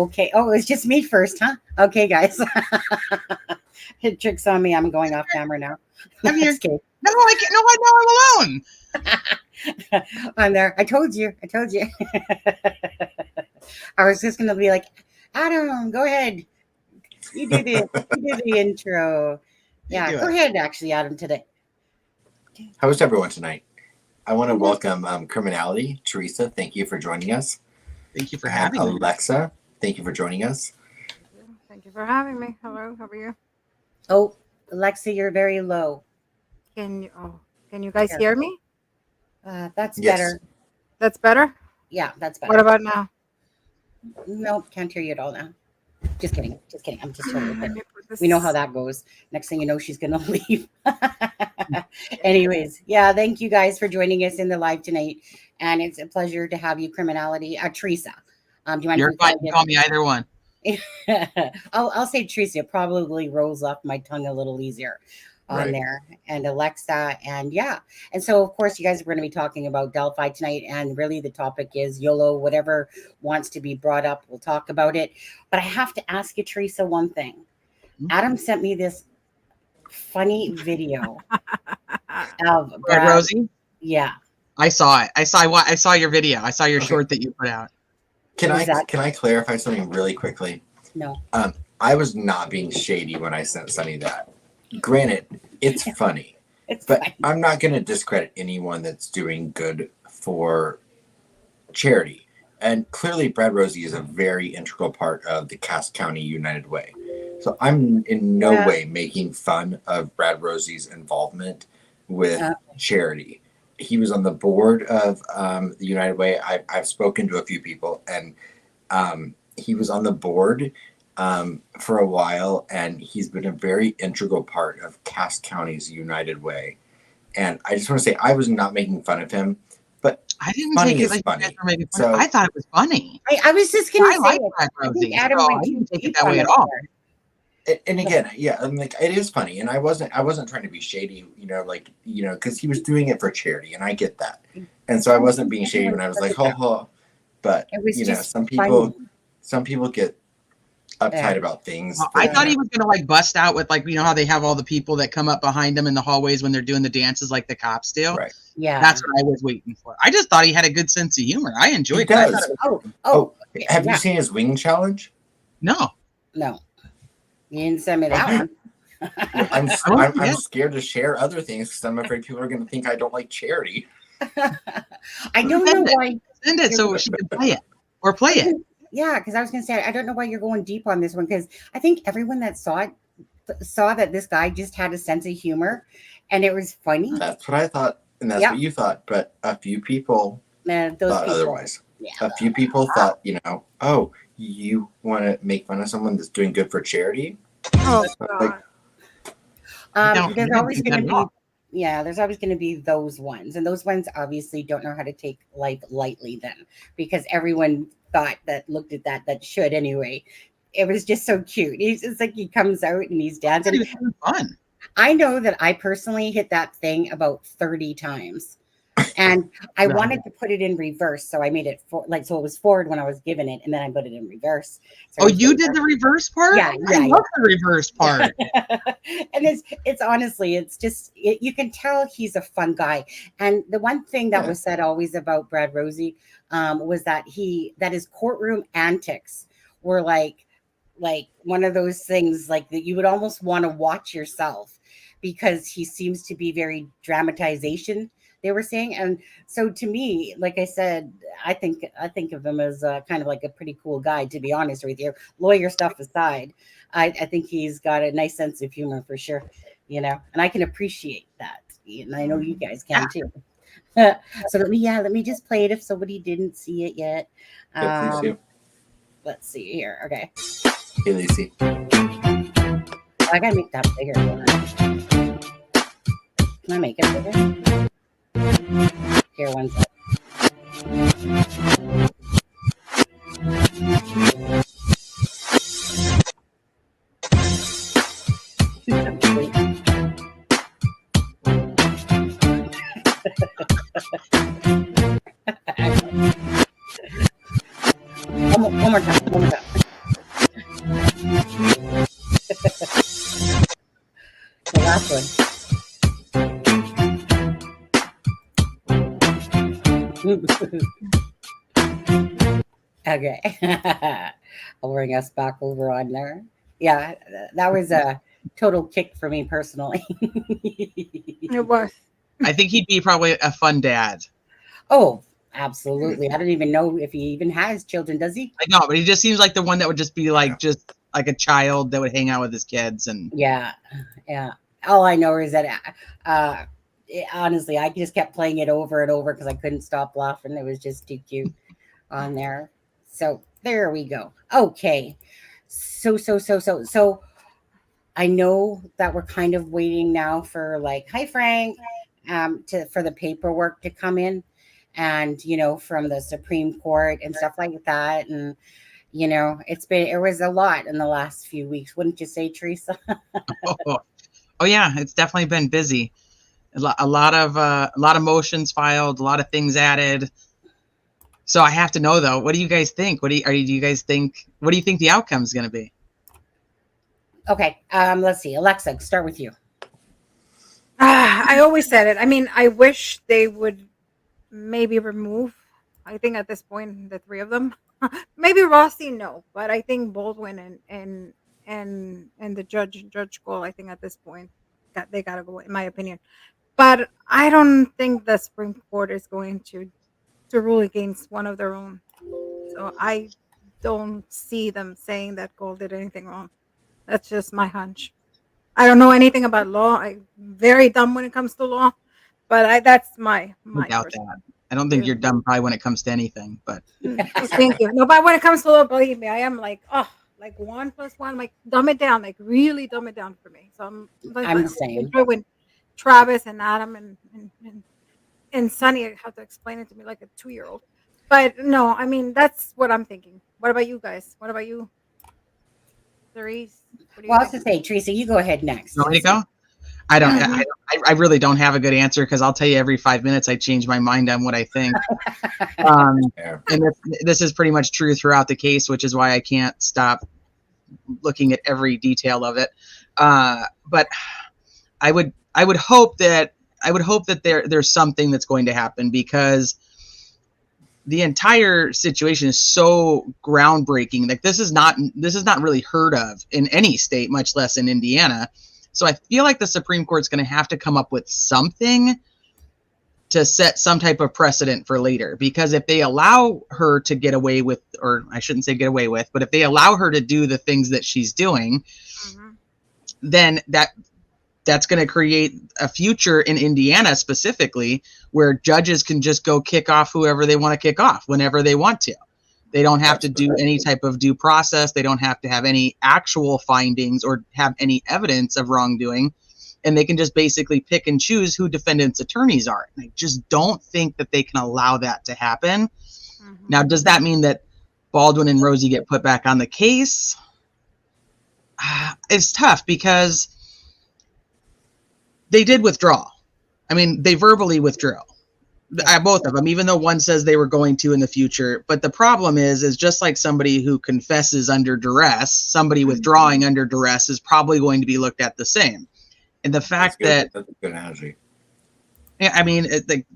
Okay. Oh, it's just me first, huh? Okay, guys. It tricks on me. I'm going off camera now. I'm here. Just kidding. No, I can't. No, I'm alone. I'm there. I told you. I was just gonna be like, Adam, go ahead. You did it. You did the intro. Yeah, go ahead. Actually, Adam, today. How is everyone tonight? I want to welcome Criminality. Teresa, thank you for joining us. Thank you for having me. Alexza, thank you for joining us. Thank you for having me. Hello, how are you? Oh, Alexza, you're very low. Can you guys hear me? That's Yes. better. That's better? Yeah, that's better. What about now? Nope, can't hear you at all now. Just kidding. I'm just totally Let kidding. me put this- We know how that goes. Next thing you know, she's gonna leave. Anyways, yeah, thank you guys for joining us in the live tonight, and it's a pleasure to have you, Criminality. Teresa, do you mind? You're fine. Call me either one. I'll say Teresa. It probably rolls off my tongue a little easier on there, and Alexza, and yeah, and so of course you guys are going to be talking about Delphi tonight, and really the topic is YOLO. Whatever wants to be brought up, we'll talk about it. But I have to ask you, Teresa, one thing. Adam sent me this funny video of Brad Rosie. Yeah, I saw it. I saw your video. I saw your short that you put out. Can I clarify something really quickly? No. I was not being shady when I sent Sunny that. Granted, it's funny, but funny. I'm not going to discredit anyone that's doing good for charity. And clearly, Brad Rosie is a very integral part of the Cass County United Way. So I'm in no way making fun of Brad Rosie's involvement with charity. He was on the board of the United Way. I've spoken to a few people, and he was on the board for a while, and he's been a very integral part of Cass County's United Way. And I just want to say, I was not making fun of him, but I didn't funny take it is like funny. you guys were making fun. So- I thought it was funny. I was just going to I say, like Brad I think Rosie. Adam So went I too didn't take it deep that on way it at all. there. And again, yeah, I'm like, it is funny, and I wasn't trying to be shady, because he was doing it for charity, and I get that, and so I wasn't being shady when I was like, ho, but It was just some funny. people get uptight about things. Well, I thought he was gonna like bust out with like how they have all the people that come up behind them in the hallways when they're doing the dances like the cops do. Right. Yeah, That's what I was waiting for. I just thought he had a good sense of humor. I enjoyed He it. I does. thought it was- Oh, Have you seen his wing challenge? No. no, you didn't send me that one. I'm scared to share other things because I'm afraid people are going to think I don't like charity. I don't know why. Send it so she can play it or play it. Yeah, because I was going to say, I don't know why you're going deep on this one, because I think everyone that saw it saw that this guy just had a sense of humor, and it was funny. That's what I thought, and that's what you thought. But a few people thought otherwise. Yeah. A few people thought, oh, you want to make fun of someone that's doing good for charity? Oh, Like, God. There's always going to be, there's always going to be those ones, and those ones obviously don't know how to take life lightly. Then, because everyone thought that looked at that should anyway. It was just so cute. It's like he comes out and he's dancing. It was really fun. I know that I personally hit that thing about 30 times. And I wanted to put it in reverse. So I made it so it was forward when I was given it, and then I put it in reverse. So you did the reverse part? Yeah, I love the reverse part. And it's honestly, it's just, you can tell he's a fun guy. And the one thing that was said always about Brad Rosie was that his courtroom antics were like one of those things like that you would almost want to watch yourself, because he seems to be very dramatization, they were saying. And so to me, like I said, I think of him as kind of like a pretty cool guy, to be honest with you. Lawyer stuff aside, I think he's got a nice sense of humor for sure, and I can appreciate that. And I know you guys can too. So let me just play it if somebody didn't see it yet. please do. Let's see here. Okay. Hey, Lacey. I gotta make that bigger. Can I make it bigger? Here, one sec. One more time. Okay. I'll bring us back over on there. Yeah, that was a total kick for me personally. It was. I think he'd be probably a fun dad. Oh, absolutely. I don't even know if he even has children, does he? I know, but he just seems like the one that would just be like just like a child that would hang out with his kids and Yeah. Yeah. All I know is that honestly, I just kept playing it over and over because I couldn't stop laughing. It was just too cute on there. So there we go. Okay. So I know that we're kind of waiting now for like, hi Frank, for the paperwork to come in and from the Supreme Court and stuff like that. And it was a lot in the last few weeks, wouldn't you say, Teresa? oh yeah, it's definitely been busy. A lot of motions filed, a lot of things added. So I have to know though, what do you guys think? What do you guys think? What do you think the outcome is going to be? Okay, let's see. Alexa, start with you. I always said it. I mean, I wish they would maybe remove. I think at this point, the three of them. Maybe Rossi, no, but I think Baldwin and the Judge Cole. I think at this point that they gotta go, in my opinion. But I don't think the Supreme Court is going to rule against one of their own. So I don't see them saying that Cole did anything wrong. That's just my hunch. I don't know anything about law. I'm very dumb when it comes to law, but that's my I doubt personal that. I don't think you're dumb probably when it comes to anything, but Thank you. No, but when it comes to law, believe me, I am like, like 1 + 1, like dumb it down, like really dumb it down for me. So I'm the same. when Travis and Adam and Sunny have to explain it to me like a 2-year-old. But no, I mean that's what I'm thinking. What about you guys? What about you, Therese? What do you Well, I was think? to say, Teresa, you go ahead next. you want me to go? I don't. I really don't have a good answer because I'll tell you every 5 minutes I change my mind on what I think. And this is pretty much true throughout the case, which is why I can't stop looking at every detail of it. But I would hope that there's something that's going to happen because the entire situation is so groundbreaking. Like this is not really heard of in any state, much less in Indiana. So I feel like the Supreme Court's going to have to come up with something to set some type of precedent for later. Because if they allow her to get away with, or I shouldn't say get away with, but if they allow her to do the things that she's doing, then that's going to create a future in Indiana specifically where judges can just go kick off whoever they want to kick off whenever they want to. They don't have to do any type of due process. They don't have to have any actual findings or have any evidence of wrongdoing. And they can just basically pick and choose who defendants' attorneys are. And I just don't think that they can allow that to happen. Now, does that mean that Baldwin and Rosie get put back on the case? It's tough because they did withdraw. I mean, they verbally withdrew. Both of them, even though one says they were going to in the future. But the problem is just like somebody who confesses under duress, somebody withdrawing under duress is probably going to be looked at the same. And the fact that's a good analogy. Yeah, I mean,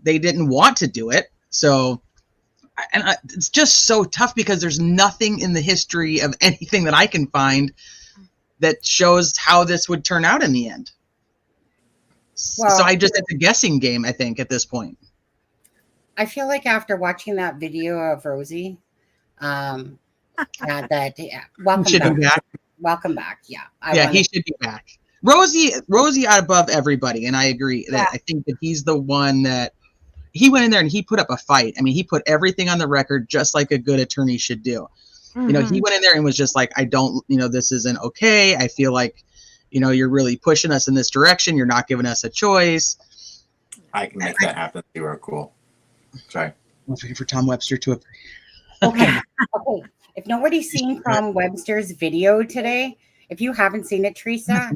they didn't want to do it. So, it's just so tough because there's nothing in the history of anything that I can find that shows how this would turn out in the end. Well, so it's a guessing game, I think, at this point. I feel like after watching that video of Rosie, welcome back. Welcome back. Yeah. He should be back. Rosie above everybody, and I agree that I think that he's the one that he went in there and he put up a fight. I mean, he put everything on the record just like a good attorney should do. He went in there and was just like, I don't, this isn't okay. I feel like, you're really pushing us in this direction. You're not giving us a choice. I can make that happen. You are cool. Sorry. I'm waiting for Tom Webster to agree. Okay. If nobody's seen Tom Webster's video today, if you haven't seen it, Teresa,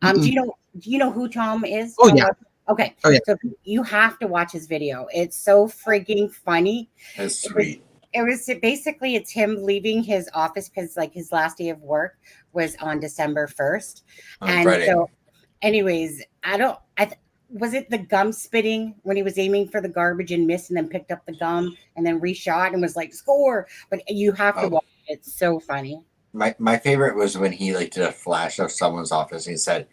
do you know who Tom is? Oh, yeah. Okay. Oh, yeah. So you have to watch his video. It's so frigging funny. That's sweet. It was basically it's him leaving his office because like his last day of work was on December 1st. Friday. So anyways, was it the gum spitting when he was aiming for the garbage and missed and then picked up the gum and then reshot and was like, score? But you have to watch it. It's so funny. My favorite was when he like did a flash of someone's office and he said,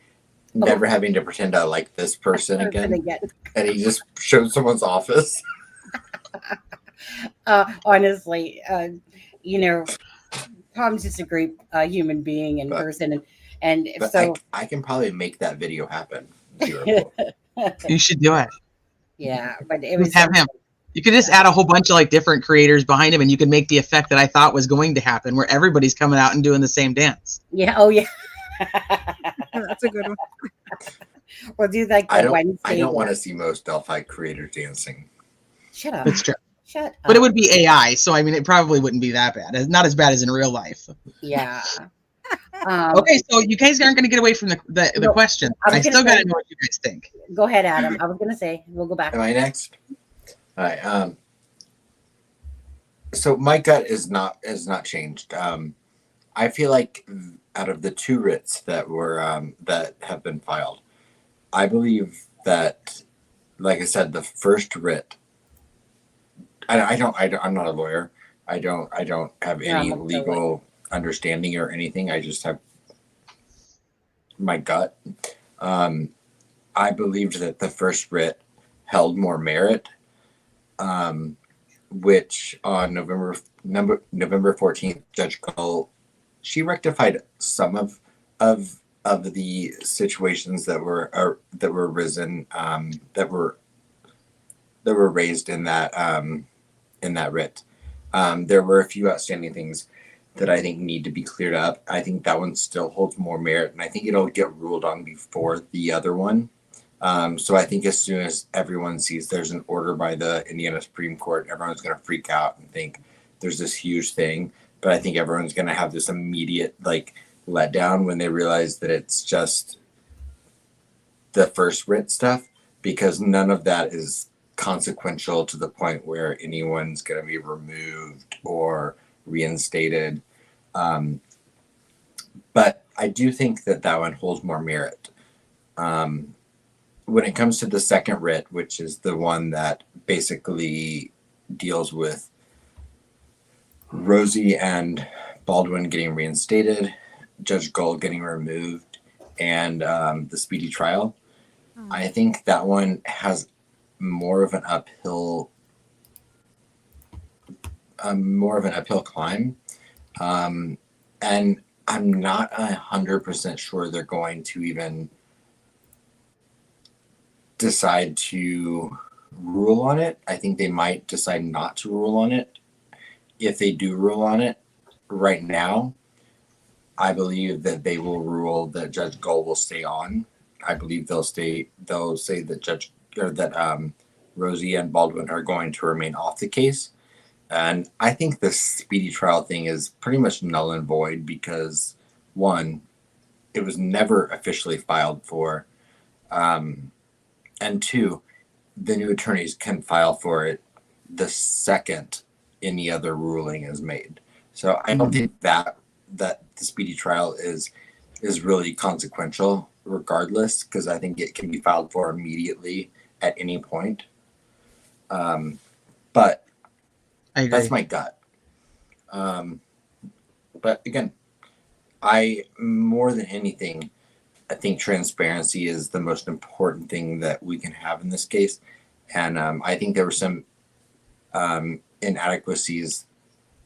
never having to pretend I like this person again. And he just showed someone's office. Honestly, you know, Tom's just a great human being in person. And so I can probably make that video happen. You should do it. Yeah, but it was just have him. You could just add a whole bunch of like different creators behind him, and you can make the effect that I thought was going to happen, where everybody's coming out and doing the same dance. Yeah. Oh, yeah. That's a good one. We'll do like the Wednesday. I don't want to see most Delphi creators dancing. Shut up. That's true. Shut up. But it would be AI, so I mean, it probably wouldn't be that bad. It's not as bad as in real life. Yeah. Okay, so you guys aren't going to get away from the question. I still got to know what you guys think. Go ahead, Adam. I was going to say, we'll go back. Am I next? All right. So my gut is not changed. I feel like out of the 2 writs that were that have been filed, I believe that, like I said, the first writ. I'm not a lawyer. I don't have any legal understanding or anything. I just have my gut. I believed that the first writ held more merit, which on November 14th, Judge Gull, she rectified some of the situations that were risen that were raised in that writ. There were a few outstanding things that I think need to be cleared up. I think that one still holds more merit, and I think it'll get ruled on before the other one. So I think as soon as everyone sees there's an order by the Indiana Supreme Court, everyone's going to freak out and think there's this huge thing. But I think everyone's going to have this immediate like letdown when they realize that it's just the first writ stuff, because none of that is consequential to the point where anyone's going to be removed or reinstated. But I do think that one holds more merit. When it comes to the second writ, which is the one that basically deals with Rosie and Baldwin getting reinstated, Judge Gull getting removed, and the speedy trial, I think that one has more of an uphill climb, and I'm not 100% sure they're going to even decide to rule on it. I think they might decide not to rule on it. If they do rule on it right now, I believe that they will rule that Judge Gull will stay on. I believe they'll say that Rosie and Baldwin are going to remain off the case. And I think the speedy trial thing is pretty much null and void because, one, it was never officially filed for. And two, the new attorneys can file for it the second any other ruling is made. So I don't think that the speedy trial is really consequential regardless, because I think it can be filed for immediately at any point. But that's my gut. But again, more than anything, I think transparency is the most important thing that we can have in this case. And I think there were some inadequacies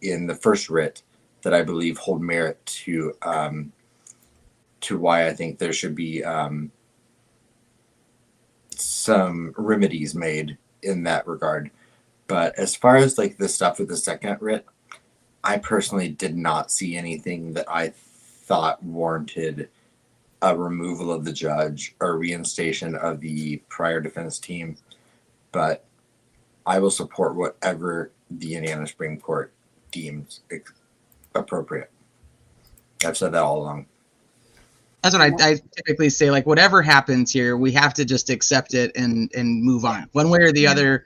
in the first writ that I believe hold merit to why I think there should be some remedies made in that regard. But as far as like the stuff with the second writ, I personally did not see anything that I thought warranted a removal of the judge or reinstation of the prior defense team. But I will support whatever the Indiana Supreme Court deems appropriate. I've said that all along. That's what I typically say. Like, whatever happens here, we have to just accept it and move on. One way or the other,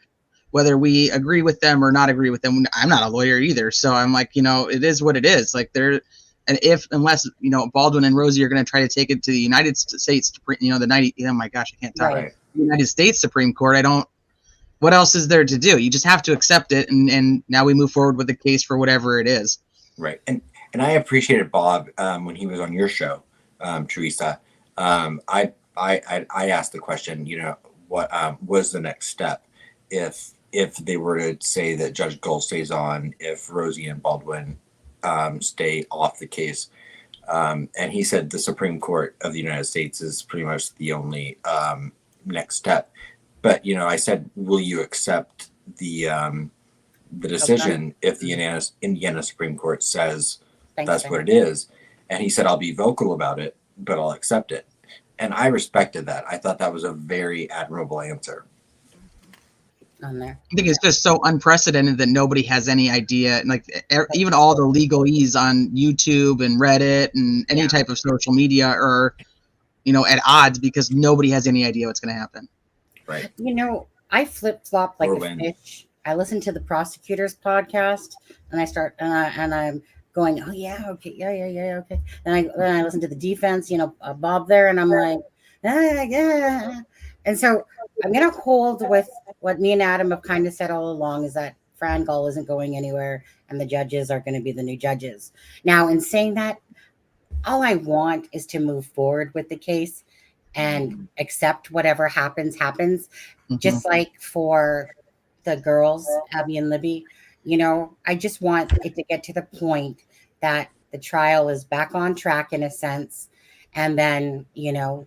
whether we agree with them or not agree with them. I'm not a lawyer either. So I'm like, it is what it is. Like, unless Baldwin and Rosie are going to try to take it to the United States to print, the 90, oh my gosh, I can't talk. Right. the United States Supreme Court. What else is there to do? You just have to accept it, and now we move forward with the case for whatever it is. Right. And I appreciated Bob when he was on your show, Teresa. I asked the question, what was the next step if they were to say that Judge Gull stays on, if Rosie and Baldwin stay off the case. And he said the Supreme Court of the United States is pretty much the only next step. But, I said, will you accept the decision if the Indiana Supreme Court says that's what it is? And he said, I'll be vocal about it, but I'll accept it. And I respected that. I thought that was a very admirable answer. On there. I think it's just so unprecedented that nobody has any idea. And even all the legalese on YouTube and Reddit and any type of social media are, at odds because nobody has any idea what's going to happen. Right. I flip-flop like a fish. I listen to the prosecutor's podcast and I start and I'm going, oh yeah, okay, yeah, okay. Then I listen to the defense, Bob there, and I'm like, yeah. And so I'm gonna hold with what me and Adam have kind of said all along, is that Fran Gull isn't going anywhere and the judges are going to be the new judges. Now, in saying that, all I want is to move forward with the case and accept whatever happens. Mm-hmm. Just like for the girls, Abby and Libby, I just want it to get to the point that the trial is back on track in a sense. And then,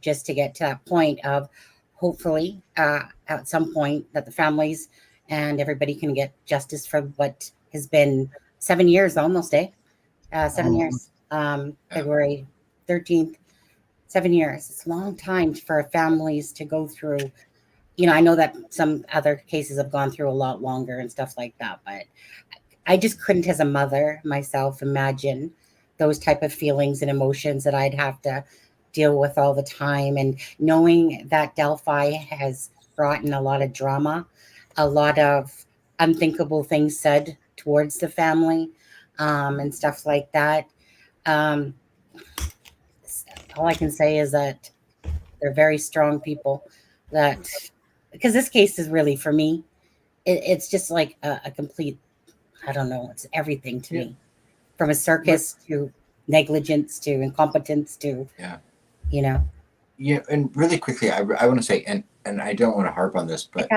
just to get to that point of hopefully at some point that the families and everybody can get justice for what has been 7 years, almost, 7 years, February 13th, 7 years. It's a long time for families to go through. I know that some other cases have gone through a lot longer and stuff like that, but I just couldn't, as a mother myself, imagine those type of feelings and emotions that I'd have to deal with all the time. And knowing that Delphi has brought in a lot of drama, a lot of unthinkable things said towards the family, and stuff like that. All I can say is that they're very strong people, because this case is really, for me, it's just like a complete, I don't know, it's everything to me, from a circus to negligence to incompetence to, Yeah, and really quickly, I want to say, and I don't want to harp on this, but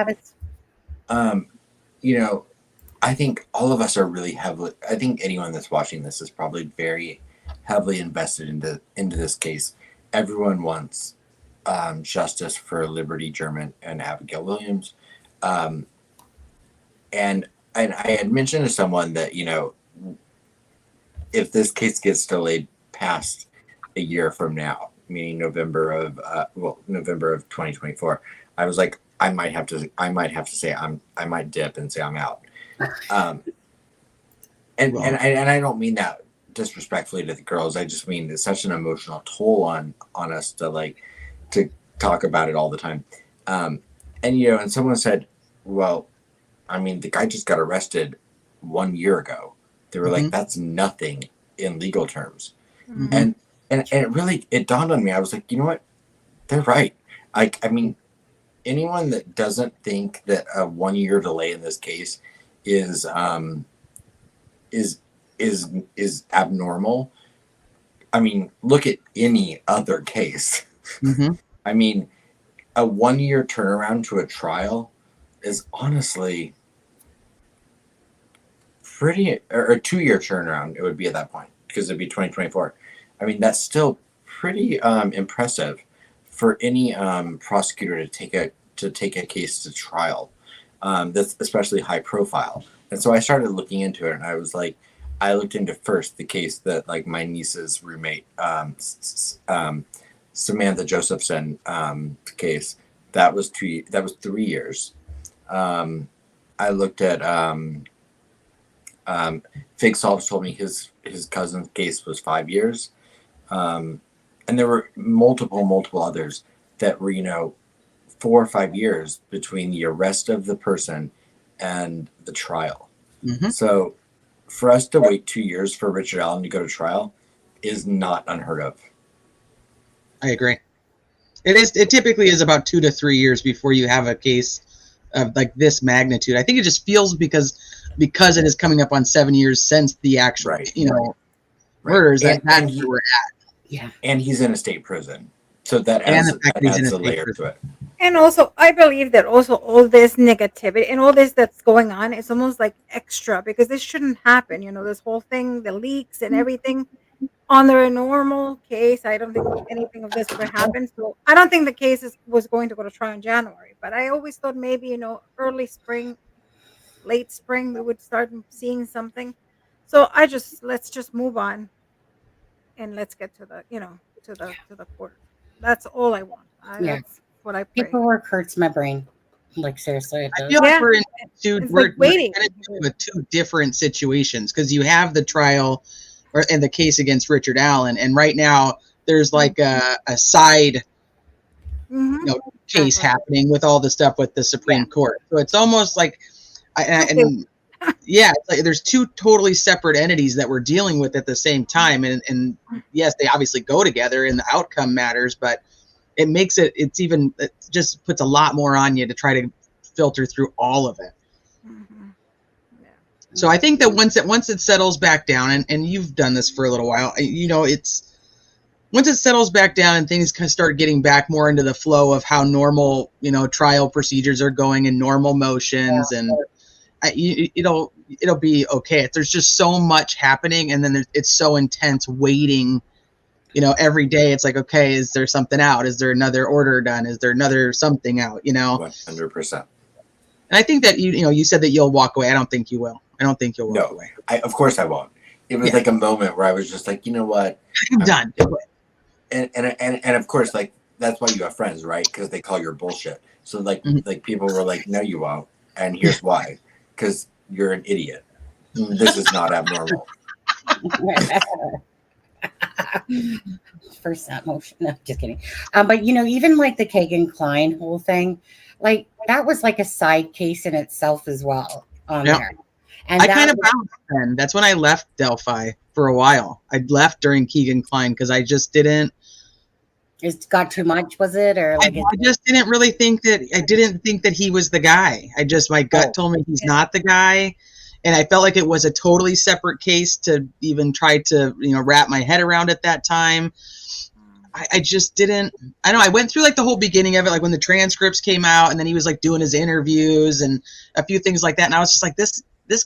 I think all of us are really heavily, I think anyone that's watching this is probably very heavily invested into this case. Everyone wants justice for Liberty German and Abigail Williams. And I had mentioned to someone that, if this case gets delayed past a year from now, meaning November of 2024, I was like, I might have to say I might dip and say I'm out. And I don't mean that disrespectfully to the girls. I just mean it's such an emotional toll on us to talk about it all the time. And someone said, well, I mean, the guy just got arrested 1 year ago. They were like, that's nothing in legal terms. Mm-hmm. And it dawned on me. I was like, you know what? They're right. I mean, anyone that doesn't think that a 1 year delay in this case is abnormal. I mean, look at any other case. Mm-hmm. I mean, a 1 year turnaround to a trial is honestly pretty, or a 2 year turnaround. It would be at that point, because it'd be 2024. I mean, that's still pretty impressive for any prosecutor to take a case to trial. That's especially high profile. And so I started looking into it, and I was like, I looked into first the case that my niece's roommate, Samantha Josephson case. That was 3 years. I looked at Fig Solves told me his cousin's case was 5 years. And there were multiple others that were, 4 or 5 years between the arrest of the person and the trial. Mm-hmm. So for us to wait 2 years for Richard Allen to go to trial is not unheard of. I agree. It typically is about 2 to 3 years before you have a case of like this magnitude. I think it just feels because it is coming up on 7 years since the actual, murders. And That's he- where we're at. Yeah. And he's in a state prison, so that And adds, the fact that he's in adds a a state layer prison. to it. And also, I believe that also all this negativity and all this that's going on, it's almost like extra because this shouldn't happen. You know, this whole thing, the leaks and everything. Under a normal case, I don't think anything of this would have happened. So I don't think the case was going to go to trial in January. But I always thought maybe, you know, early spring, late spring, we would start seeing something. So let's just move on and let's get to the, you know, to the court. That's all I want. Yeah. That's what I pray. Paperwork hurts my brain. Like seriously, it I does. feel like Yeah. we're in It's we're, like waiting. we're kind of with two different situations because you have the trial and the case against Richard Allen, and right now there's like a side Mhm. case Exactly. happening with all the stuff with the Supreme Court. So it's almost like, it's like there's two totally separate entities that we're dealing with at the same time, and yes, they obviously go together, and the outcome matters, but it makes it just puts a lot more on you to try to filter through all of it. Mhm. Yeah. So I think that once it settles back down, and you've done this for a little while, once it settles back down and things kind of start getting back more into the flow of how normal, trial procedures are going and normal motions, and it'll be okay. There's just so much happening, and then it's so intense waiting. Every day it's like, okay, is there something out? Is there another order done? Is there another something out? 100%. And I think that you said that you'll walk away. I don't think you will. I don't think you'll walk away. Of course I won't. It was like a moment where I was just like, you know what? I'm done. And of course, like, that's why you have friends, right? Because they call your bullshit. So like people were like, no, you won't. And here's why. Because you're an idiot. This is not abnormal. First that motion. No, just kidding. But even like the Kagan Klein whole thing, like that was like a side case in itself as well on there. And I kind of bounced then. That's when I left Delphi for a while. I left during Keegan Klein because I just didn't. It got too much, was it? Or like I just didn't really think that. I didn't think that he was the guy. My gut told me he's not the guy. And I felt like it was a totally separate case to even try to, wrap my head around at that time. I just didn't. I know I went through like the whole beginning of it, like when the transcripts came out, and then he was like doing his interviews and a few things like that. And I was just like, this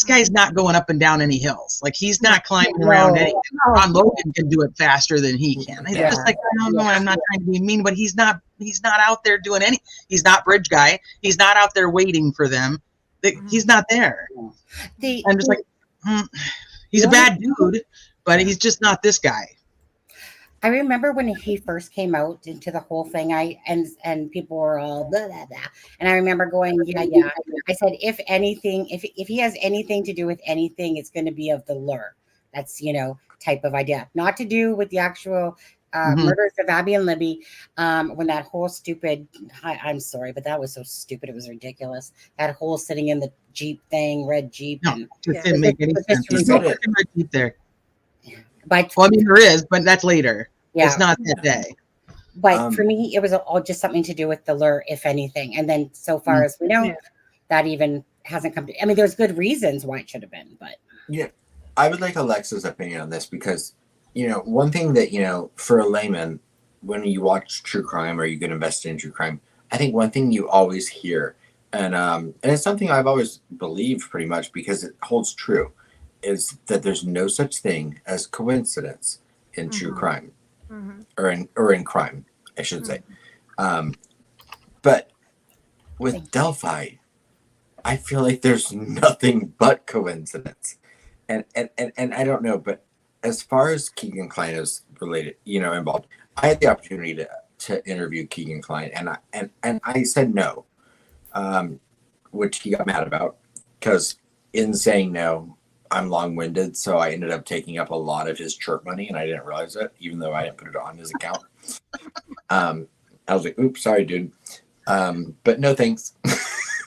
guy's not going up and down any hills. Like he's not climbing around anything. Ron Logan can do it faster than he can. It's just like, I don't know. I'm not trying to be mean, but he's not out there doing any. He's not bridge guy. He's not out there waiting for them. He's not there. I'm just like, he's a bad dude, but he's just not this guy. I remember when he first came out into the whole thing, and people were all blah, blah, blah. And I remember going, yeah. I said, if anything, if he has anything to do with anything, it's going to be of the lure. That's, type of idea. Not to do with the actual murders of Abby and Libby. When that whole stupid, I'm sorry, but that was so stupid. It was ridiculous. That whole sitting in the Jeep thing, red Jeep. No, it didn't make any sense. There's no red Jeep there. But there is, but that's later. Yeah. It's not that day. But for me, it was all just something to do with the lure, if anything. And then so far as we know, that even hasn't come to. I mean, there's good reasons why it should have been, but I would like Alexa's opinion on this because one thing that for a layman, when you watch true crime or you get invested in true crime, I think one thing you always hear, and it's something I've always believed pretty much because it holds true, is that there's no such thing as coincidence in true crime. Or in crime, I should say. But with Delphi, I feel like there's nothing but coincidence. And I don't know, but as far as Keegan Klein is related, involved, I had the opportunity to interview Keegan Klein, and I said no, which he got mad about because in saying no, I'm long-winded, so I ended up taking up a lot of his chirp money, and I didn't realize it, even though I didn't put it on his account. I was like, "Oops, sorry, dude," but no thanks.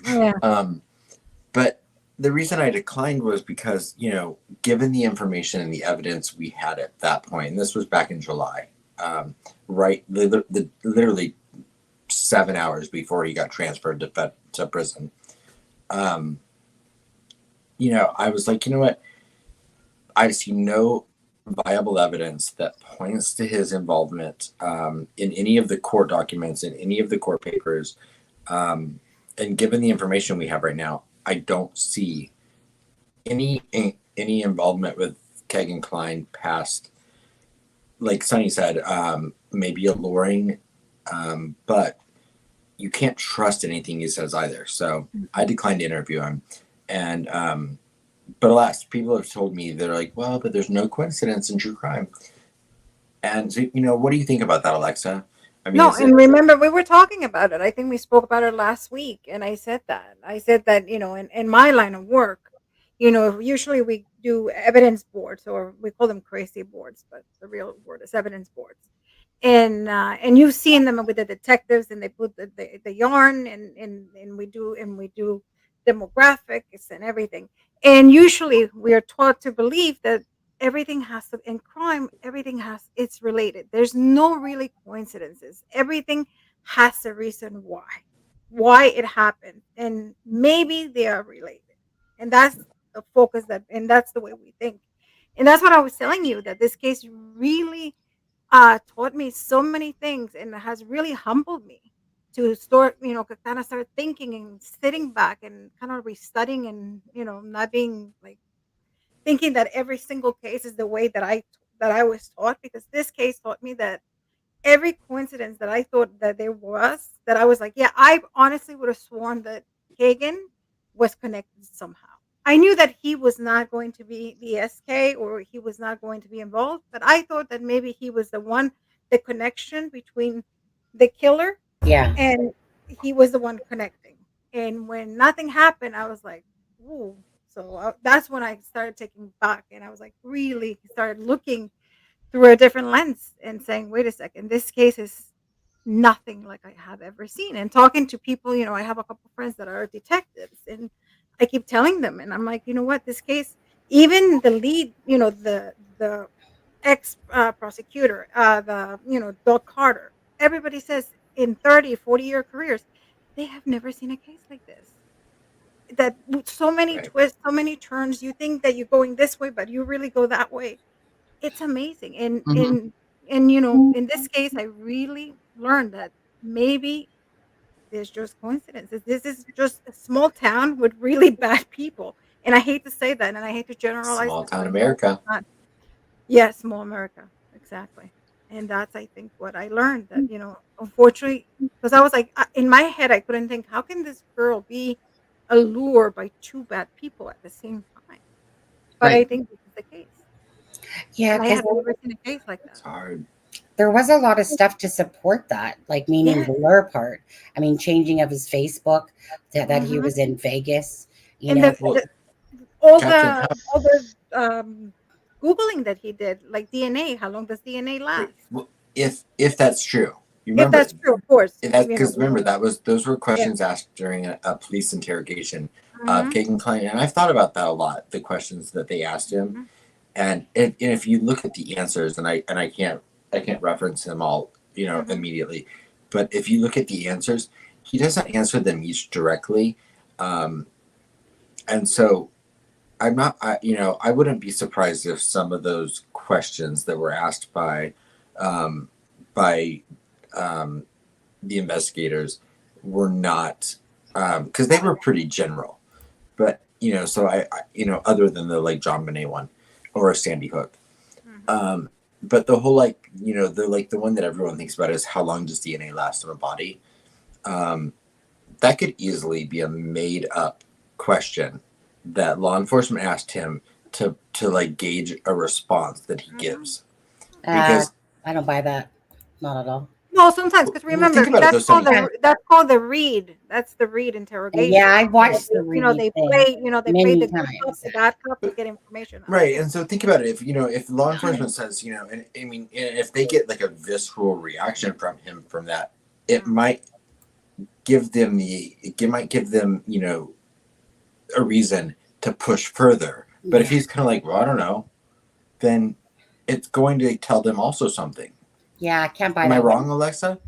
But the reason I declined was because, given the information and the evidence we had at that point, and this was back in July, right, literally 7 hours before he got transferred to prison. You know, I was like, you know what? I see no viable evidence that points to his involvement in any of the court documents, in any of the court papers. And given the information we have right now, I don't see any involvement with Kegan Kline past, like Sonny said, maybe alluring, but you can't trust anything he says either. So I declined to interview him. And but alas, people have told me, they're like, well, but there's no coincidence in true crime. And so, you know, what do you think about that, Alexza? I mean, No, and remember, we were talking about it. I think we spoke about it last week, and I said that, you know, in my line of work, you know, usually we do evidence boards, or we call them crazy boards, but the real word is evidence boards. And you've seen them with the detectives, and they put the yarn, and we do demographics and everything. And usually we are taught to believe that everything has to, in crime, everything has, it's related. There's no really coincidences. Everything has a reason why it happened, and maybe they are related. And that's the focus, that, and that's the way we think. And that's what I was telling you, that this case really taught me so many things, and has really humbled me to start, you know, kind of start thinking and sitting back and kind of restudying, and, you know, not being like thinking that every single case is the way that I was taught, because this case taught me that every coincidence that I thought that there was, that I was like, yeah, I honestly would have sworn that Kagan was connected somehow. I knew that he was not going to be the SK, or he was not going to be involved, but I thought that maybe he was the one, the connection between the killer, Yeah. and he was the one connecting. And when nothing happened, I was like, ooh. So that's when I started taking back, and I was like, really started looking through a different lens and saying, wait a second, this case is nothing like I have ever seen. And talking to people, you know, I have a couple friends that are detectives, and I keep telling them, and I'm like, you know what, this case, even the lead, you know, the ex prosecutor, Doug Carter, everybody says in 30, 40-year careers, they have never seen a case like this. That with so many right. twists, so many turns, you think that you're going this way, but you really go that way. It's amazing. And Mhm. and you know, in this case, I really learned that maybe there's just coincidences. This is just a small town with really bad people. And I hate to say that, and I hate to generalize Small it, town but no, it's America. not. Yeah, small America. Exactly. And that's, I think, what I learned, that, you know, unfortunately, because I was like, in my head, I couldn't think, how can this girl be allured by two bad people at the same time? But I Right. think this is the case. Yeah, And I because have never seen a case like It's that. hard. there was a lot of stuff to support that, like meaning Yes. blur part. I mean, changing of his Facebook, that he Hmm. was in Vegas, you And know. Well, all Captain, the all the googling that he did, like DNA. How long does DNA last? well, if that's true, you If remember that's true, of course. that, You know, because remember those were yeah. questions asked during a police interrogation of Hmm. Kagan Klein, and I've thought about that a lot. The questions that they asked him, Hmm. and if you look at the answers, and I can't reference them all, you know, Hmm. immediately, but if you look at the answers, he doesn't answer them each directly, um, and so I'm not, I wouldn't be surprised if some of those questions that were asked um, by um, the investigators were not, because they were pretty general. But so other than the like John Bonet one or Sandy Hook, Hmm. um, but the whole the one that everyone thinks about is how long does DNA last in a body? Um, that could easily be a made up question that law enforcement asked him to like gauge a response that he Hmm. gives. uh, Because I don't buy that, not at all. No, sometimes, because well, think remember, about it though, Sonny. that's called the read. That's the read Yeah, interrogation. I So watched they, the Reed thing they play many the good cop, times. the bad cop, to But get information out. right, and so think about it. If law enforcement says, and I mean, if they get like a visceral reaction from him from that, it Mm-hmm. might give them a reason to push further. But if Yeah, he's kind of like, well, I don't know, then it's going to tell them also something. Yeah, I can't buy Am I that. wrong, Alexa?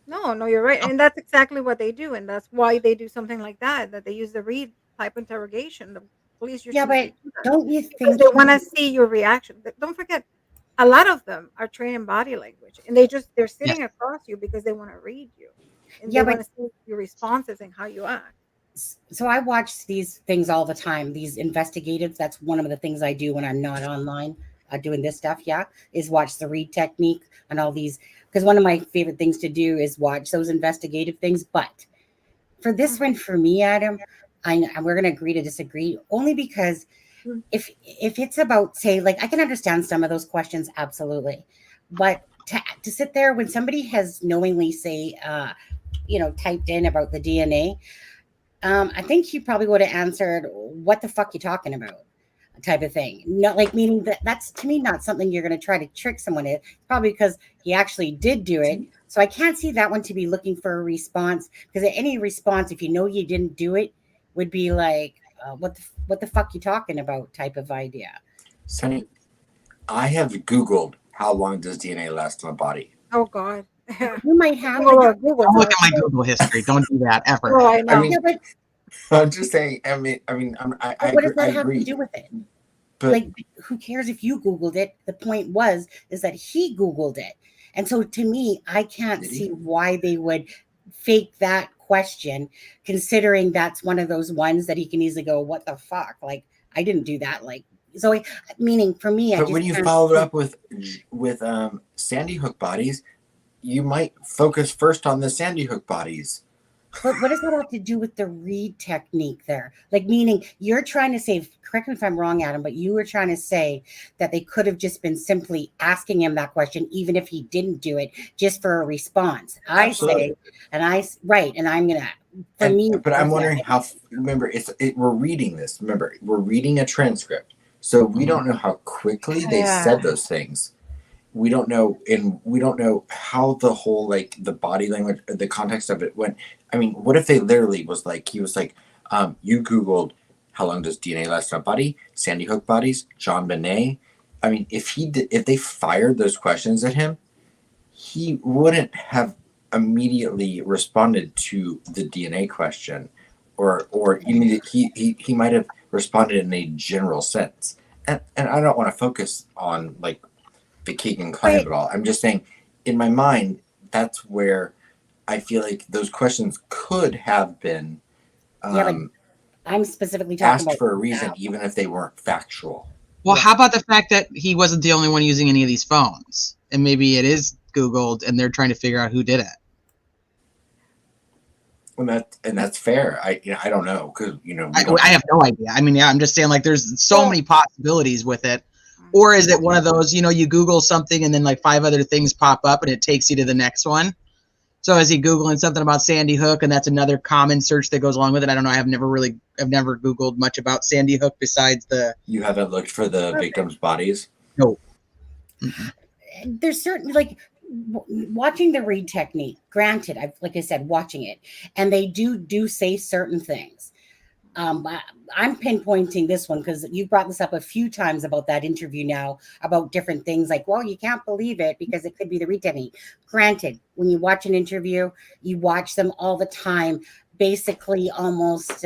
No, you're right. And that's exactly what they do. And that's why they do something like that, that they use the read type interrogation. The police Yeah, usually but do that don't you because think they want to see your reaction. Don't forget, a lot of them are trained in body language and they're Yes. sitting across you because they want to read you and yeah, they but want to see your responses and how you act. so I watch these things all the time, these investigatives. That's one of the things I do when I'm not online doing this stuff. Yeah, is watch the read technique and all these, because one of my favorite things to do is watch those investigative things. But for this one, for me, Adam, we're going to agree to disagree only because if it's about, say, like, I can understand some of those questions, absolutely, but to sit there when somebody has knowingly, say, typed in about the DNA, I think he probably would have answered, "What the fuck you talking about?" type of thing. Not like, meaning that that's, to me, not something you're going to try to trick someone in. Probably because he actually did do it. So I can't see that one to be looking for a response, because any response, if you know you didn't do it, would be like, what the fuck you talking about type of idea. Sonny, I have Googled how long does DNA last in a body. Oh God. You might have, Google Don't look that. at my Google history. Don't do that ever. Oh, I know. I mean, yeah, but I'm just saying. I what does I that have to agree. do with it? But Like, who cares if you Googled it? The point is that he Googled it. And so to me, I can't Did he? see why they would fake that question, considering that's one of those ones that he can easily go, "What the fuck? Like, I didn't do that." Like, so meaning for me, I but just when you can't follow it see- up with Sandy Hook bodies, you might focus first on the Sandy Hook bodies. But what does that have to do with the read technique there? Like, meaning you're trying to say, correct me if I'm wrong, Adam, but you were trying to say that they could have just been simply asking him that question, even if he didn't do it, just for a response. I say, Absolutely. right, and I'm gonna, for me, But I'm wondering how. Remember, we're reading this. Remember, we're reading a transcript, so we don't know how quickly they said those things. We don't know, and we don't know how the whole, like, the body language, the context of it went. I mean, what if they literally was like, he was like, you Googled how long does DNA last in a body? Sandy Hook bodies, John Bonet. I mean, if they fired those questions at him, he wouldn't have immediately responded to the DNA question, or he might have responded in a general sense. And I don't want to focus on, like, the Keegan Klein of it all. I'm just saying, in my mind, that's where I feel like those questions could have been but I'm specifically talking asked about for a reason, even if they weren't factual. Well, how about the fact that he wasn't the only one using any of these phones, and maybe it is Googled, and they're trying to figure out who did it. And that's fair. I don't know, because I have no idea. I mean, yeah, I'm just saying, like, there's so many possibilities with it. Or is it one of those, you Google something and then like 5 other things pop up and it takes you to the next one? So is he Googling something about Sandy Hook, and that's another common search that goes along with it? I don't know. I've never Googled much about Sandy Hook besides the. You haven't looked for the victims' bodies? No. There's certainly, like, watching the read technique, granted, like I said, watching it, and they do say certain things. I'm pinpointing this one because you brought this up a few times about that interview now, about different things, like, well, you can't believe it because it could be the read technique. Granted, when you watch an interview, you watch them all the time, basically almost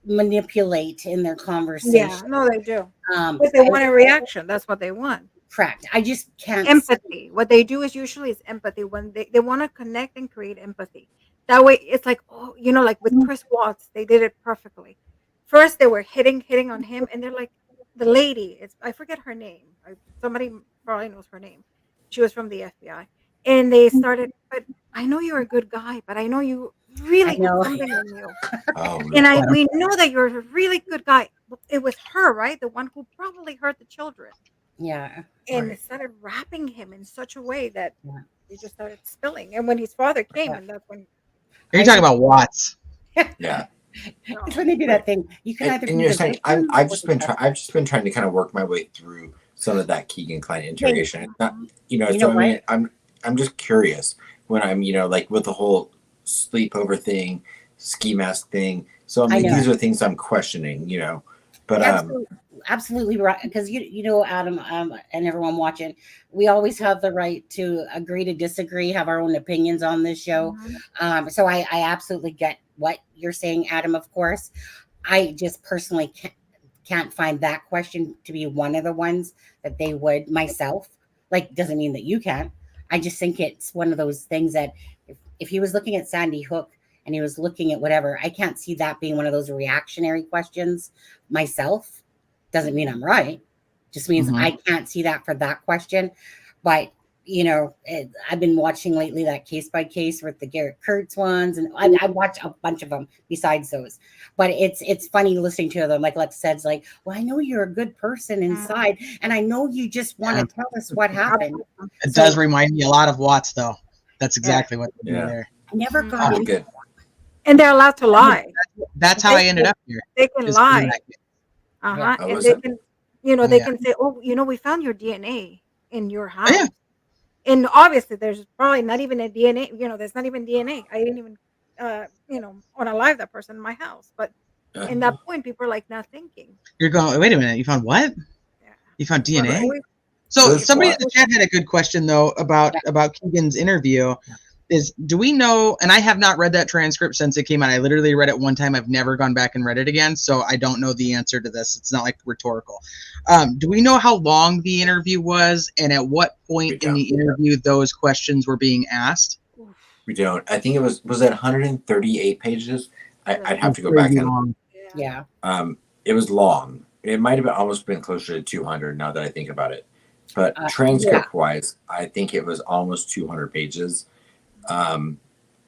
manipulate in their conversation. Yeah, no, they do. But they want a reaction. That's what they want. Correct. I just can't. Empathy. What they do is usually is empathy. When they want to connect and create empathy. That way, it's like, oh, like with Chris Watts, they did it perfectly. First, they were hitting on him, and they're like, the lady, I forget her name. Somebody probably knows her name. She was from the FBI. And they started, but I know you're a good guy, but I know you really have something in you. Oh, And we know that you're a really good guy. It was her, right? The one who probably hurt the children. Yeah. And it started wrapping him in such a way that he just started spilling. And when his father came, and that's when. Are you talking about Watts? Yeah. It's when they do that thing. You can either. And you're saying I've just been trying to kind of work my way through some of that Keegan Klein interrogation. It's not, so I mean, I'm just curious when I'm, like with the whole sleepover thing, ski mask thing. So I mean, these are things I'm questioning, But Absolutely right, because you know, Adam, and everyone watching, we always have the right to agree to disagree, have our own opinions on this show. So I absolutely get what you're saying, Adam. Of course, I just personally can't find that question to be one of the ones that they would myself. Like, doesn't mean that you can't. I just think it's one of those things that if he was looking at Sandy Hook and he was looking at whatever, I can't see that being one of those reactionary questions myself. Doesn't mean I'm right. Just means I can't see that for that question. But you know, I've been watching lately that Case by Case with the Garrett Kurtz ones, and I watch a bunch of them besides those. But it's funny listening to them. Like Lex said, like, well, I know you're a good person inside, and I know you just want to tell us what happened. It does remind me a lot of Watts, though. That's exactly what they do there. I never got into good. And they're allowed to lie. That's how I ended up here. They can lie. Yeah. And they can, you know, they can say, oh, you know, we found your DNA in your house. Yeah. And obviously there's probably not even a DNA, you know, there's not even DNA. I didn't even, you know, unalive that person in my house. But in that point, people are like not thinking. You're going, wait a minute, you found what? Yeah. You found DNA? Right. So somebody in the chat had a good question, though, about Keegan's interview. Is, do we know, and I have not read that transcript since it came out. I literally read it one time. I've never gone back and read it again, so I don't know the answer to this. It's not like rhetorical. Do we know how long the interview was, and at what point in the interview those questions were being asked? We don't. I think it was it 138 pages? I'd have to go back and Yeah. It was long. It might have almost been closer to 200 now that I think about it. But transcript wise, I think it was almost 200 pages. And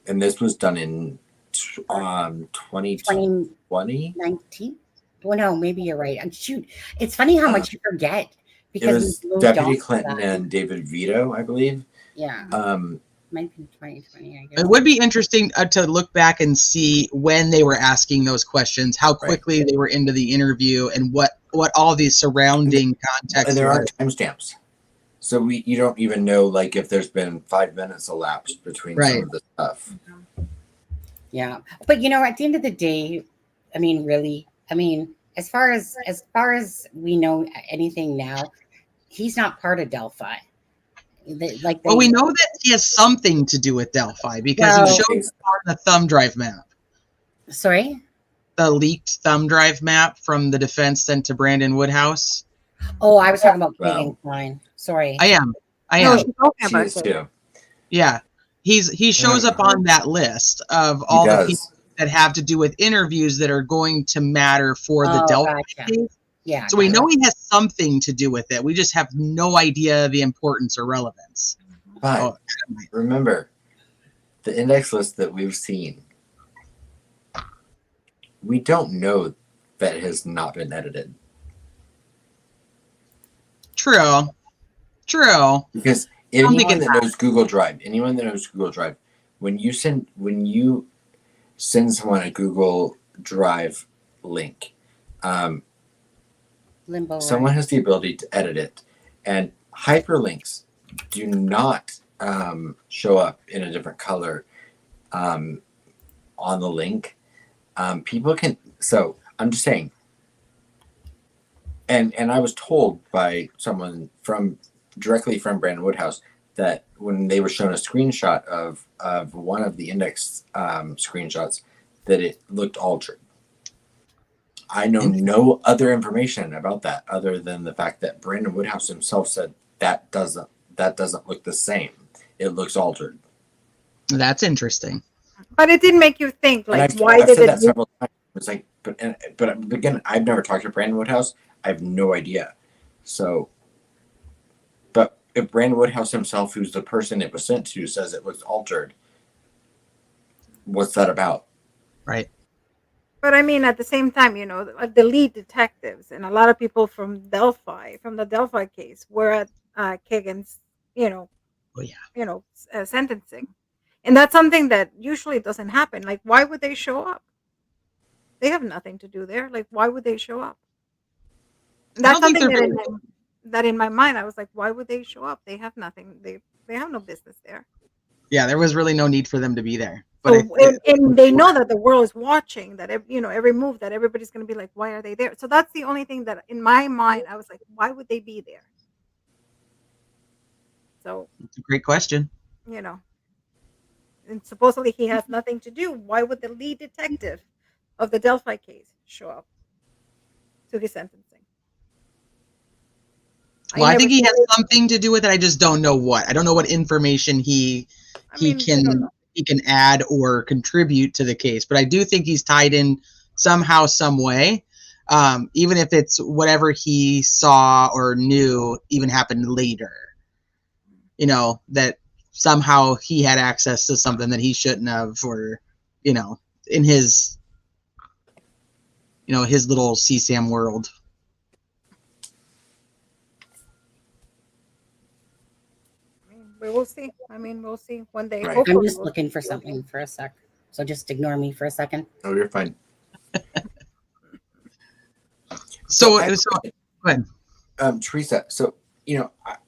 this was done in 2020? 19? Well, no, maybe you're right. Shoot, it's funny how much you forget. Because it was Deputy Clinton and David Vito, I believe. Yeah. Might be 2020, I guess. It would be interesting to look back and see when they were asking those questions, how quickly they were into the interview, and what all these surrounding context. And there are timestamps. So you don't even know, like, if there's been 5 minutes elapsed between some of the stuff. Yeah, but you know, at the end of the day, I mean, really, I mean, as far as we know anything now, he's not part of Delphi. Well, we know that he has something to do with Delphi because he shows on the thumb drive map. Sorry? The leaked thumb drive map from the defense sent to Brandon Woodhouse. Oh, I was talking about Keegan Klein. Sorry. I am. She is too. Yeah. He shows up on that list of all the people that have to do with interviews that are going to matter for the Delphi case. Yeah. So we know he has something to do with it. We just have no idea the importance or relevance. But remember, the index list that we've seen, we don't know that it has not been edited. True. Because anyone that knows Google Drive, when you send someone a Google Drive link, someone has the ability to edit it, and hyperlinks do not show up in a different color on the link. People can. So I'm just saying. And I was told by someone directly from Brandon Woodhouse that when they were shown a screenshot of one of the index screenshots, that it looked altered. I know no other information about that other than the fact that Brandon Woodhouse himself said that doesn't look the same. It looks altered. That's interesting. But it didn't make you think, like, why I've did said it? That several times. It's like, but again, I've never talked to Brandon Woodhouse. I have no idea. So, but if Brandon Woodhouse himself, who's the person it was sent to, says it looks altered, what's that about? Right. But I mean, at the same time, you know, the lead detectives and a lot of people from the Delphi case, were at Keegan's, sentencing, and that's something that usually doesn't happen. Like, why would they show up? They have nothing to do there. Like, why would they show up? That's something that in my mind, I was like, why would they show up? They have nothing. They have no business there. Yeah, there was really no need for them to be there. So, But and they know that the world is watching, that every move, that everybody's going to be like, why are they there? So that's the only thing that in my mind I was like, why would they be there? So, it's a great question. you know, and supposedly he has nothing to do. Why would the lead detective of the Delphi case show up to his sentencing? Well, I think he has never- something to do with it. I just don't know what. I don't know what information he I mean, I don't know. can add or contribute to the case. But I do think he's tied in somehow, some way. Even if it's whatever he saw or knew even happened later. You know, that somehow he had access to something that he shouldn't have, or, you know, in his, you know, his little CSAM world. We will see. I mean, we'll see one day. Right. I'm just looking for something for a sec. So just ignore me for a second. Oh, you're fine. So I- go ahead. Teresa, so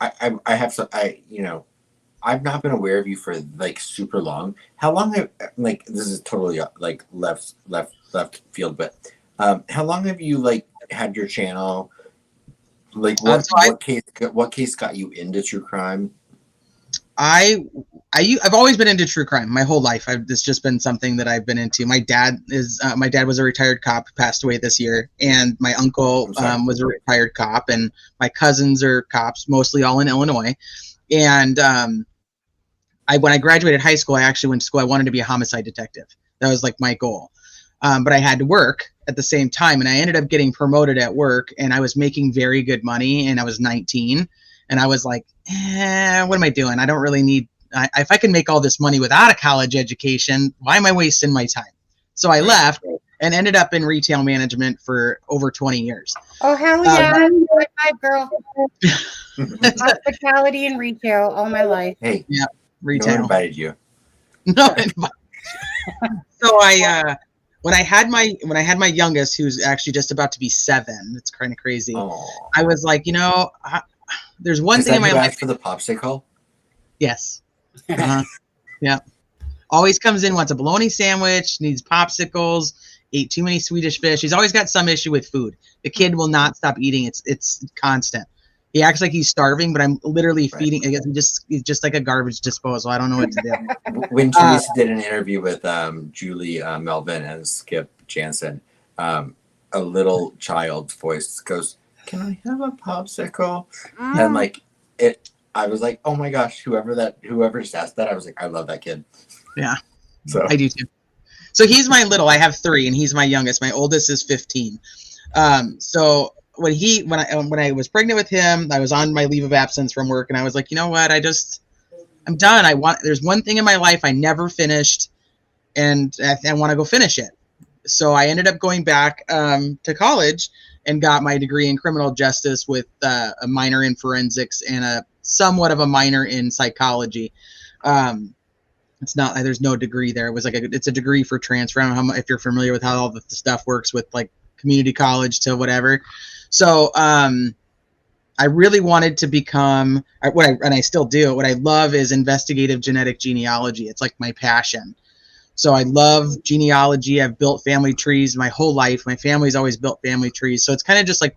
I have some, I've not been aware of you for like super long. How long have, like, this is totally like left field, but how long have you like had your channel? Like what case got you into true crime? I've always been into true crime my whole life. It's just been something that I've been into. My dad was a retired cop who passed away this year, and my uncle was a retired cop, and my cousins are cops, mostly all in Illinois. And when I graduated high school, I actually went to school. I wanted to be a homicide detective. That was like my goal. But I had to work at the same time, and I ended up getting promoted at work, and I was making very good money, and I was 19. And I was like, what am I doing? I don't really need, if I can make all this money without a college education, why am I wasting my time? So I left and ended up in retail management for over 20 years. Oh, hell yeah. High five, girl. Hospitality and retail all my life. Hey, yeah, retail. No one invited you. No. So when I had my youngest, who's actually just about to be 7, it's kind of crazy. Oh. I was like, there's one thing in my life for the popsicle. Yes. Yeah. Always comes in, wants a bologna sandwich, needs popsicles, ate too many Swedish fish. He's always got some issue with food. The kid will not stop eating. It's constant. He acts like he's starving, but I'm literally feeding. I guess he's just like a garbage disposal. I don't know what to do. When Teresa did an interview with Julie Melvin and Skip Jansen, a little child's voice goes, "Can I have a popsicle?" And like I was like, "Oh my gosh!" Whoever just asked that, I was like, "I love that kid." Yeah, so I do too. So he's my little. I have 3, and he's my youngest. My oldest is 15. So when I was pregnant with him, I was on my leave of absence from work, and I was like, you know what? I'm done. There's one thing in my life I never finished, and I want to go finish it. So I ended up going back to college and got my degree in criminal justice with a minor in forensics and a somewhat of a minor in psychology. It's not, there's no degree there. It was like it's a degree for transfer. I don't know if you're familiar with how all the stuff works with like community college to whatever. So I really wanted to become and I still do. What I love is investigative genetic genealogy. It's like my passion. So I love genealogy. I've built family trees my whole life. My family's always built family trees. So it's kind of just like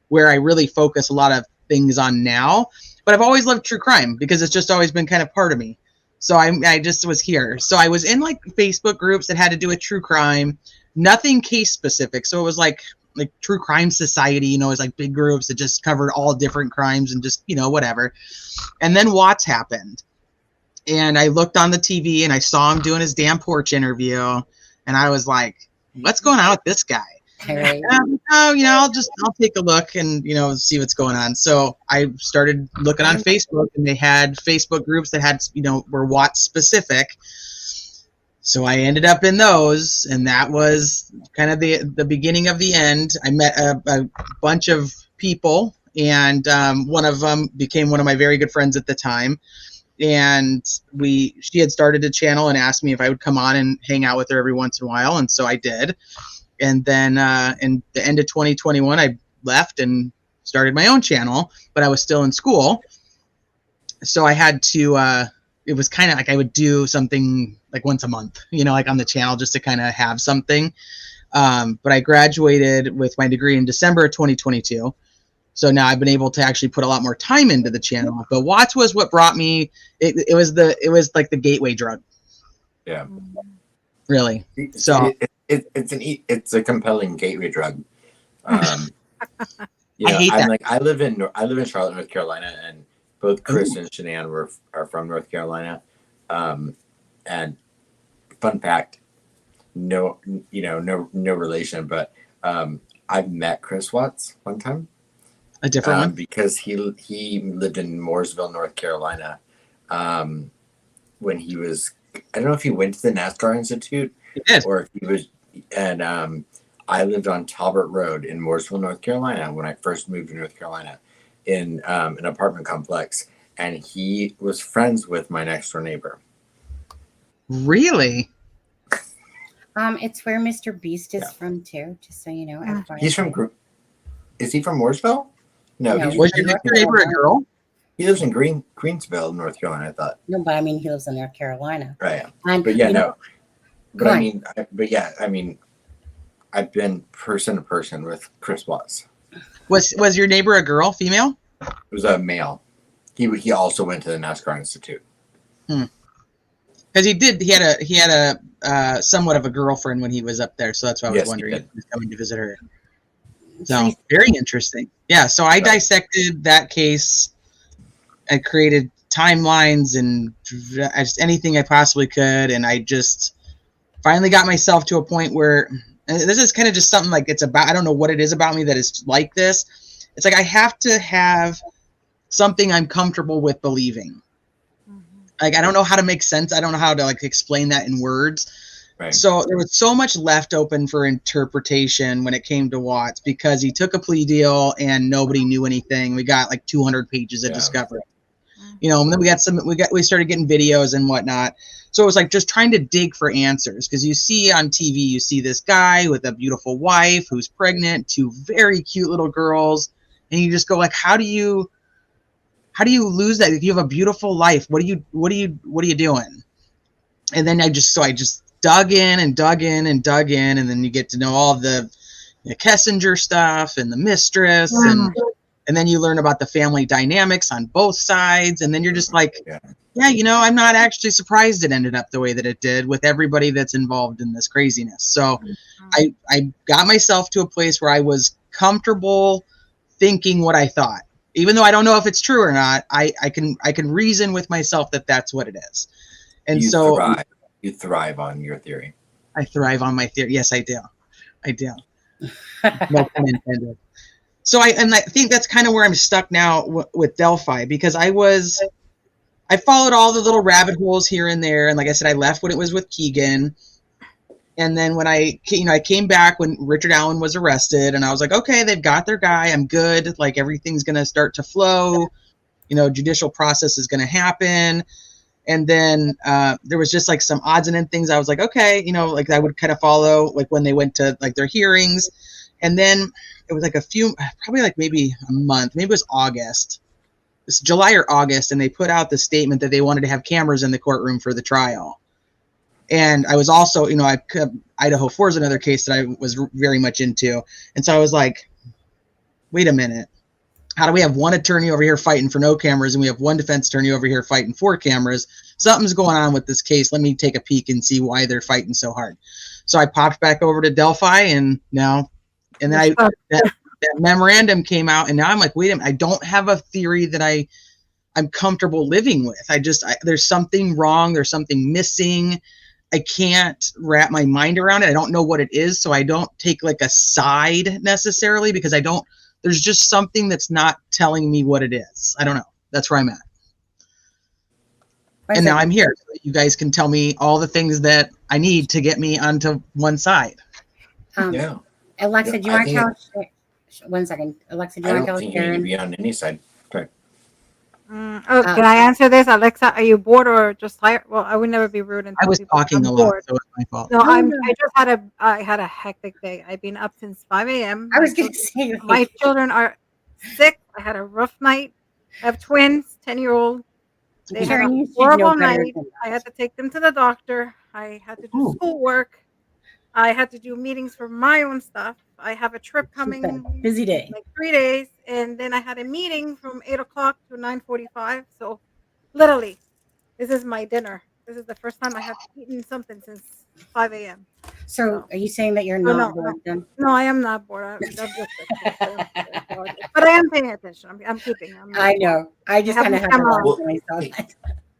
where I really focus a lot of things on now. But I've always loved true crime because it's just always been kind of part of me. So I just was here. So I was in like Facebook groups that had to do with true crime, nothing case specific. So it was like True Crime Society, it's like big groups that just covered all different crimes and just, whatever. And then Watts happened. And I looked on the TV and I saw him doing his damn porch interview. And I was like, what's going on with this guy? Right. I'll take a look and, see what's going on. So I started looking on Facebook, and they had Facebook groups that had, were Watts specific. So I ended up in those, and that was kind of the beginning of the end. I met a bunch of people, and one of them became one of my very good friends at the time. And she had started a channel and asked me if I would come on and hang out with her every once in a while, and so I did. And then in the end of 2021, I left and started my own channel, but I was still in school. So I had to it was kind of like I would do something like once a month, like on the channel just to kind of have something. But I graduated with my degree in December of 2022. So now I've been able to actually put a lot more time into the channel. But Watts was what brought me. It was like the gateway drug. Yeah. Really. So it's a compelling gateway drug. I hate that. I live in Charlotte, North Carolina, and both Chris and Shanann are from North Carolina. And fun fact, no relation, but I've met Chris Watts one time. A different one? Because he lived in Mooresville, North Carolina, when he was, I don't know if he went to the NASCAR Institute or if he was, and I lived on Talbot Road in Mooresville, North Carolina when I first moved to North Carolina in an apartment complex, and he was friends with my next door neighbor. Really? It's where Mr. Beast is from too, just so you know. He's from, is he from Mooresville? No. Was your next neighbor a girl? He lives in Greensville, North Carolina, I thought. No, but I mean, he lives in North Carolina. Right. And, but yeah, no. But I mean, I've been person to person with Chris Watts. Was your neighbor a girl, female? It was a male. He also went to the NASCAR Institute. Because he had a somewhat of a girlfriend when he was up there, so that's why I was wondering if he was coming to visit her. So very interesting. Yeah, so I dissected that case. I created timelines and just anything I possibly could, and I just finally got myself to a point where, and this is kind of just something like it's about, I don't know what it is about me that is like this. It's like I have to have something I'm comfortable with believing. Like I don't know how to make sense. I don't know how to like explain that in words. Right. So there was so much left open for interpretation when it came to Watts because he took a plea deal and nobody knew anything. We got like 200 pages of discovery. And then we started getting videos and whatnot. So it was like just trying to dig for answers because you see on TV, you see this guy with a beautiful wife who's pregnant, 2 very cute little girls, and you just go like, how do you lose that? If you have a beautiful life, what are you doing? And then I just dug in, and then you get to know all the Kessinger stuff and the mistress, and then you learn about the family dynamics on both sides, and then you're just like, I'm not actually surprised it ended up the way that it did with everybody that's involved in this craziness. So I got myself to a place where I was comfortable thinking what I thought. Even though I don't know if it's true or not, I can reason with myself that that's what it is. And you thrive on your theory. I thrive on my theory. Yes, I do. No pun intended. So I think that's kind of where I'm stuck now with Delphi because I followed all the little rabbit holes here and there, and like I said, I left when it was with Keegan. And then when I came back when Richard Allen was arrested, and I was like, okay, they've got their guy. I'm good. Like everything's going to start to flow. Judicial process is going to happen. And then there was just like some odds and ends things. I was like, okay, like I would kind of follow like when they went to like their hearings. And then it was like probably like maybe a month, maybe it was August. It's July or August, and they put out the statement that they wanted to have cameras in the courtroom for the trial. And I was also, Idaho 4 is another case that I was very much into. And so I was like, wait a minute. How do we have one attorney over here fighting for no cameras and we have one defense attorney over here fighting for cameras? Something's going on with this case. Let me take a peek and see why they're fighting so hard. So I popped back over to Delphi and then that memorandum came out, and now I'm like, wait a minute, I don't have a theory that I'm comfortable living with. There's something wrong. There's something missing. I can't wrap my mind around it. I don't know what it is. So I don't take like a side necessarily because there's just something that's not telling me what it is. I don't know. That's where I'm at. And now I'm here. So you guys can tell me all the things that I need to get me onto one side. Alexza, do you want to tell? 1 second. Alexza, do you want to tell Sharon? I don't think you need to be on any side. Okay. Can I answer this, Alexza? Are you bored or just tired? Well, I would never be rude and I was talking a lot, so it's my fault. No, I had a hectic day. I've been up since 5 a.m. I was going to say my children are sick. I had a rough night. I have twins, 10-year-old. They had a Sharon, you should know horrible better night. than I that. had to take them to the doctor. I had to do Ooh. schoolwork. I had to do meetings for my own stuff. I have a trip She's got a coming busy in day. like 3 days, and then I had a meeting from 8 o'clock to 9:45. So, literally, this is my dinner. This is the first time I have eaten something since 5 a.m. So, So, are you saying that you're oh not no, no, bored then? no, I am not bored. I'm just exhausted. I apologize. But I am paying attention. I'm keeping. I'm I not bored. know. I I just have kind my of had to camera laugh on. Well, when I saw hey, that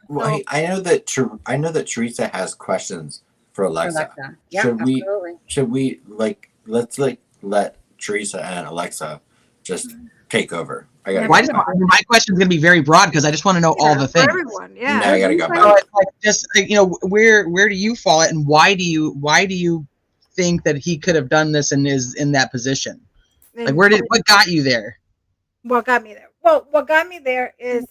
well, So, hey, I know that Teresa has questions for for Alexa. Alexa. Yeah, Should we absolutely. should we like let's like let Teresa and Alexa just take over? I gotta yeah, Well, go. Bye. my question is going to be very broad because I just want to know all yeah, the for things. everyone. No, Yeah. I gotta go. Right. So Bye. it's like just where do you fall at, and why do you think that he could have done this and is in that position? Like, And what got you there? what got me there? Well, what got me there is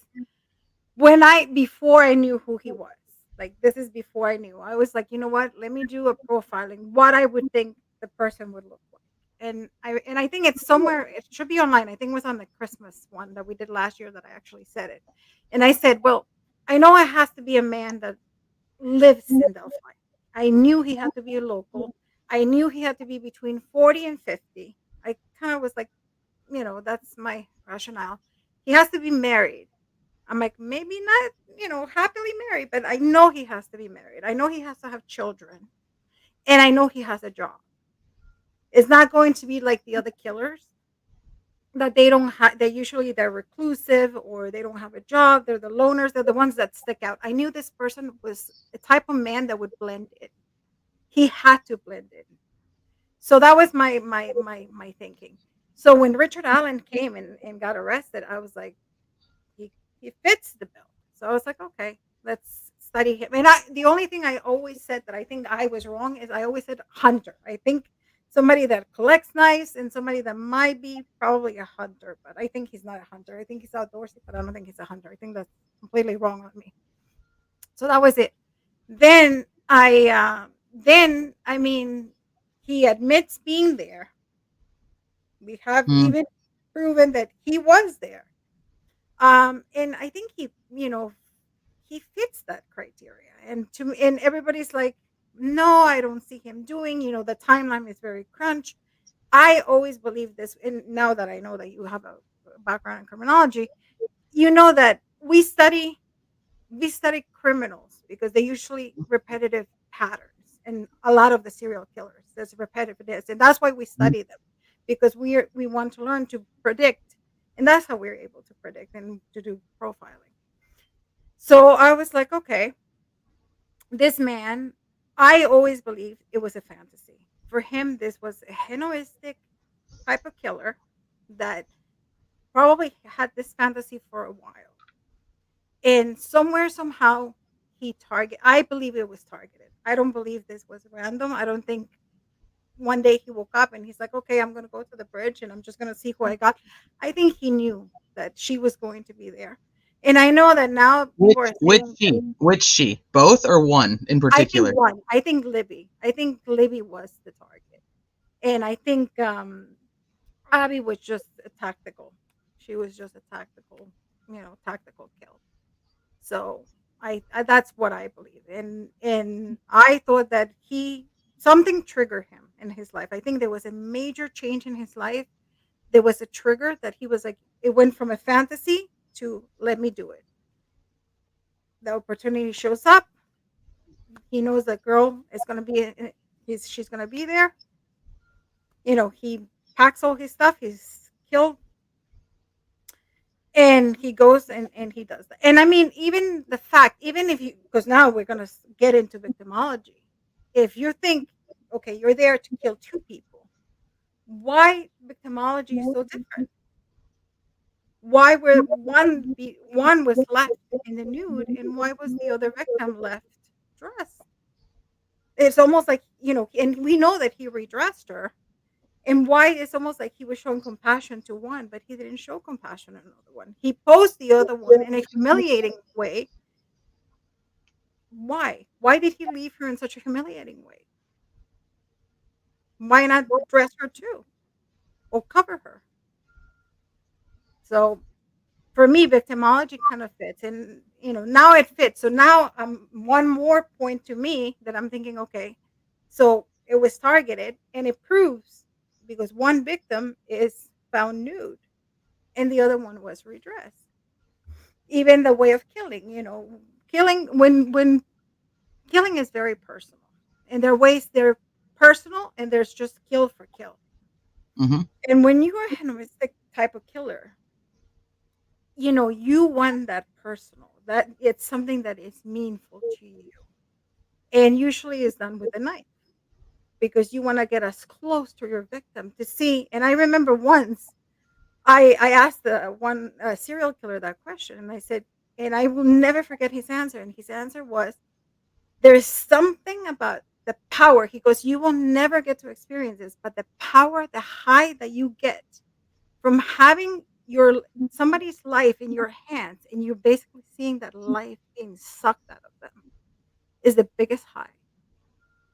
when before I knew who he was. Like this is before I knew. I was like, you know what? Let me do a profiling. What I would think the person would look like. And I think it's somewhere. It should be online. I think it was on the Christmas one that we did last year that I actually said it. And I said, well, I know it has to be a man that lives in Delphi. I knew he had to be a local. I knew he had to be between 40 and 50. I kind of was like, that's my rationale. He has to be married. I'm like, maybe not, happily married, but I know he has to be married. I know he has to have children. And I know he has a job. It's not going to be like the other killers that they don't have, they're reclusive or they don't have a job. They're the loners. They're the ones that stick out. I knew this person was a type of man that would blend in. He had to blend in. So that was my thinking. So when Richard Allen came and got arrested, I was like, he he fits the bill. So I was like, okay, let's study him. And the only thing I always said that I think I was wrong is I always said hunter. I think somebody that collects knives and somebody that might be probably a hunter, but I think he's not a hunter. I think he's outdoorsy, but I don't think he's a hunter. I think that's completely wrong on me. So that was it. Then I mean he admits being there. We have Hmm. even proven that he was there. And I think he fits that criteria. And everybody's like, no, I don't see him doing, the timeline is very crunch. I always believe this, and now that I know that you have a background in criminology, you know that we study criminals because they usually repetitive patterns, and a lot of the serial killers there's repetitiveness, and that's why we study them, because we want to learn to predict, and that's how we're able to predict and to do profiling. So I was like, okay, this man, I always believed it was a fantasy for him. This was a hedonistic type of killer that probably had this fantasy for a while, and somewhere somehow I believe it was targeted. I don't believe this was random. I don't think one day he woke up and he's like, okay, I'm going to go to the bridge and I'm just going to see who I got. I think he knew that she was going to be there. And I know that now Which people are which saying, she? Which she? Both or one in I think particular? one. I think Libby was the target. And I think Abby was just a tactical. She was just a tactical kill. So that's what I believe. And I thought that he something triggered him in his life. I think there was a major change in his life. There was a trigger that he was like, it went from a fantasy to let me do it. The opportunity shows up. He knows that girl is gonna be she's gonna be there. He packs all his stuff, he's killed, and he goes and he does that. And I mean, even the fact, even if you, because now we're going to get into victimology. If you think, okay, you're there to kill two people, why victimology is so different? Why were one was left in the nude, and why was the other victim left dressed? It's almost like, and we know that he redressed her. And why it's almost like he was showing compassion to one, but he didn't show compassion on another one. He posed the other one in a humiliating way. Why? Why did he leave her in such a humiliating way? Why not dress her too or cover her? So for me, victimology kind of fits, and now it fits. So now, one more point to me that I'm thinking, okay, so it was targeted, and it proves because one victim is found nude, and the other one was redressed. Even the way of killing, killing when killing is very personal, and there are ways they're personal, and there's just kill for kill. Hmm. And when you are a animalistic type of killer, you want that personal, that it's something that is meaningful to you, and usually is done with a knife because you want to get as close to your victim to see. And I remember once I asked the one serial killer that question, and I said, and I will never forget his answer. And his answer was, "There's something about the power." He goes, "You will never get to experience this, but the power, the high that you get from having your somebody's life in your hands, and you're basically seeing that life being sucked out of them, is the biggest high."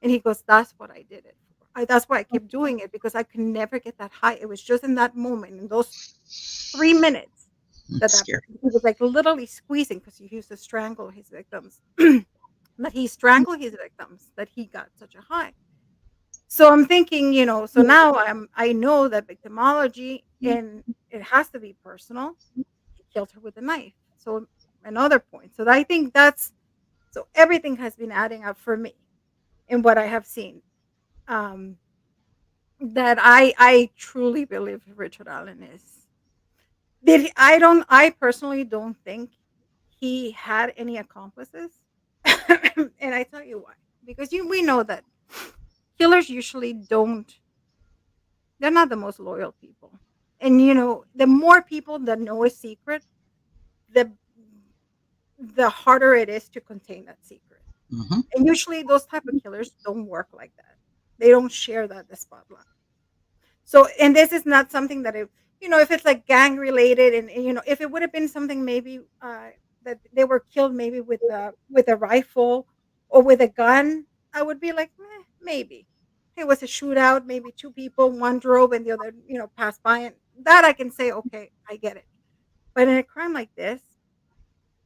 And he goes, "That's what I did it for. That's why I kept doing it, because I could never get that high. It was just in that moment, in those 3 minutes, that It's scary. he was like literally squeezing, because he used to strangle his victims. That he strangled his victims, that he got such a high." So I'm thinking, so now I know that victimology, and it has to be personal. He killed her with a knife. So another point. So I think that's, so everything has been adding up for me in what I have seen. Um, that I truly believe Richard Allen is. I personally don't think he had any accomplices. And I tell you why. Because we know that killers usually don't, they're not the most loyal people. And the more people that know a secret, the the harder it is to contain that secret. Hmm. And usually those type of killers don't work like that. They don't share the spotlight. So, and this is not something that if it's like gang related, and if it would have been something maybe that they were killed maybe with a rifle or with a gun, I would be like, maybe it was a shootout, maybe two people, one drove and the other, passed by, and that I can say, okay, I get it. But in a crime like this,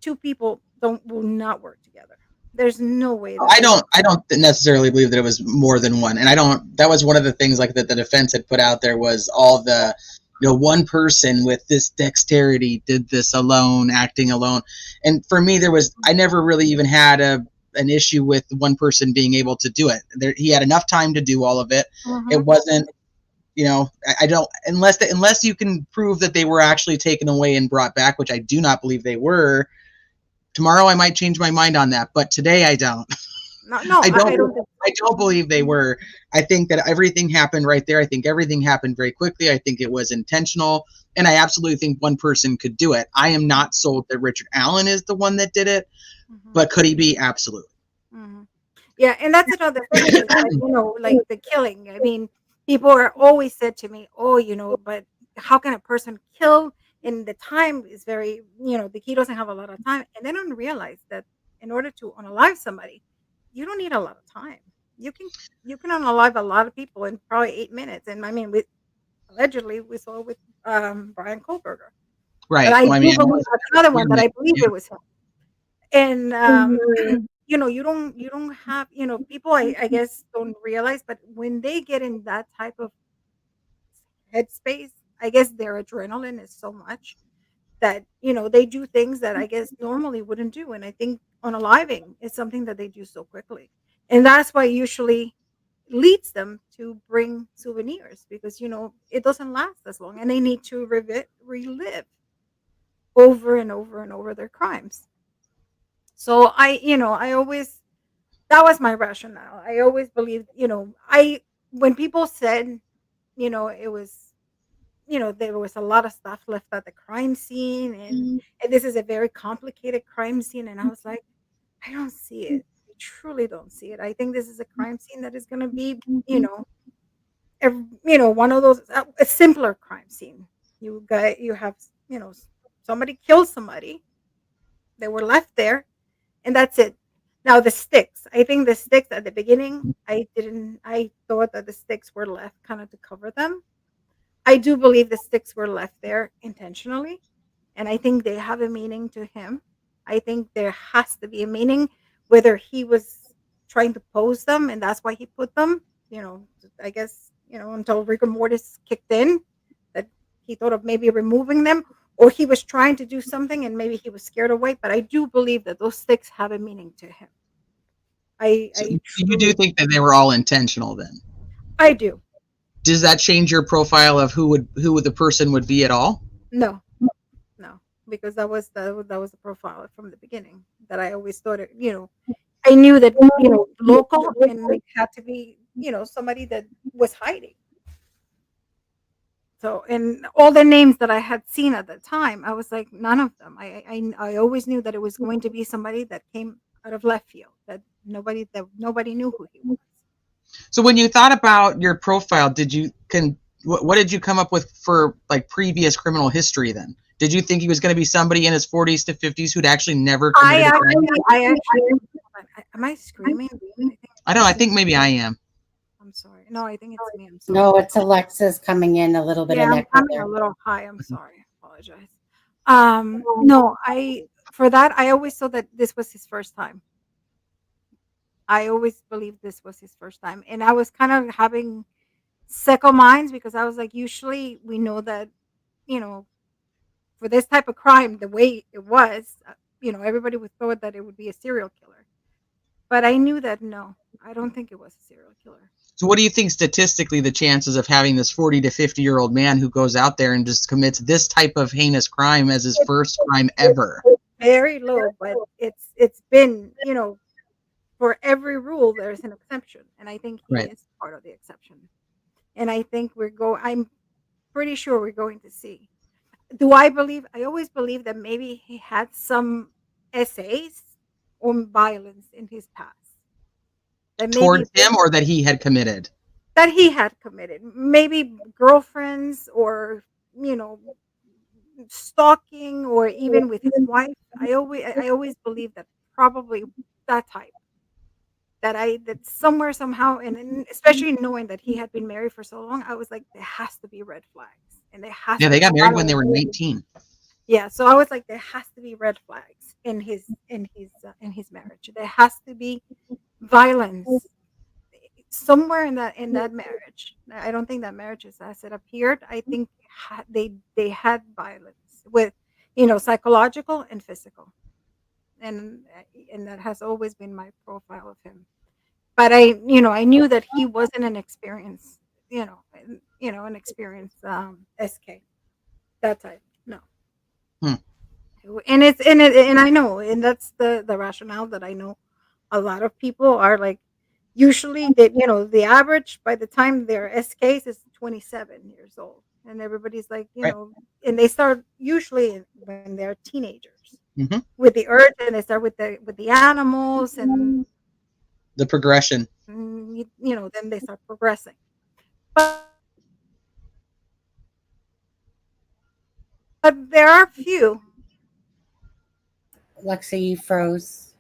two people will not work together. There's no way that they would. I don't necessarily believe that it was more than one, and I don't. That was one of the things like that the defense had put out there was all the, one person with this dexterity did this alone, acting alone. And for me, I never really even had an issue with one person being able to do it. He had enough time to do all of it. It Mhm. wasn't, I don't, unless you can prove that they were actually taken away and brought back, which I do not believe they were. Tomorrow I might change my mind on that, but today I don't. No, I I don't. don't think I don't believe they were. I think that everything happened right there. I think everything happened very quickly. I think it was intentional, and I absolutely think one person could do it. I am not sold that Richard Allen is the one that did it, so. but could he be? Absolutely. Mhm. Yeah, and that's another thing is that, like the killing. I mean, people are always said to me, "Oh, but how can a person kill?" And the time is very, the key doesn't have a lot of time, and they don't realize that in order to unalive somebody, you don't need a lot of time. You can you can unalive a lot of people in probably 8 minutes. And I mean, allegedly we saw with Brian Kohlberger. But Right. I Well, I do mean, believe that's another one that I believe yeah. it was him. And you don't have, people I guess don't realize, but when they get in that type of headspace, I guess their adrenaline is so much that they do things that I guess normally wouldn't do. And I think unaliving is something that they do so quickly, and that's why usually leads them to bring souvenirs, because it doesn't last as long, and they need to relive over and over and over their crimes. So I always, that was my rationale. I always believed, when people said, it was, there was a lot of stuff left at the crime scene, and this is a very complicated crime scene. And I was like, I don't see it. I truly don't see it. I think this is a crime scene that is going to be, one of those, a simpler crime scene. You have, somebody kills somebody. They were left there, and that's it. Now the sticks. I think the sticks at the beginning, I thought that the sticks were left kind of to cover them. I do believe the sticks were left there intentionally. and I think they have a meaning to him. I think there has to be a meaning, whether he was trying to pose them and that's why he put them. I guess until rigor mortis kicked in, that he thought of maybe removing them, or he was trying to do something and maybe he was scared away. But I do believe that those sticks have a meaning to him. So I you do truly, think that they were all intentional then? I do. Does that change your profile of who the person would be at all? No, no, because that was the profile from the beginning that I always thought it. I knew that local, and it had to be somebody that was hiding. So, and all the names that I had seen at the time, I was like, none of them. I always knew that it was going to be somebody that came out of left field, that nobody knew who he was. So when you thought about your profile, what did you come up with for like previous criminal history then? Did you think he was going to be somebody in his 40s to 50s who'd actually never committed a crime? I actually, am I screaming? I don't know. I think maybe I am. I'm sorry. No, I think it's me. I'm sorry. No, it's Alexa's coming in a little bit Yeah, of I'm echo coming there. a little high. I'm sorry. I apologize. No, for that I always thought that this was his first time. I always believed this was his first time, and I was kind of having second minds because I was like, usually we know that, you know, for this type of crime, the way it was, everybody would thought that it would be a serial killer, but I knew that no, I don't think it was a serial killer. So what do you think statistically the chances of having this 40 to 50-year-old man who goes out there and just commits this type of heinous crime as his first crime ever? Very low, but it's been, for every rule there's an exception, and I think he Right. is part of the exception. And I think I'm pretty sure we're going to see. I always believe that maybe he had some essays on violence in his past. That maybe Towards him or that he had committed? that he had committed. Maybe girlfriends, or, you know, stalking, or even with his wife. I always believe that probably that type. That somewhere, somehow, and especially knowing that he had been married for so long, I was like, there has to be red flags, and there has Yeah, to they be got a married lot when of, they were 19. yeah. So I was like, there has to be red flags in his marriage. There has to be violence somewhere in that marriage. I don't think that marriage is as it appeared. I think they had violence with, psychological and physical, and that has always been my profile of him. But I knew that he wasn't an experienced, an experienced SK, that type. No. Hmm. And I know, and that's the rationale that I know a lot of people are like, usually that, the average by the time they're SKs is 27 years old, and everybody's like, Right. and they start usually when they're teenagers Hmm. with the urge, and they start with the animals, and The progression. then they start progressing. But there are few. Alexa, you froze.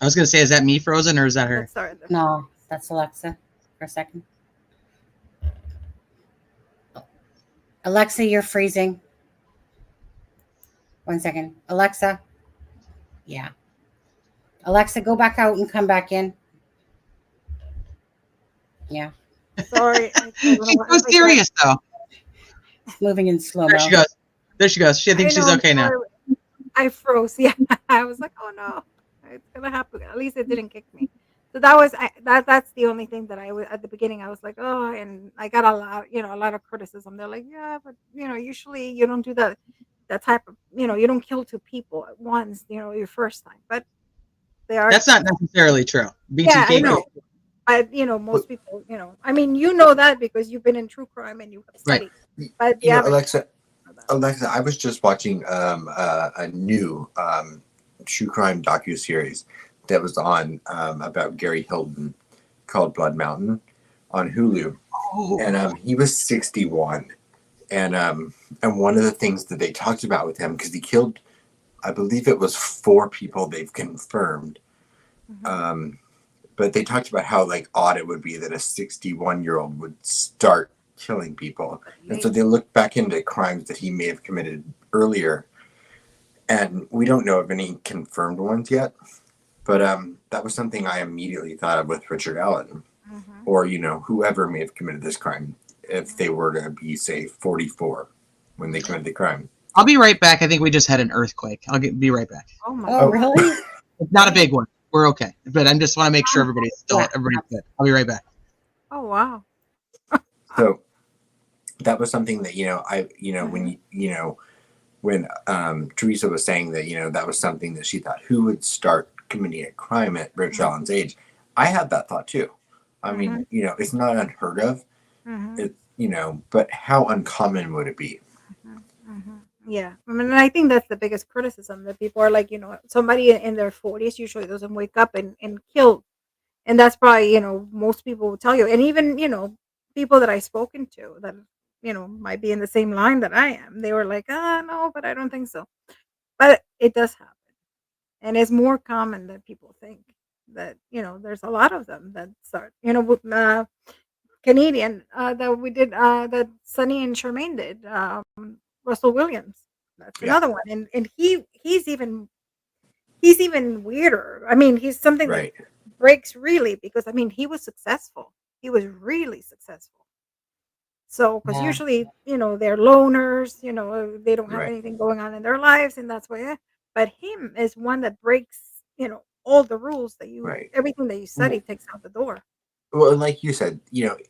I was going to say, is that me frozen or is that her? Let's start there. No, that's Alexa for a second. Alexa, you're freezing. 1 second. Alexa. Yeah. Alexa, go back out and come back in. Yeah. Sorry. She's so serious, though. It's moving in slow There mo. she goes. There she goes. She thinks she's I'm okay now. sorry. I froze. Yeah, I was like, oh no, it's gonna happen. At least it didn't kick me. So that's the only thing that I was at the beginning. I was like, oh, and I got a lot of criticism. They're like, yeah, but usually you don't do that type of, you don't kill two people at once, your first time. But they are. That's not necessarily true. BTK. Yeah, I know. But most people, I mean, that because you've been in true crime and you have studied. Right. But yeah, Alexa, I was just watching a new true crime docuseries that was on about Gary Hilton called Blood Mountain on Hulu. Oh. And he was 61. And one of the things that they talked about with him, because he killed, I believe it was 4 people they've confirmed. Mm-hmm. But they talked about how odd it would be that a 61-year-old would start killing people. And so they looked back into crimes that he may have committed earlier. And we don't know of any confirmed ones yet. But that was something I immediately thought of with Richard Allen, or whoever may have committed this crime, if they were to be, say, 44 when they committed the crime. I'll be right back. I think we just had an earthquake. Be right back. Oh my Oh, God. really? It's not a big one. We're okay, but I just want to make sure everybody's good. I'll be right back. Oh wow. So that was something that when Teresa was saying that that was something that she thought, who would start committing a crime at Rich Allen's age. I had that thought too. I mean, it's not unheard of. It, but how uncommon would it be? Yeah, I mean, I think that's the biggest criticism, that people are like, somebody in their 40s usually doesn't wake up and kill. And that's probably, most people will tell you. And even, people that I've spoken to that, might be in the same line that I am, they were like, no, but I don't think so. But it does happen. And it's more common than people think, that, there's a lot of them that start, with, Canadian, that we did, that Sunny and Charmaine did, Russell Williams. That's Yeah. another one. And he's even weirder. I mean, he's something Right. that breaks really, because I mean, he was successful. He was really successful. So, because Yeah. usually, they're loners, they don't have Right. anything going on in their lives, and that's why. But him is one that breaks, all the rules that Right. everything that you study takes out the door. Well, and like you said,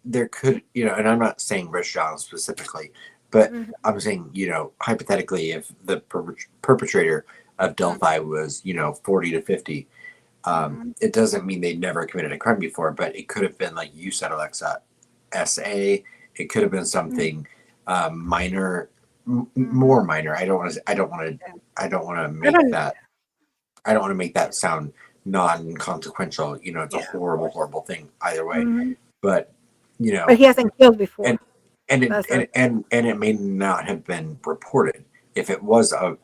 there could, and I'm not saying Rich Allen specifically, but I'm saying, hypothetically, if the perpetrator of Delphi was, 40 to 50, it doesn't mean they never committed a crime before, but it could have been, like you said, Alexa, SA. It could have been something minor, more minor. I don't want to make that sound non-consequential. It's a horrible, horrible thing either way. But But he hasn't killed before. and it may not have been reported if it was a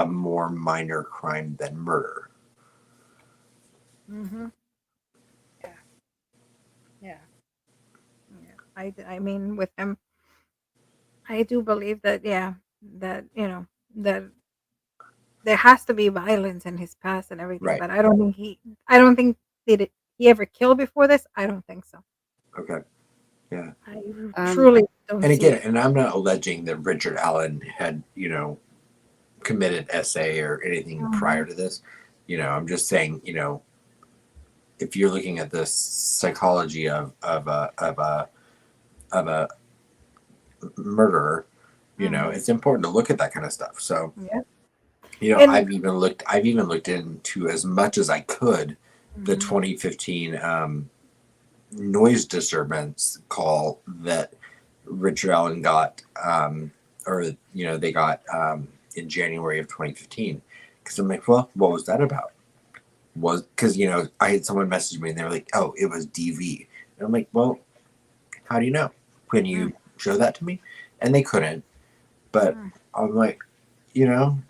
more minor crime than murder. Yeah. I mean, with him, I do believe that, that, that there has to be violence in his past and everything, Right. but I don't think he ever killed before this. I don't think so. Okay. Yeah. I truly don't And see again, it. and I'm not alleging that Richard Allen had, committed SA or anything prior to this. I'm just saying, if you're looking at the psychology of a murderer, it's important to look at that kind of stuff. So, Yeah. I've even looked into, as much as I could, the 2015 noise disturbance call that Richard Allen got, they got in January of 2015. Because I'm like, well, what was that about? Because I had someone message me and they were like, oh, it was DV. And I'm like, well, how do you know? Can you show that to me? And they couldn't. But I'm like, I'm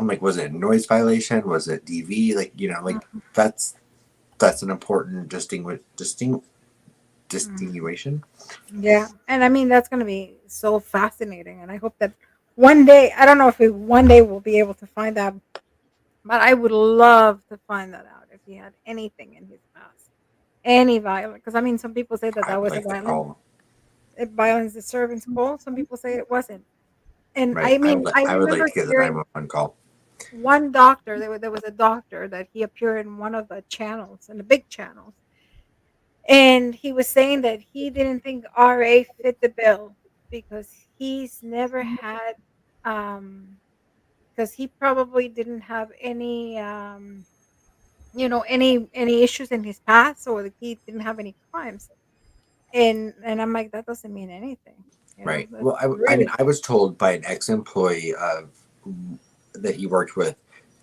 like, was it a noise violation? Was it DV? Like, that's an important distinguishing. Yeah. And I mean, that's going to be so fascinating. And I hope that one day, I don't know if one day we'll be able to find that, but I would love to find that out, if he had anything in his past, any violence. Because I mean, some people say that I would was like a to call. violence disturbance call. Some people say it wasn't. And Right. I mean, I I would like remember to get the hearing 911 call. one doctor. There was a doctor that he appeared in one of the channels, in the big channels, and he was saying that he didn't think RA fit the bill, because he's never had, because he probably didn't have any, any issues in his past, or that he didn't have any crimes. And I'm like, that doesn't mean anything. Right. That's Well, I mean, really. I was told by an ex-employee that he worked with,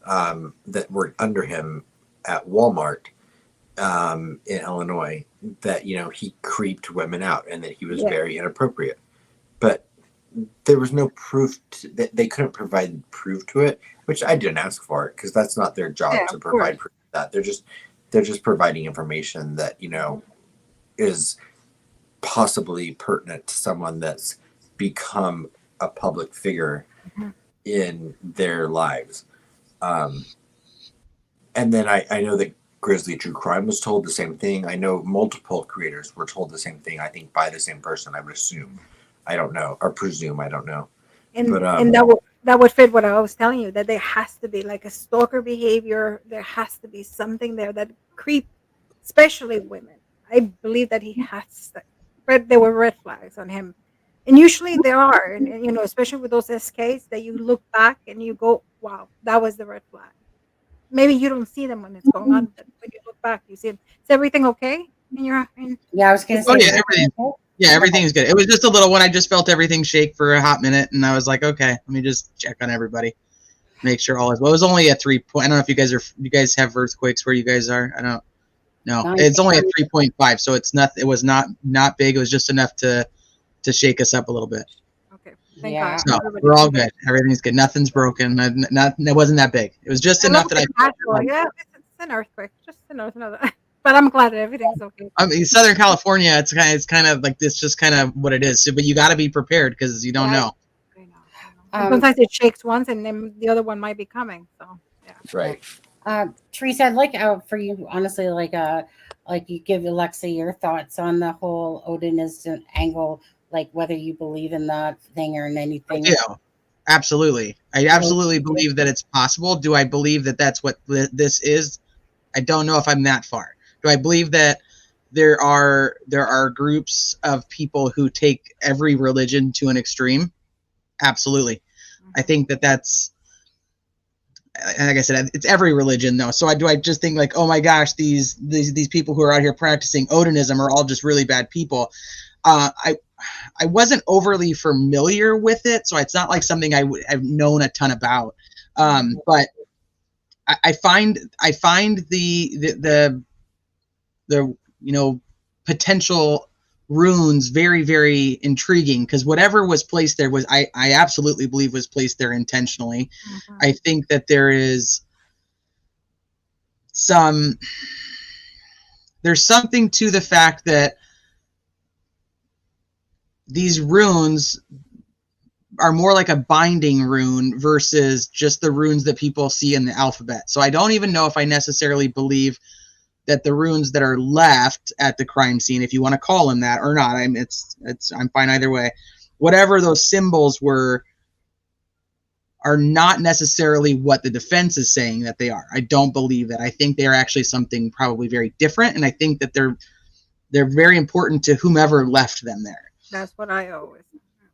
that worked under him at Walmart in Illinois, that he creeped women out and that he was Yeah. very inappropriate. But there was no proof that they couldn't provide proof to it, which I didn't ask for it, because that's not their job Yeah, to of provide course. proof of that. They're just providing information that is possibly pertinent to someone that's become a public figure Mhm. in their lives. And then I know that Grizzly True Crime was told the same thing. I know multiple creators were told the same thing, I think by the same person, I would assume. I don't know, or presume, I don't know. And But that would fit what I was telling you, that there has to be like a stalker behavior. There has to be something there that creep, especially women. I believe that he has there were red flags on him, and usually there are, and especially with those SKs that you look back and you go, wow, that was the red flag. Maybe you don't see them when it's going on, but when you look back, you see them. Is everything okay in your in? Yeah, I was gonna say. Oh yeah, everything's good. It was just a little one. I just felt everything shake for a hot minute, and I was like, okay, let me just check on everybody, make sure all is well. It was only a 3 point. I don't know if you guys have earthquakes where you guys are. I don't know. It's only a 3.5, so it's not. It was not big. It was just enough to shake us up a little bit. Okay, thank Yeah. God. So we're all good. Everything's good. Nothing's broken. It wasn't that big. It was just enough that yeah, it's an earthquake, just another. But I'm glad that everything's okay. I mean, Southern California, it's kind of like this, just kind of what it is. So, but you got to be prepared because you don't know. I know. Sometimes it shakes once, and then the other one might be coming. So yeah. right. Teresa, I'd like for you, honestly, like you give Alexa your thoughts on the whole Odinism angle, like whether you believe in that thing or in anything. Yeah, absolutely. I absolutely believe that it's possible. Do I believe that that's what this is? I don't know if I'm that far. Do I believe that there are groups of people who take every religion to an extreme? Absolutely. Mm-hmm. I think that's, like I said, it's every religion though. So do I just think like, oh my gosh, these people who are out here practicing Odinism are all just really bad people? I wasn't overly familiar with it, so it's not like something I've known a ton about. But I find the potential runes very, very intriguing, because whatever was placed there was I absolutely believe was placed there intentionally. Mm-hmm. I think that there's something to the fact that these runes are more like a binding rune versus just the runes that people see in the alphabet. So I don't even know if I necessarily believe that the runes that are left at the crime scene, if you want to call them that or not, I'm fine either way. Whatever those symbols were are not necessarily what the defense is saying that they are. I don't believe that. I think they are actually something probably very different, and I think that they're very important to whomever left them there. That's what I always.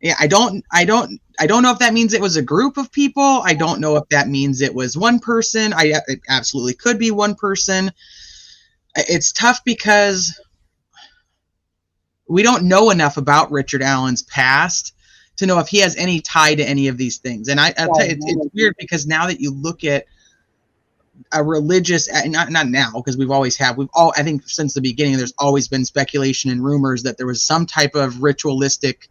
Yeah, I don't know if that means it was a group of people. I don't know if that means it was one person. It absolutely could be one person. It's tough because we don't know enough about Richard Allen's past to know if he has any tie to any of these things. And I'll tell you, it's weird because now that you look at a religious, not now, because I think since the beginning, there's always been speculation and rumors that there was some type of ritualistic,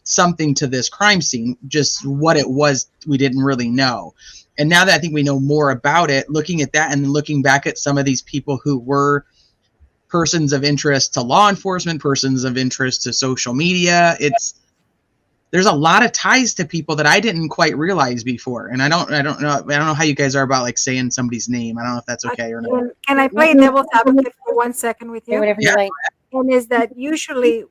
something to this crime scene. Just what it was, we didn't really know. And now that I think we know more about it, looking at that and then looking back at some of these people who were persons of interest to law enforcement, persons of interest to social media, there's a lot of ties to people that I didn't quite realize before. And I don't know how you guys are about like saying somebody's name. I don't know if that's okay or not. Can I play devil's advocate for 1 second with you? Whatever you like. And is that usually,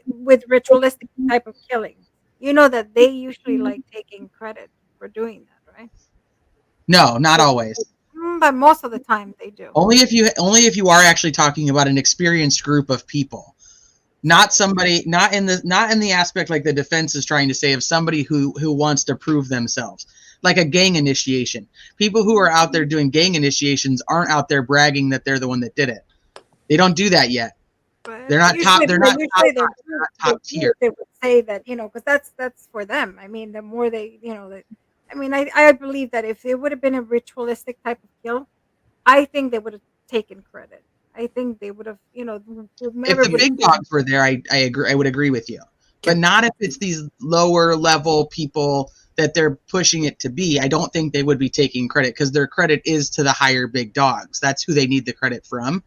with ritualistic type of killing, that they usually like taking credit for doing that. No, not always. But most of the time they do. Only if you are actually talking about an experienced group of people, not somebody, not in the aspect like the defense is trying to say of somebody who wants to prove themselves, like a gang initiation. People who are out there doing gang initiations aren't out there bragging that they're the one that did it. They don't do that yet. But they're not top. They're not top tier. They would say that because that's for them. I mean, the more they I believe that if it would have been a ritualistic type of kill, I think they would have taken credit. I think they would have, if the big dogs were there, I agree. I would agree with you, but not if it's these lower level people that they're pushing it to be. I don't think they would be taking credit because their credit is to the higher big dogs. That's who they need the credit from.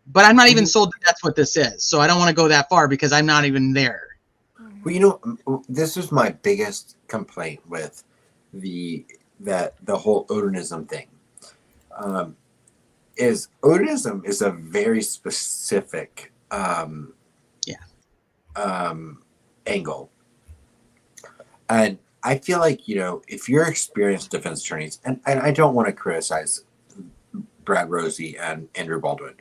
But I'm not even sold that that's what this is. So I don't want to go that far because I'm not even there. Well, this is my biggest complaint with the that the whole Odinism thing is Odinism is a very specific angle. And I feel like, you know, if you're experienced defense attorneys, and I don't want to criticize Brad Rosie and Andrew Baldwin,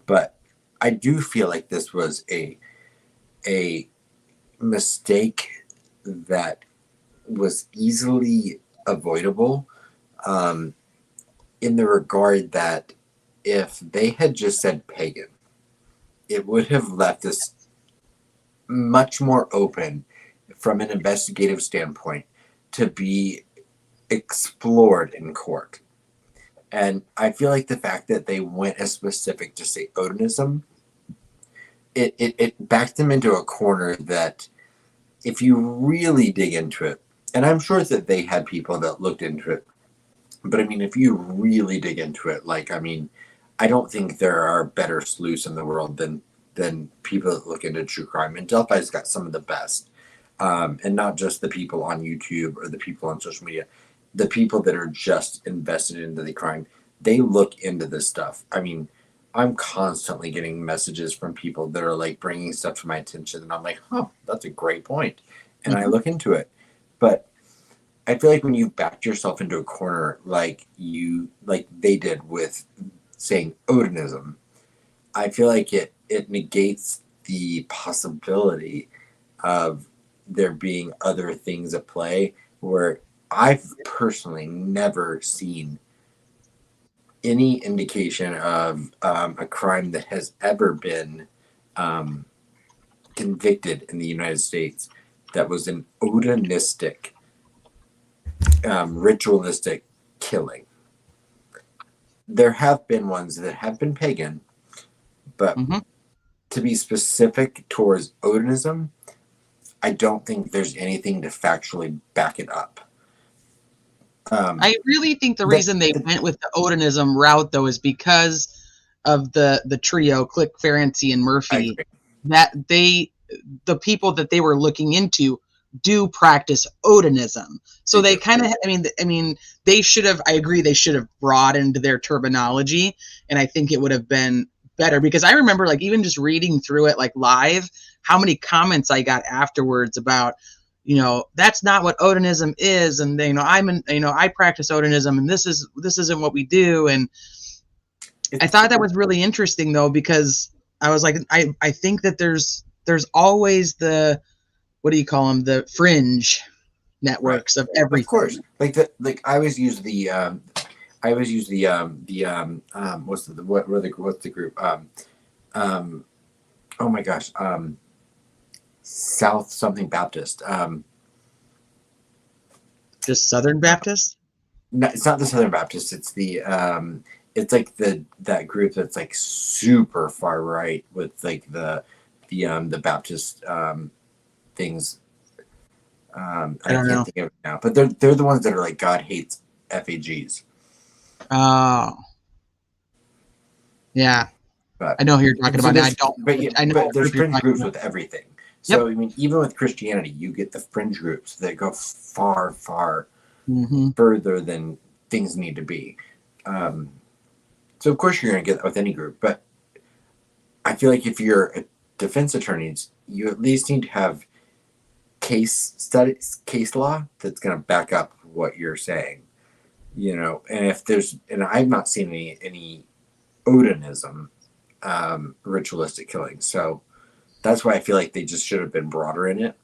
but I do feel like this was a mistake that was easily avoidable, in the regard that if they had just said pagan, it would have left this much more open from an investigative standpoint to be explored in court. And I feel like the fact that they went as specific to say Odinism, it backed them into a corner that if you really dig into it, and I'm sure that they had people that looked into it, but I mean, if you really dig into it, like, I mean, I don't think there are better sleuths in the world than people that look into true crime. And Delphi's got some of the best. And not just the people on YouTube or the people on social media, the people that are just invested into the crime. They look into this stuff. I mean, I'm constantly getting messages from people that are like bringing stuff to my attention, and I'm like, oh, that's a great point. And I look into it. But I feel like when you backed yourself into a corner like they did with saying Odinism, I feel like it negates the possibility of there being other things at play, where I've personally never seen any indication of a crime that has ever been convicted in the United States that was an Odinistic, ritualistic killing. There have been ones that have been pagan, but to be specific towards Odinism, I don't think there's anything to factually back it up. I really think the reason they went with the Odinism route, though, is because of the trio, Click, Ferenczi, and Murphy, that the people that they were looking into do practice Odinism. So they kind of, I mean, they should have, I agree, they should have broadened their terminology, and I think it would have been better, because I remember, like, even just reading through it, like, live, how many comments I got afterwards about, you know, that's not what Odinism is, and you know, I practice Odinism, and this isn't what we do. And I thought that was really interesting, though, because I was like, I think that there's always the, what do you call them, the fringe networks of everything. Of course, I always use the what's the group? Oh my gosh, South something Baptist. Just Southern Baptist? No, it's not the Southern Baptist. It's the it's like that group that's like super far right with like the Baptist things. I can't think of it now, but they're the ones that are like God hates FAGs. Oh, yeah. But I know who you're talking about. I know, but there's fringe groups with everything. So Yep. I mean, even with Christianity, you get the fringe groups that go far, far further than things need to be. So of course you're going to get that with any group, but I feel like if you're a defense attorneys, you at least need to have case law that's going to back up what you're saying, you know. And I've not seen any Odinism, ritualistic killing, so that's why I feel like they just should have been broader in it.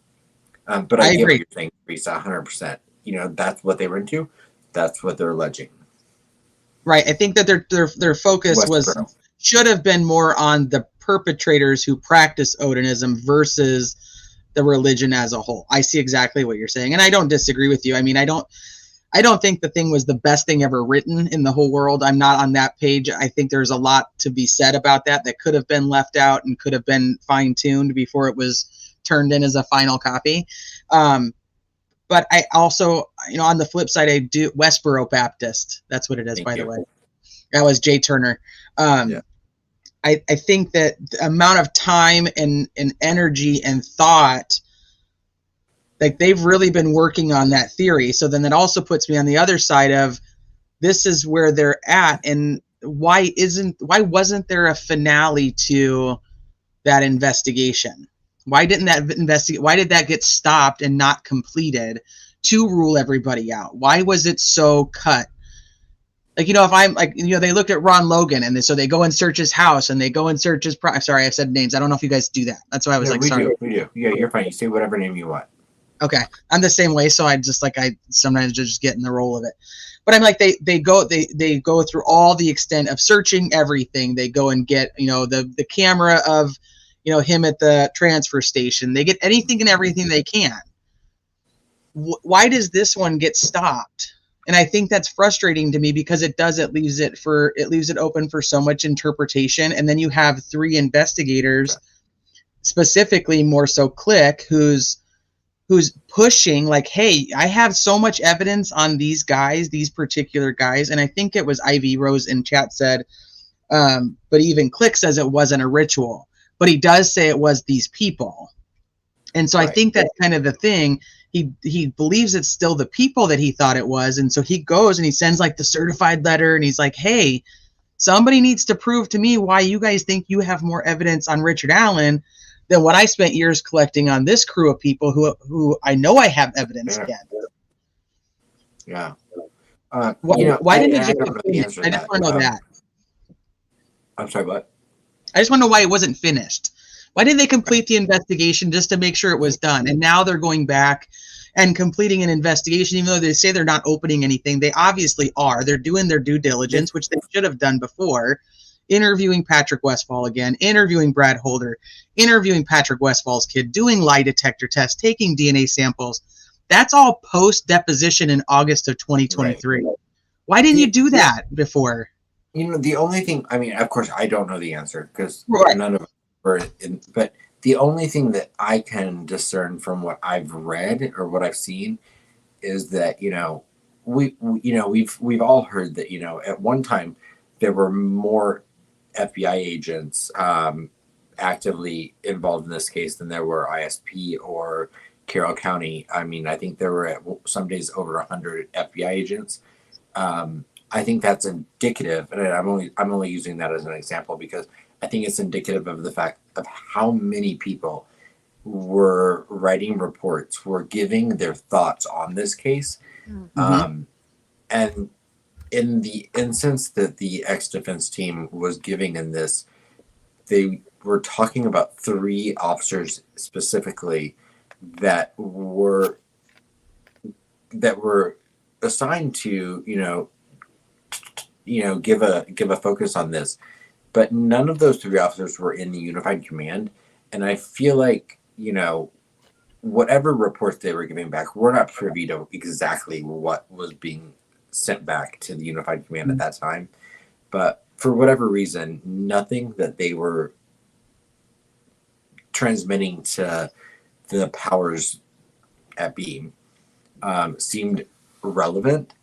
But I get what you're saying, Teresa, 100%. You know, that's what they were into. That's what they're alleging. Right. I think that their focus should have been more on the perpetrators who practice Odinism versus the religion as a whole. I see exactly what you're saying, and I don't disagree with you. I mean, I don't think the thing was the best thing ever written in the whole world. I'm not on that page. I think there's a lot to be said about that could have been left out and could have been fine-tuned before it was turned in as a final copy. But I also, you know, on the flip side, I do Westboro Baptist. That's what it is, by the way. That was Jay Turner. Yeah. I think that the amount of time and energy and thought Like they've really been working on that theory. So then that also puts me on the other side of this is where they're at, and why wasn't there a finale to that investigation? Why did that get stopped and not completed to rule everybody out? Why was it so cut? Like, if I'm like, they looked at Ron Logan, and so they go and search his house, and they go and search his sorry, I said names. I don't know if you guys do that. That's why I was No, like, we sorry. We do. Yeah, you're fine. You say whatever name you want. Okay. I'm the same way. So I sometimes just get in the role of it. But I'm like, they go through all the extent of searching everything. They go and get, the camera of, him at the transfer station. They get anything and everything they can. Why does this one get stopped? And I think that's frustrating to me because it leaves it open for so much interpretation. And then you have 3 investigators, specifically more so Click, who's pushing like, hey, I have so much evidence on these particular guys. And I think it was Ivy Rose in chat said, but even Click says it wasn't a ritual, but he does say it was these people. And so right. I think that's kind of the thing. He believes it's still the people that he thought it was. And so he goes and he sends like the certified letter, and he's like, hey, somebody needs to prove to me why you guys think you have more evidence on Richard Allen than what I spent years collecting on this crew of people who I know I have evidence against. Yeah. Why didn't it just I just want to know that. I'm sorry, what? I just want to know why it wasn't finished. Why didn't they complete the investigation just to make sure it was done? And now they're going back and completing an investigation, even though they say they're not opening anything. They obviously are. They're doing their due diligence, which they should have done before. Interviewing Patrick Westfall again, interviewing Brad Holder, interviewing Patrick Westfall's kid, doing lie detector tests, taking DNA samples. That's all post-deposition in August of 2023. Right. Why didn't you do that before? The only thing, I mean, of course, I don't know the answer because none of us were in, but the only thing that I can discern from what I've read or what I've seen is that, we've all heard that, at one time there were more FBI agents actively involved in this case than there were ISP or Carroll County. I mean, I think there were some days over 100 FBI agents. I think that's indicative, and I'm only using that as an example because I think it's indicative of the fact of how many people were writing reports, were giving their thoughts on this case. Mm-hmm. And in the instance that the ex-defense team was giving in this, they were talking about 3 officers specifically that were assigned to, give a focus on this. But none of those 3 officers were in the Unified Command. And I feel like, whatever reports they were giving back, we're not privy to exactly what was being sent back to the Unified Command at that time. But for whatever reason, nothing that they were transmitting to the powers at Beam seemed relevant.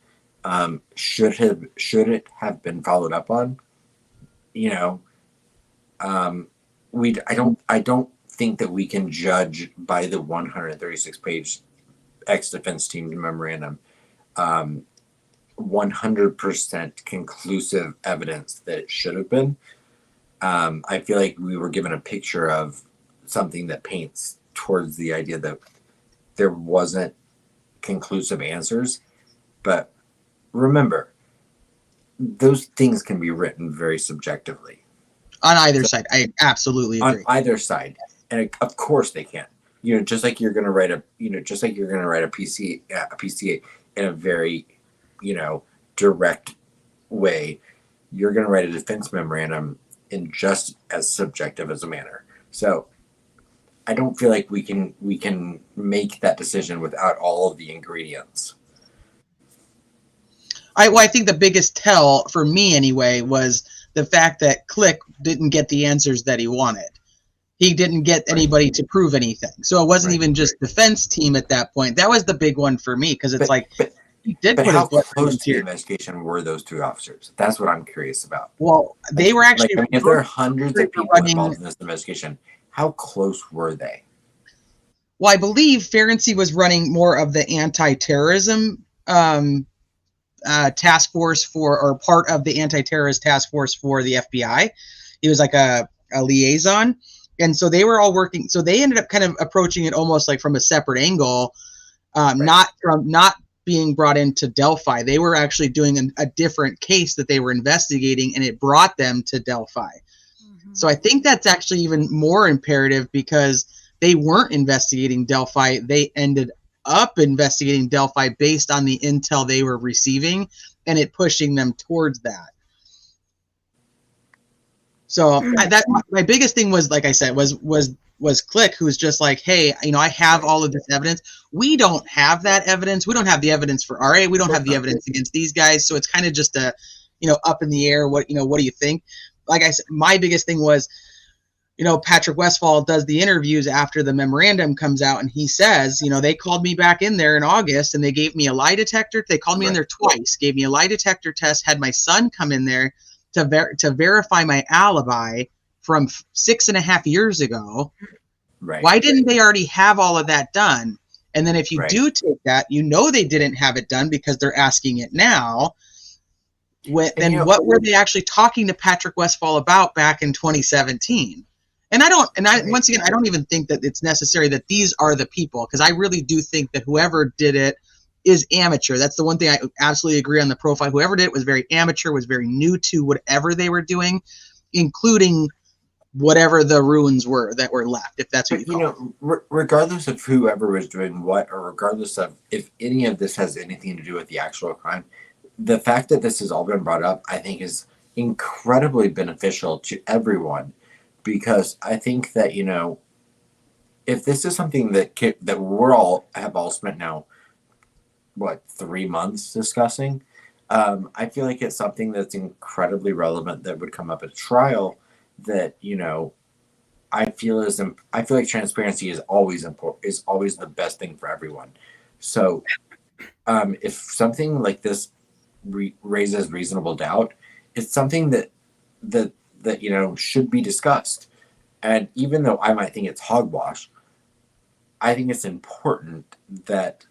Should it have been followed up on? I don't think that we can judge by the 136-page ex-defense team memorandum 100% conclusive evidence that it should have been. I feel like we were given a picture of something that paints towards the idea that there wasn't conclusive answers. But remember, those things can be written very subjectively. On either side. I absolutely agree. On either side. And of course they can. Just like you're going to write a PCA in a very, direct way, you're going to write a defense memorandum in just as subjective as a manner. So I don't feel like we can make that decision without all of the ingredients. I think the biggest tell for me anyway was the fact that Click didn't get the answers that he wanted. He didn't get anybody to prove anything. So it wasn't even just defense team at that point. That was the big one for me because it's he did put how his blood close to the investigation were those 2 officers? That's what I'm curious about. Well, they were actually if there are hundreds of people involved in this investigation, how close were they? Well, I believe Ferenczi was running more of the anti-terrorism task force or part of the anti-terrorist task force for the FBI. He was like a liaison. And so they were all working. So they ended up kind of approaching it almost like from a separate angle, not being brought into Delphi. They were actually doing a different case that they were investigating, and it brought them to Delphi. So I think that's actually even more imperative because they weren't investigating Delphi. They ended up investigating Delphi based on the intel they were receiving and it pushing them towards that. So my biggest thing was, like I said, was Click, who's just like, hey, I have all of this evidence. We don't have that evidence. We don't have the evidence for RA. We don't have the evidence against these guys. So it's kind of just up in the air. What do you think? Like I said, my biggest thing was, Patrick Westphal does the interviews after the memorandum comes out, and he says, they called me back in there in August and they gave me a lie detector. They called me in there twice, gave me a lie detector test, had my son come in there to verify my alibi from 6.5 years ago. Right. Why didn't they already have all of that done? And then if you do take that, they didn't have it done because they're asking it now. Then what were they actually talking to Patrick Westphal about back in 2017? Once again, I don't even think that it's necessary that these are the people, because I really do think that whoever did it is amateur. That's the one thing I absolutely agree on the profile. Whoever did it was very amateur, was very new to whatever they were doing, including whatever the ruins were that were left, if that's what you call it. Regardless of whoever was doing what, or regardless of if any of this has anything to do with the actual crime, the fact that this has all been brought up, I think, is incredibly beneficial to everyone, because I think that, if this is something that we have all spent now, 3 months discussing, I feel like it's something that's incredibly relevant that would come up at trial. That I feel like transparency is always important, is always the best thing for everyone. So, if something like this raises reasonable doubt, it's something that should be discussed. And even though I might think it's hogwash, I think it's important that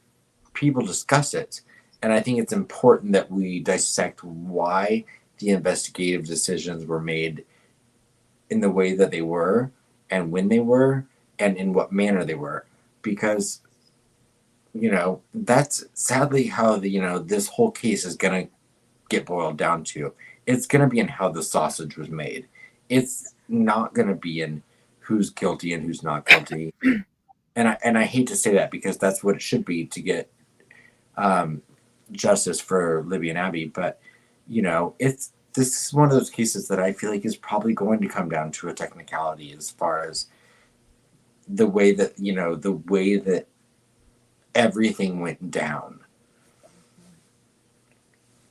people discuss it. And I think it's important that we dissect why the investigative decisions were made in the way that they were, and when they were, and in what manner they were. Because, that's sadly how this whole case is going to get boiled down to. It's going to be in how the sausage was made. It's not going to be in who's guilty and who's not guilty. And I hate to say that, because that's what it should be to get justice for Libby and Abby. But, this is one of those cases that I feel like is probably going to come down to a technicality as far as the way that everything went down.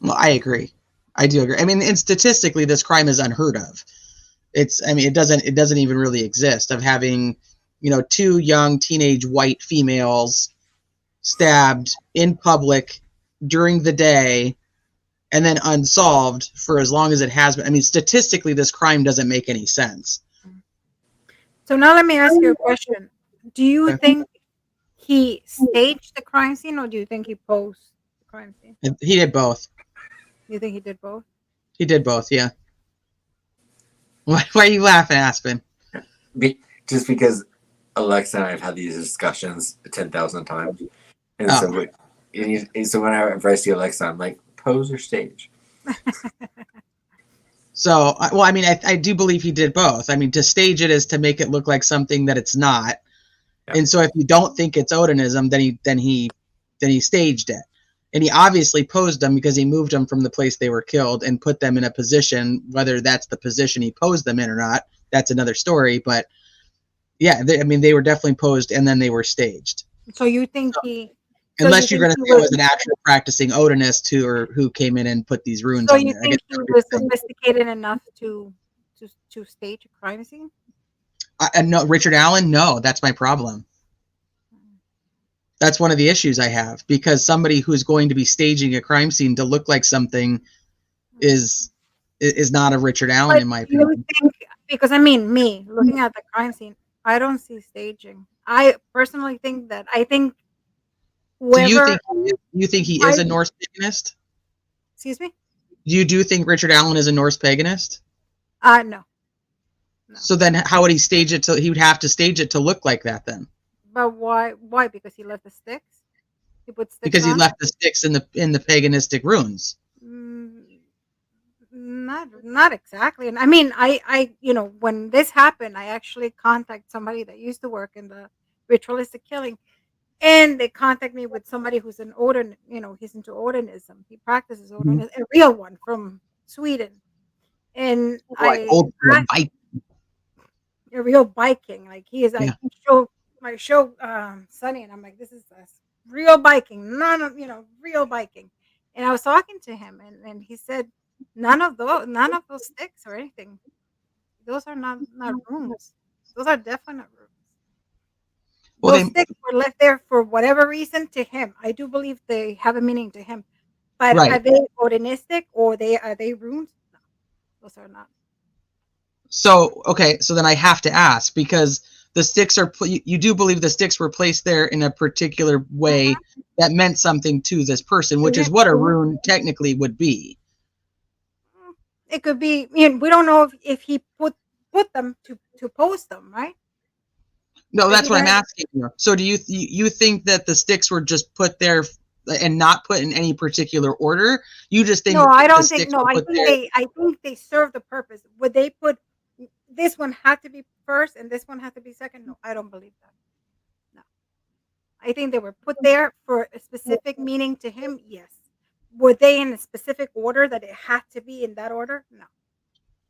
Well, I agree. I do agree. I mean, and statistically, this crime is unheard of. It doesn't even really exist, of having, 2 young teenage white females stabbed in public during the day and then unsolved for as long as it has been. I mean, statistically, this crime doesn't make any sense. So now let me ask you a question. Do you think he staged the crime scene, or do you think he posed the crime scene? He did both. You think he did both? He did both, yeah. Why are you laughing, Aspen? Just because Alexza and I have had these discussions 10,000 times. And so whenever I see Alexza, I'm like, pose or stage? So, well, I mean, I do believe he did both. I mean, to stage it is to make it look like something that it's not. Yeah. And so if you don't think it's Odinism, then he staged it. And he obviously posed them, because he moved them from the place they were killed and put them in a position. Whether that's the position he posed them in or not, that's another story. But yeah, they were definitely posed, and then they were staged. So you think he... Unless you're going to say it was an actual practicing Odinist who came in and put these runes on there. So you think he was sophisticated enough to stage a crime scene? No, Richard Allen, no, that's my problem. That's one of the issues I have, because somebody who's going to be staging a crime scene to look like something is not a Richard Allen, in my opinion. Because me looking at the crime scene, I don't see staging. I personally think that Do you whoever think he is I a Norse paganist? excuse me. Do you think Richard Allen is a Norse paganist? No, no. So then, how would he stage it? He would have to stage it to look like that then, But why? Why? Because he left the sticks. He put sticks because he on. left the sticks in the paganistic runes. Mm, not exactly. And I mean, when this happened, I actually contacted somebody that used to work in the ritualistic killing, and they contact me with somebody who's an Odin. He's into Odinism. He practices Mhm. Odinism, a real one from Sweden. And Like old Viking. a real Viking. Like he is. Yeah. I show Sonny, and I'm like, this is a real Viking, none of real Viking. And I was talking to him, and he said, none of those sticks or anything. Those are not runes. Those are definite runes. Well, Those they sticks were left there for whatever reason to him. I do believe they have a meaning to him. But are right. they Odinistic or are they runes? No, those are not. So okay, so then I have to ask, because the sticks are you do believe the sticks were placed there in a particular way that meant something to this person, which is what a rune technically would be. It could be. We don't know if he put them to post them, right? No, Is that's he what I'm gonna? asking you. So do you think that the sticks were just put there and not put in any particular order? You just think No, that I the don't think. sticks No, were I put think there? they serve the purpose. Would they put this one had to be first and this one had to be second? No, I don't believe that. No, I think they were put there for a specific meaning to him. Yes. Were they in a specific order that it had to be in that order? No.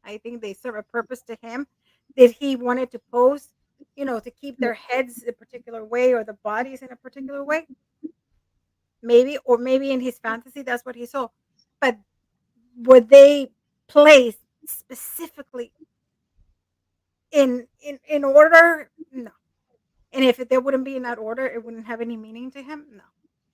I think they serve a purpose to him. Did he wanted to pose, to keep their heads a particular way or the bodies in a particular way? Maybe, or maybe in his fantasy that's what he saw. But were they placed specifically in order? No. And if they wouldn't be in that order, it wouldn't have any meaning to him. No,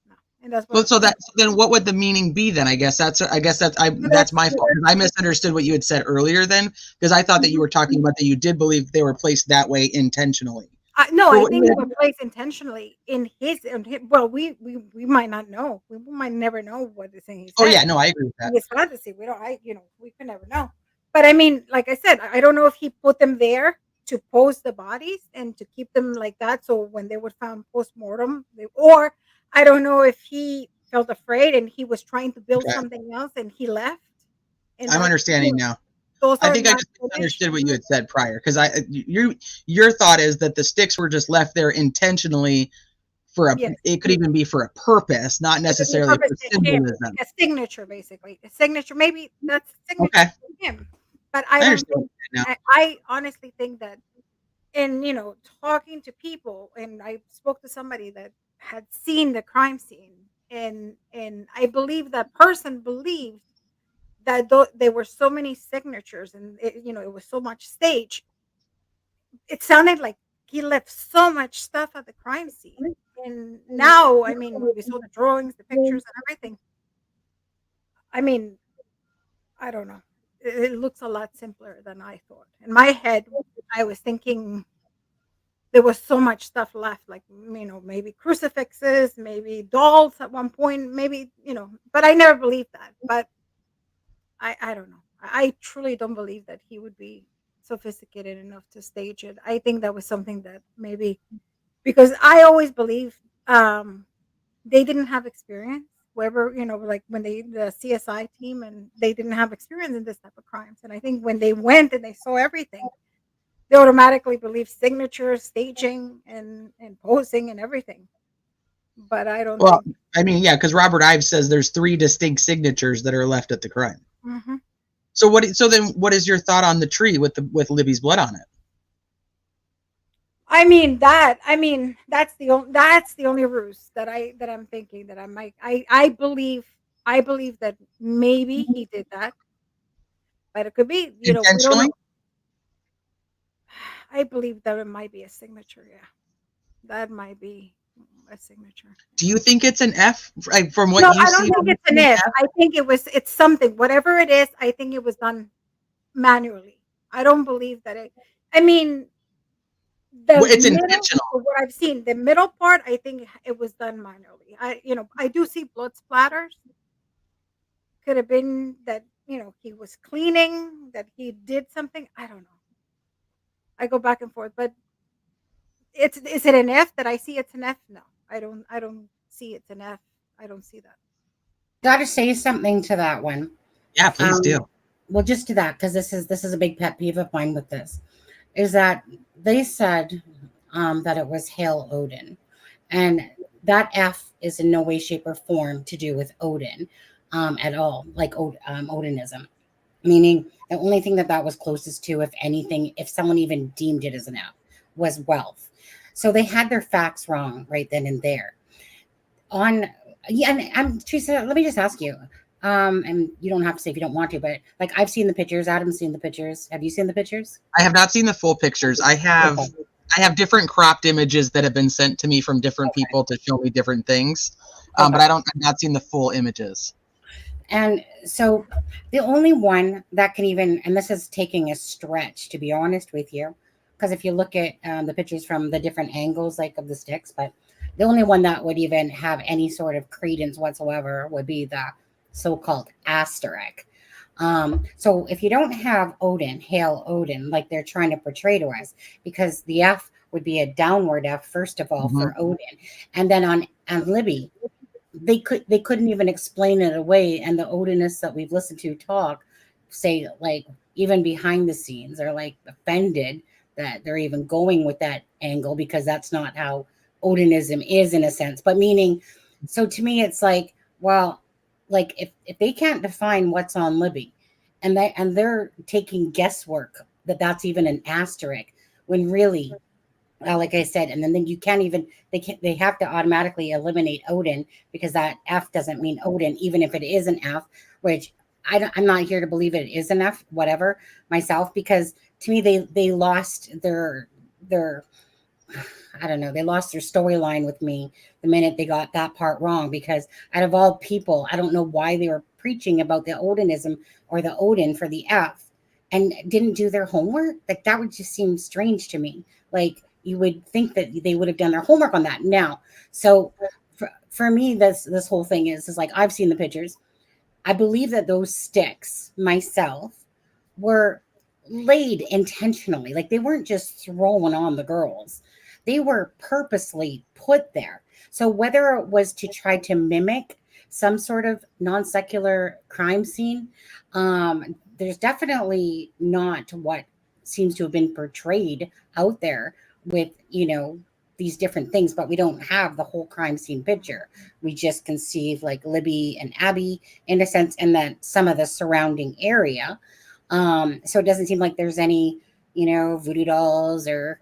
no. And that's Well, what. so then what would the meaning be then? That's my fault. I misunderstood what you had said earlier then, because I thought that you were talking about that you did believe they were placed that way intentionally. No, For I what think you they were placed intentionally well, we might not know. We might never know what the thing he Oh said. yeah, no, I agree with that. In his fantasy, we don't. We could never know. But I mean, like I said, I don't know if he put them there to pose the bodies and to keep them like that. So when they were found post mortem, or I don't know if he felt afraid and he was trying to build Okay. something else and he left. And I'm that understanding now. those I are think I not just finished. understood what you had said prior, because your thought is that the sticks were just left there intentionally for a. Yes. It could even be for a purpose, not It could be a necessarily purpose for to him, symbolism. like a signature, basically. A signature, maybe that's a signature Okay, to him. But I I don't understand think, now. I honestly think that in, talking to people, and I spoke to somebody that had seen the crime scene, and I believe that person believed that there were so many signatures and it was so much stage. It sounded like he left so much stuff at the crime scene. And now, I mean, we saw the drawings, the pictures, and everything. I mean, I don't know. It looks a lot simpler than I thought. In my head, I was thinking there was so much stuff left, like, maybe crucifixes, maybe dolls at one point, maybe, but I never believed that. But I don't know. I truly don't believe that he would be sophisticated enough to stage it. I think that was something that maybe, because I always believe they didn't have experience. Whoever, like when the CSI team, and they didn't have experience in this type of crimes. And I think when they went and they saw everything, they automatically believe signatures, staging, and posing and everything. But I don't Well, think. I mean, yeah, because Robert Ives says there's 3 distinct signatures that are left at the crime. Mhm. So then what is your thought on the tree with Libby's blood on it? That's the only ruse that I'm thinking that I might. I believe that maybe he did that, but it could be. We don't Intentionally? know. I believe that it might be a signature. Yeah, that might be a signature. Do you think it's an F? From No, what you I don't see, think it's an if. I think it's something. Whatever it is, I think it was done manually. I don't believe that it. I mean, It's middle, intentional. from what I've seen, the middle part, I think it was done manually. I do see blood splatters. Could have been that, he was cleaning, that he did something. I don't know. I go back and forth, but is it an F that I see it's an F? No, I don't see it's an F. I don't see that. Got to say something to that one. Yeah, please do. Well, just to that, because this is a big pet peeve of mine with this, is that they said that it was Hail Odin, and that F is in no way, shape, or form to do with Odin at all, like Odinism. Meaning, the only thing that was closest to, if anything, if someone even deemed it as an F, was wealth. So they had their facts wrong right then and there. On Yeah, and I'm Teresa. Let me just ask you, and you don't have to say if you don't want to, but like I've seen the pictures. Adam's seen the pictures. Have you seen the pictures? I have not seen the full pictures. I have different cropped images that have been sent to me from different people to show me different things, but I've not seen the full images. And so the only one that can even, and this is taking a stretch to be honest with you, because if you look at the pictures from the different angles, like of the sticks, but the only one that would even have any sort of credence whatsoever would be the so-called asterisk. So if you don't have Odin, Hail Odin, like they're trying to portray to us, because the F would be a downward F, first of all, for Odin. And then on Libby, they couldn't even explain it away. And the Odinists that we've listened to talk say, like, even behind the scenes, are like offended that they're even going with that angle, because that's not how Odinism is, in a sense. But meaning, so to me it's like, well, like if they can't define what's on Libby, and they're taking guesswork that's even an asterisk, when really, like I said, and then you can't even, they have to automatically eliminate Odin, because that F doesn't mean Odin, even if it is an F, which I'm not here to believe it is an F, whatever, myself, because to me they lost their I don't know, they lost their storyline with me the minute they got that part wrong, because out of all people, I don't know why they were preaching about the Odinism or the Odin for the F and didn't do their homework. Like, that would just seem strange to me. Like, you would think that they would have done their homework on that now. So for me, this whole thing is like, I've seen the pictures. I believe that those sticks myself were laid intentionally. Like, they weren't just thrown on the girls. They were purposely put there. So whether it was to try to mimic some sort of non-secular crime scene, there's definitely not what seems to have been portrayed out there with, these different things, but we don't have the whole crime scene picture. We just conceive like Libby and Abby, in a sense, and then some of the surrounding area. So it doesn't seem like there's any, voodoo dolls or,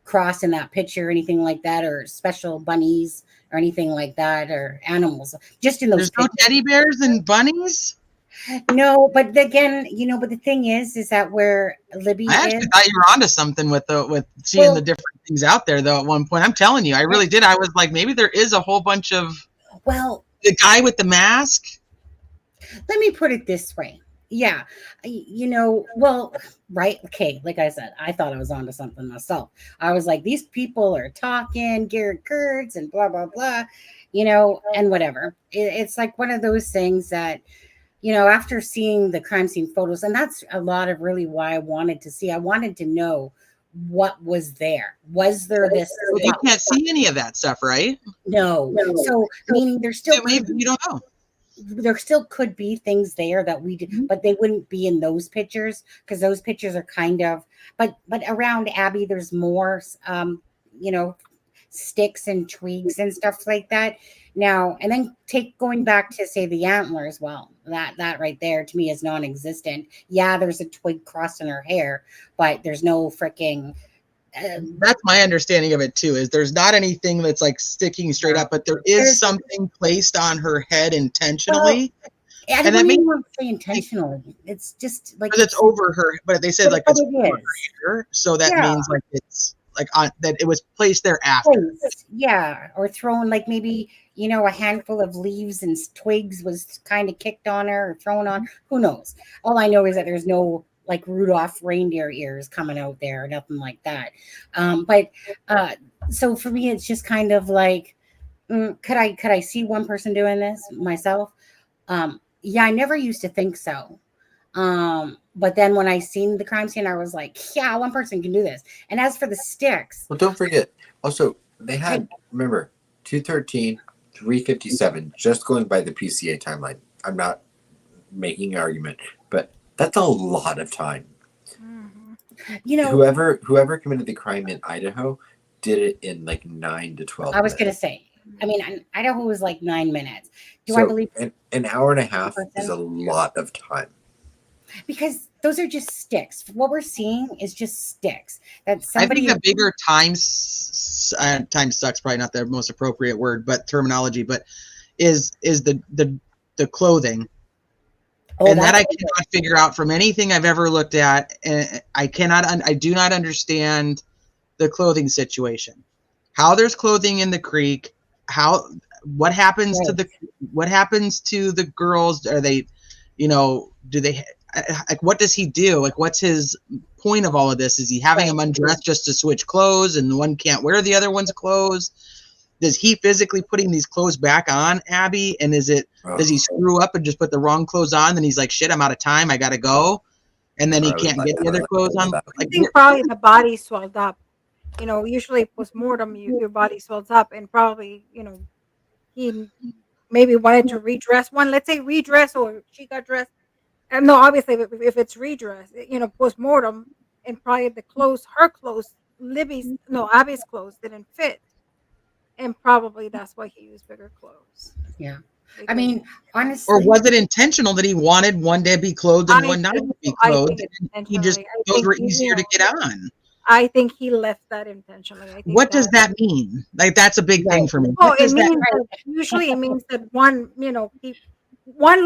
cross in that picture or anything like that, or special bunnies or anything like that, or animals. Just in those. There's no teddy bears and bunnies? No, but again, but the thing is that where Libby I actually is. thought you were onto something with seeing the different things out there, though. At one point, I'm telling you, I really did. I was like, maybe there is a whole bunch of. Well, the guy with the mask. Let me put it this way. Yeah, well, right. Okay, like I said, I thought I was onto something myself. I was like, these people are talking Garrett Kurtz and blah blah blah, and whatever. It's like one of those things that, after seeing the crime scene photos, and that's a lot of really why I wanted to know what was there. Was there this? Well, you can't see any of that stuff, right? No. So meaning there's still, maybe you don't know. There still could be things there that we did, but they wouldn't be in those pictures, because those pictures are kind of, but around Abby, there's more, sticks and twigs and stuff like that. Now, and then going back to say the antlers, well, that right there to me is non-existent. Yeah, there's a twig crossed in her hair, but there's no freaking. That's my understanding of it too, is there's not anything that's like sticking straight up, but there's something placed on her head intentionally. Well, I don't even want to say intentionally. It's just like it's over her, but they said like it's over her hair, so that means like it's like on that it was placed there after. Yeah, or thrown, like maybe a handful of leaves and twigs was kind of kicked on her or thrown on. Who knows? All I know is that there's no like Rudolph reindeer ears coming out there, nothing like that. But so for me, it's just kind of like, could I see one person doing this myself? Yeah, I never used to think so. But then when I seen the crime scene, I was like, yeah, one person can do this. And as for the sticks, Well, don't forget. Also, they had, remember, 213, 357, just going by the PCA timeline. I'm not making an argument, but that's a lot of time. you know, Whoever committed the crime in Idaho did it in like 9 to 12 I was going to minutes. say, I mean, Idaho was like 9 minutes. Do So I believe an hour and a half person? is a lot of time. Because those are just sticks. What we're seeing is just sticks. That I somebody think the bigger time sucks probably not the most appropriate word, but terminology, but is the clothing. Oh, And that I that's cannot figure out from anything I've ever looked at. And I do not understand the clothing situation. How there's clothing in the creek, what happens to the girls? Are they, do they, like, what does he do? Like, what's his point of all of this? Is he having them undressed just to switch clothes and one can't wear the other one's clothes? Does he physically putting these clothes back on, Abby? And does he screw up and just put the wrong clothes on? Then he's like, shit, I'm out of time. I got to go. And then he can't get the other clothes on. I think probably the body swelled up. Usually post-mortem, your body swells up, and probably, he maybe wanted to redress one. Let's say redress, or she got dressed. And no, obviously, if it's redress, post-mortem, and probably her clothes, Abby's clothes didn't fit. And probably that's why he used bigger clothes. Yeah. I mean, honestly. Or was it intentional that he wanted one to be clothed and one not to be clothed? Those were easier to get on. I think he left that intentionally. What does that mean? Like, that's a big thing for me. Oh, usually it means that one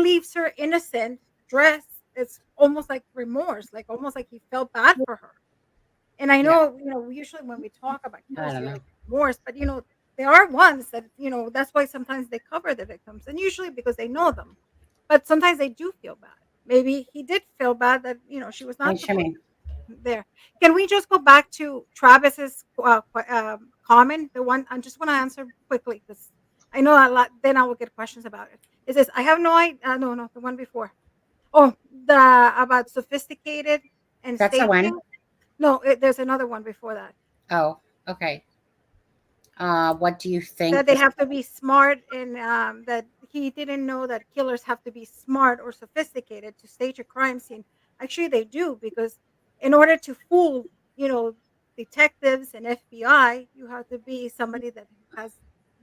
leaves her innocent, dressed. It's almost like remorse, like almost like he felt bad for her. And I know, usually when we talk about remorse, but there are ones that, that's why sometimes they cover the victims, and usually because they know them. But sometimes they do feel bad. Maybe he did feel bad that, she was not there. Can we just go back to Travis's comment? The one I just want to answer quickly, because I know a lot. Then I will get questions about it. It says, I have no idea. No, the one before. Oh, about sophisticated and that's the one. No, there's another one before that. Oh, okay. What do you think? That they have to be smart, and that he didn't know that killers have to be smart or sophisticated to stage a crime scene. Actually, they do, because in order to fool, detectives and FBI, you have to be somebody that has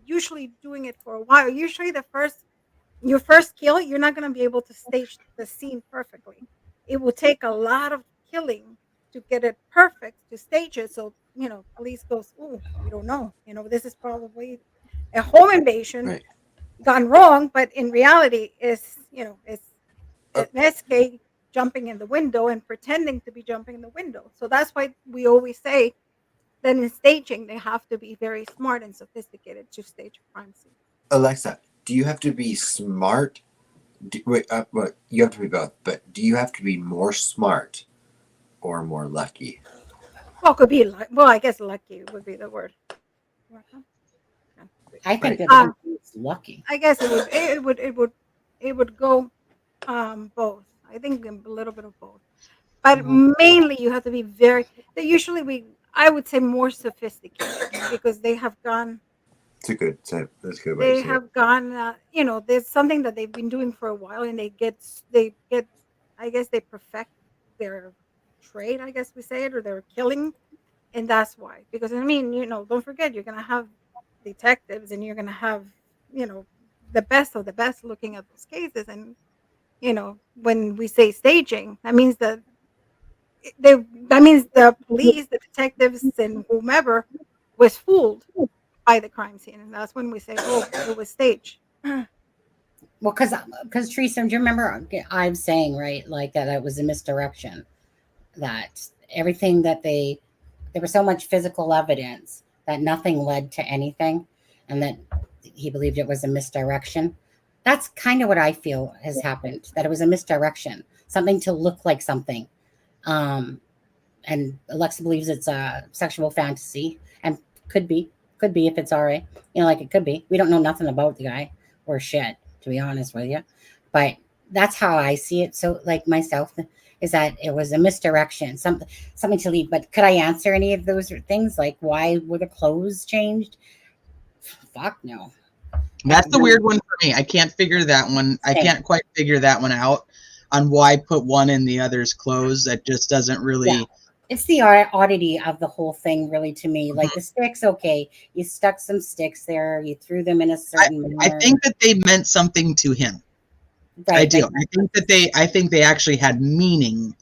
usually doing it for a while. Usually your first kill, you're not going to be able to stage the scene perfectly. It will take a lot of killing to get it perfect, to stage it. So, police goes, oh, we don't know. This is probably a home invasion gone wrong, but in reality, it's an SK jumping in the window and pretending to be jumping in the window. So that's why we always say that in staging, they have to be very smart and sophisticated to stage a crime scene. Alexa, do you have to be smart? You have to be both, but do you have to be more smart or more lucky? Well, could be I guess lucky would be the word. I think that it's lucky. I guess it would go both. I think a little bit of both, but mainly you have to be I would say more sophisticated, because they have gone. That's a good way. They have gone. There's something that they've been doing for a while, and they get. I guess they perfect their trade. I guess we say it, or their killing, and that's why. Because don't forget, you're gonna have detectives, and you're gonna have the best of the best looking at those cases, and when we say staging, that means the police, the detectives, and whomever was fooled by the crime scene, and that's when we say, oh, it was staged. Well, because Teresa, do you remember I'm saying, right, like that it was a misdirection, that everything that there was so much physical evidence that nothing led to anything, and that he believed it was a misdirection. That's kind of what I feel has happened, that it was a misdirection, something to look like something, And Alexza believes it's a sexual fantasy, and could be if it's RA. Like it could be. We don't know nothing about the guy or shit, to be honest with you. But that's how I see it. So, like myself, is that it was a misdirection, something to leave. But could I answer any of those things? Like, why were the clothes changed? Fuck no. That's the weird one for me. I can't figure that one. I can't quite figure that one out on why put one in the other's clothes. That just doesn't really. Yeah. It's the oddity of the whole thing, really, to me. Like the sticks, okay, you stuck some sticks there, you threw them in a certain manner. I think that they meant something to him. Right, I do. I think they actually had meaning.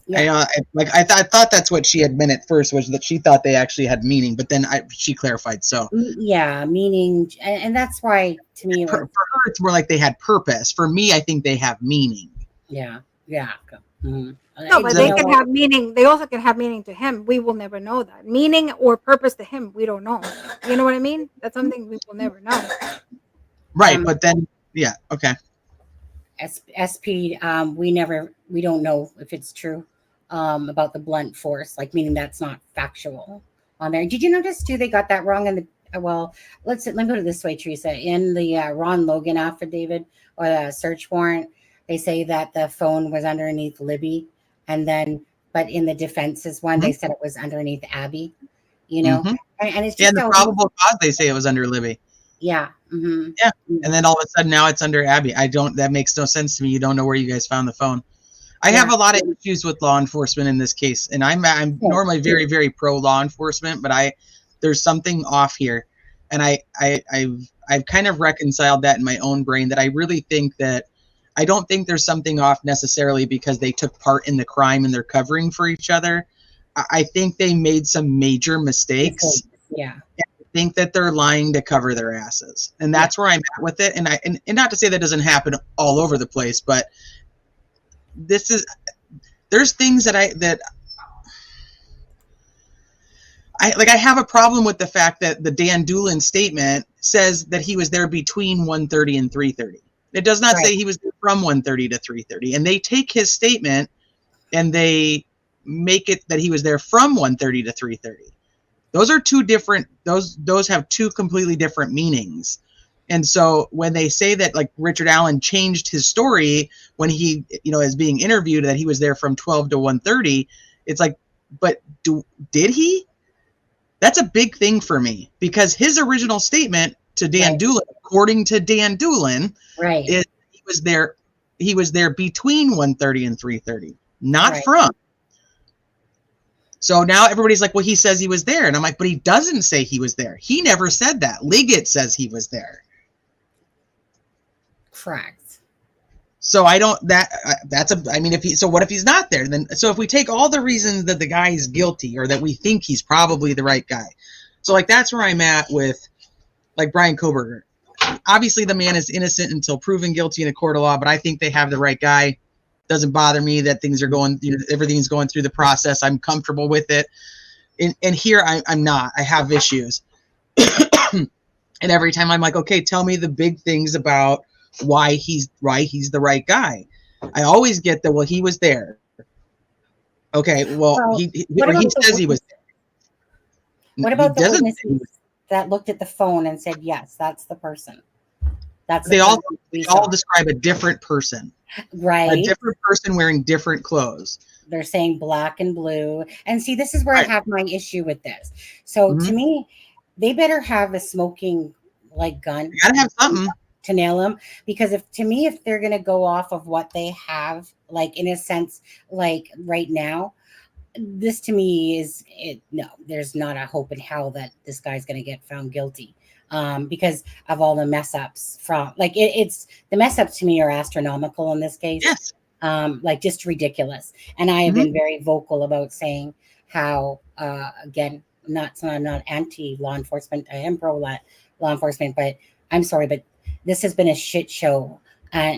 Yeah. I thought that's what she had meant at first, was that she thought they actually had meaning, but then she clarified. So yeah, meaning, and that's why to me, for her, it's more like they had purpose. For me, I think they have meaning. Yeah. Mm-hmm. No, but they can have meaning. They also can have meaning to him. We will never know that. Meaning or purpose to him, we don't know. You know what I mean? That's something we will never know. Right, but then, yeah, okay. SP, we don't know if it's true about the blunt force, like meaning that's not factual on there. Did you notice too? They got that wrong in the let me put it this way, Teresa. In the Ron Logan affidavit or the search warrant, they say that the phone was underneath Libby, and then, but in the defense's one, they said it was underneath Abby. And it's just the probable cause. They say it was under Libby. Yeah. Mm-hmm. Yeah. And then all of a sudden now it's under Abby. That makes no sense to me. You don't know where you guys found the phone. I have a lot of issues with law enforcement in this case, and I'm normally very, very pro law enforcement, but there's something off here, and I've kind of reconciled that in my own brain, that I really think that I don't think there's something off necessarily because they took part in the crime and they're covering for each other. I think they made some major mistakes. Yeah. I think that they're lying to cover their asses, and that's where I'm at with it. And and not to say that doesn't happen all over the place, but there's things that I have a problem with the fact that the Dan Doolin statement says that he was there between 1:30 and 3:30. It does not say he was there from 1:30 to 3:30. And they take his statement and they make it that he was there from 1:30 to 3:30. Those are two different, those have two completely different meanings. And so when they say that, like, Richard Allen changed his story when he, is being interviewed, that he was there from 12 to 1:30, it's like, but did he? That's a big thing for me, because his original statement to Dan Doolin, according to Dan Doolin, is he was there between 1:30 and 3:30, not from. So now everybody's like, well, he says he was there. And I'm like, but he doesn't say he was there. He never said that. Liggett says he was there. Correct. So I don't, what if he's not there? Then, so if we take all the reasons that the guy is guilty, or that we think he's probably the right guy. So, like, that's where I'm at with, like, Brian Koberger. Obviously the man is innocent until proven guilty in a court of law, but I think they have the right guy. Doesn't bother me that things are going, everything's going through the process. I'm comfortable with it. And here I'm not. I have issues. And every time I'm like, okay, tell me the big things about why he's the right guy. I always get that, well, he was there. Okay, well, he says he was there. What about the witnesses that looked at the phone and said, yes, that's the person? They all describe a different person. Right. A different person wearing different clothes. They're saying black and blue. And see, this is where I have my issue with this. So to me, they better have a smoking gun. You gotta have something to nail him, because if they're going to go off of what they have, like, in a sense, like right now, this to me is it. No, there's not a hope in hell that this guy's going to get found guilty. Because of all the mess ups from, like, it's the mess ups to me are astronomical in this case. Yes. Like, just ridiculous. And I have been very vocal about saying how, again, not anti law enforcement. I am pro law enforcement, but I'm sorry, but this has been a shit show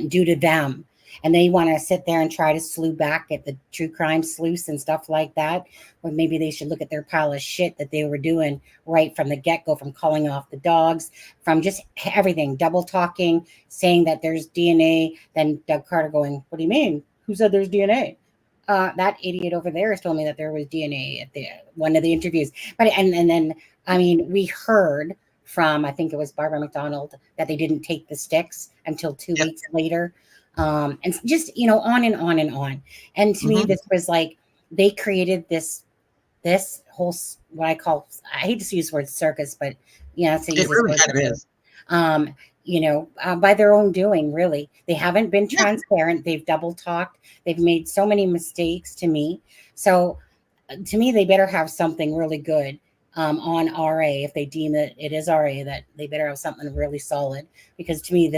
due to them. And they want to sit there and try to slew back at the true crime sleuths and stuff like that. Well, maybe they should look at their pile of shit that they were doing right from the get-go, from calling off the dogs, from just everything, double talking, saying that there's DNA. Then Doug Carter going, what do you mean? Who said there's DNA? that idiot over there has told me that there was DNA at the one of the interviews. But and then I mean, we heard from, I think it was Barbara McDonald, that they didn't take the sticks until 2 weeks later. And just, you know, on and on and on. And to me, this was like, they created this whole, what I call, I hate to use the word circus, but yeah, it's It really kind of is. You know, by their own doing, really. They haven't been transparent. They've double talked. They've made so many mistakes to me. So to me, they better have something really good on RA. If they deem that it is RA, that they better have something really solid. Because to me,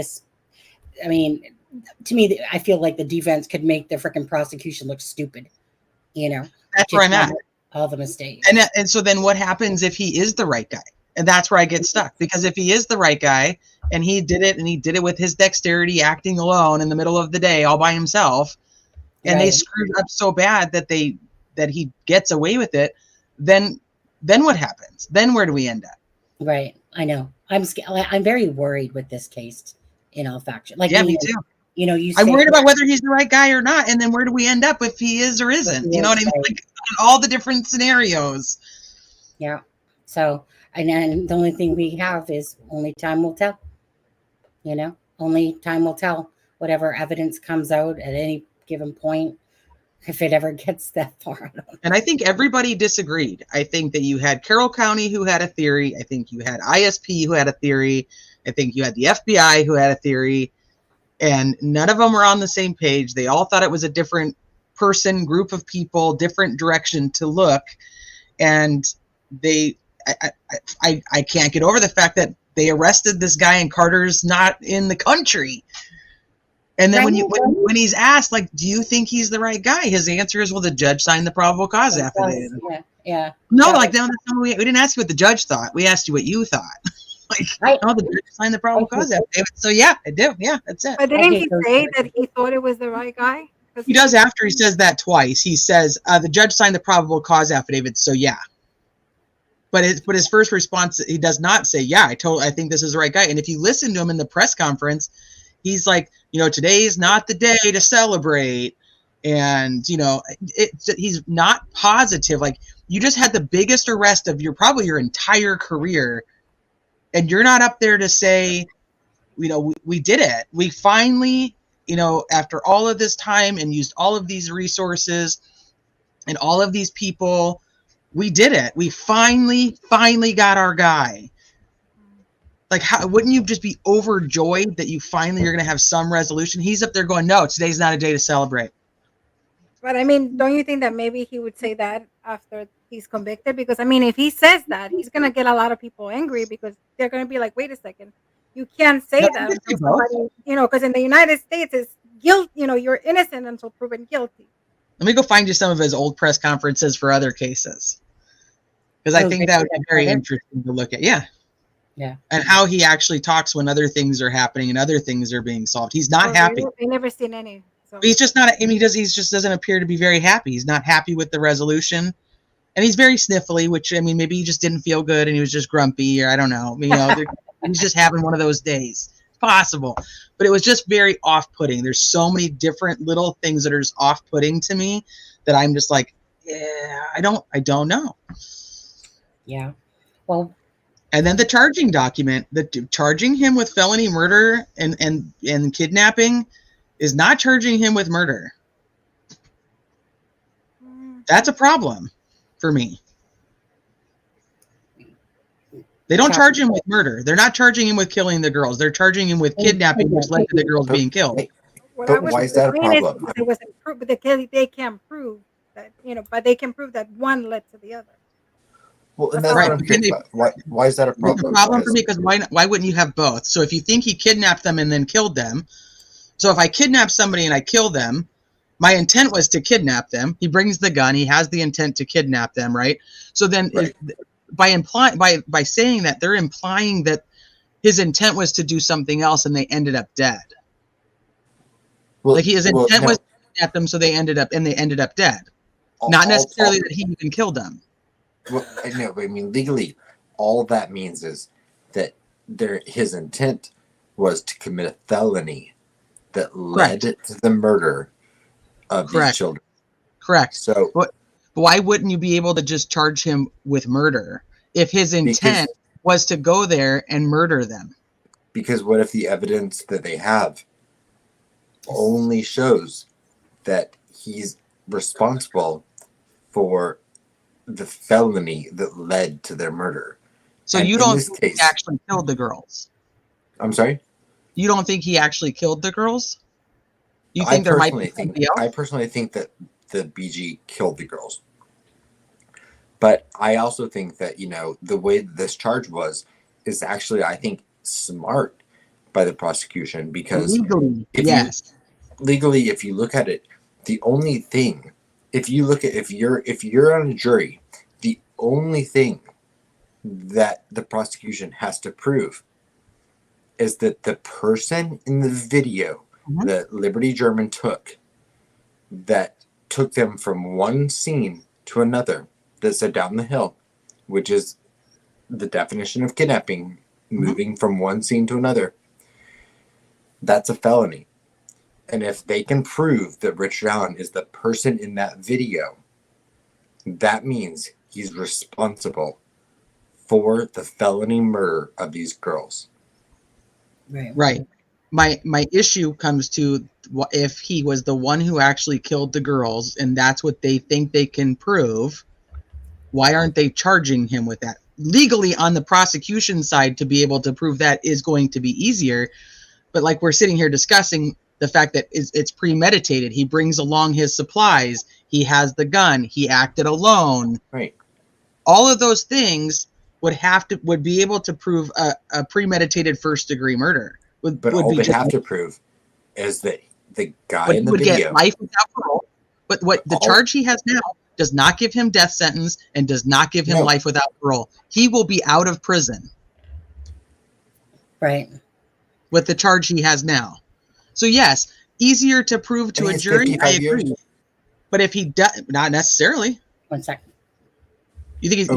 I feel like the defense could make the freaking prosecution look stupid. You know, that's where I'm at. All the mistakes. And so then what happens if he is the right guy? And that's where I get stuck, because if he is the right guy and he did it with his dexterity, acting alone in the middle of the day all by himself, and they screwed up so bad that he gets away with it, then what happens? Then where do we end up? Right. I know. I'm very worried with this case in all faction. Like, yeah, me too. You know, I'm worried about whether he's the right guy or not, and then where do we end up if he is or isn't? You know what I mean? Like, all the different scenarios. Yeah. So, and then the only thing we have is only time will tell. You know, only time will tell whatever evidence comes out at any given point, if it ever gets that far. And I think everybody disagreed. I think that you had Carroll County who had a theory. I think you had ISP who had a theory. I think you had the FBI who had a theory. And none of them were on the same page. They all thought it was a different person, group of people, different direction to look. And I can't get over the fact that they arrested this guy and Carter's not in the country. And then when he's asked, like, do you think he's the right guy? His answer is, well, the judge signed the probable cause affidavit. Yeah. No, like, no, we didn't ask you what the judge thought. We asked you what you thought. Like, the judge signed the probable cause affidavit. So yeah, I do. Yeah, that's it. But didn't he say that he thought it was the right guy? He does after he says that twice. He says the judge signed the probable cause affidavit. So yeah. But his first response, he does not say, yeah, I think this is the right guy. And if you listen to him in the press conference, he's like, you know, today's not the day to celebrate. And, you know, he's not positive. Like, you just had the biggest arrest of probably your entire career. And you're not up there to say, you know, we did it. We finally, you know, after all of this time and used all of these resources and all of these people, we did it. We finally got our guy. Like, how wouldn't you just be overjoyed that you finally are going to have some resolution? He's up there going, no, today's not a day to celebrate. But I mean, don't you think that maybe he would say that after he's convicted? Because I mean, if he says that, he's going to get a lot of people angry, because they're going to be like, wait a second, you can't say that until somebody, you know, because in the United States, it's guilt. You know, you're innocent until proven guilty. Let me go find you some of his old press conferences for other cases, because I think that would be very interesting to look at. Yeah. And how he actually talks when other things are happening and other things are being solved. He's not happy. I never seen any. So. He's just not. I mean, he just doesn't appear to be very happy. He's not happy with the resolution, and he's very sniffly. Which, I mean, maybe he just didn't feel good and he was just grumpy, or I don't know. You know, he's just having one of those days. It's possible, but it was just very off-putting. There's so many different little things that are just off-putting to me that I'm just like, yeah, I don't know. Yeah. Well. And then the charging document, charging him with felony murder and kidnapping is not charging him with murder. That's a problem for me. They don't charge him with murder. They're not charging him with killing the girls. They're charging him with kidnapping, which led to the girls being killed. But why is that a problem? They can't prove that, you know, but they can prove that one led to the other. Well, and that's right. Why is that a problem? It's a problem for me because why wouldn't you have both? So if you think he kidnapped them and then killed them, so if I kidnap somebody and I kill them, my intent was to kidnap them. He brings the gun. He has the intent to kidnap them, right? So then, by saying that, they're implying that his intent was to do something else and they ended up dead. Well, like his intent was to kidnap them, so they ended up dead. Not necessarily that he even killed them. Well, I know, but I mean, legally, all that means is that his intent was to commit a felony that led to the murder of these children. Correct. So But why wouldn't you be able to just charge him with murder if his intent was to go there and murder them? Because what if the evidence that they have only shows that he's responsible for the felony that led to their murder? So And you in don't this think case, he actually killed the girls? I'm sorry? You don't think he actually killed the girls? You I think there might be somebody else? I personally think that the BG killed the girls. But I also think that, the way that this charge was is actually, I think, smart by the prosecution, because Legally, if yes. legally, if you look at it, the only thing, if you're on a jury, the only thing that the prosecution has to prove is that the person in the video that Liberty German took them from one scene to another, that said down the hill, which is the definition of kidnapping, moving from one scene to another, that's a felony. And if they can prove that Richard Allen is the person in that video, that means he's responsible for the felony murder of these girls. Right. My issue comes to if he was the one who actually killed the girls and that's what they think they can prove, why aren't they charging him with that? Legally, on the prosecution side, to be able to prove that is going to be easier. But like we're sitting here discussing the fact that it's premeditated. He brings along his supplies. He has the gun. He acted alone. Right. All of those things would be able to prove a premeditated first degree murder. But all they have to prove is that the guy in the would video get life without parole. But what the charge he has now does not give him death sentence and does not give him life without parole. He will be out of prison. Right. With the charge he has now. So yes, easier to prove to a jury. I agree. Years? But if he does, not necessarily. 1 second. You think he's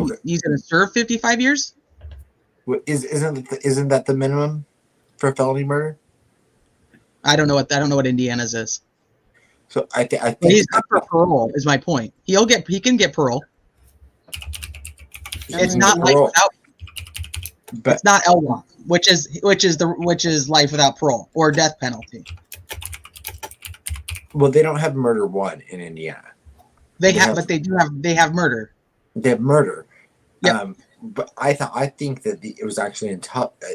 going to serve 55 years? Isn't that the minimum for felony murder? I don't know what Indiana's is. So I think he's up for parole. Is my point. He can get parole. It's not life without. But it's not LWOP, which is life without parole or death penalty. Well, they don't have murder one in Indiana. They have murder. They have murder. Yep. But I think that it was actually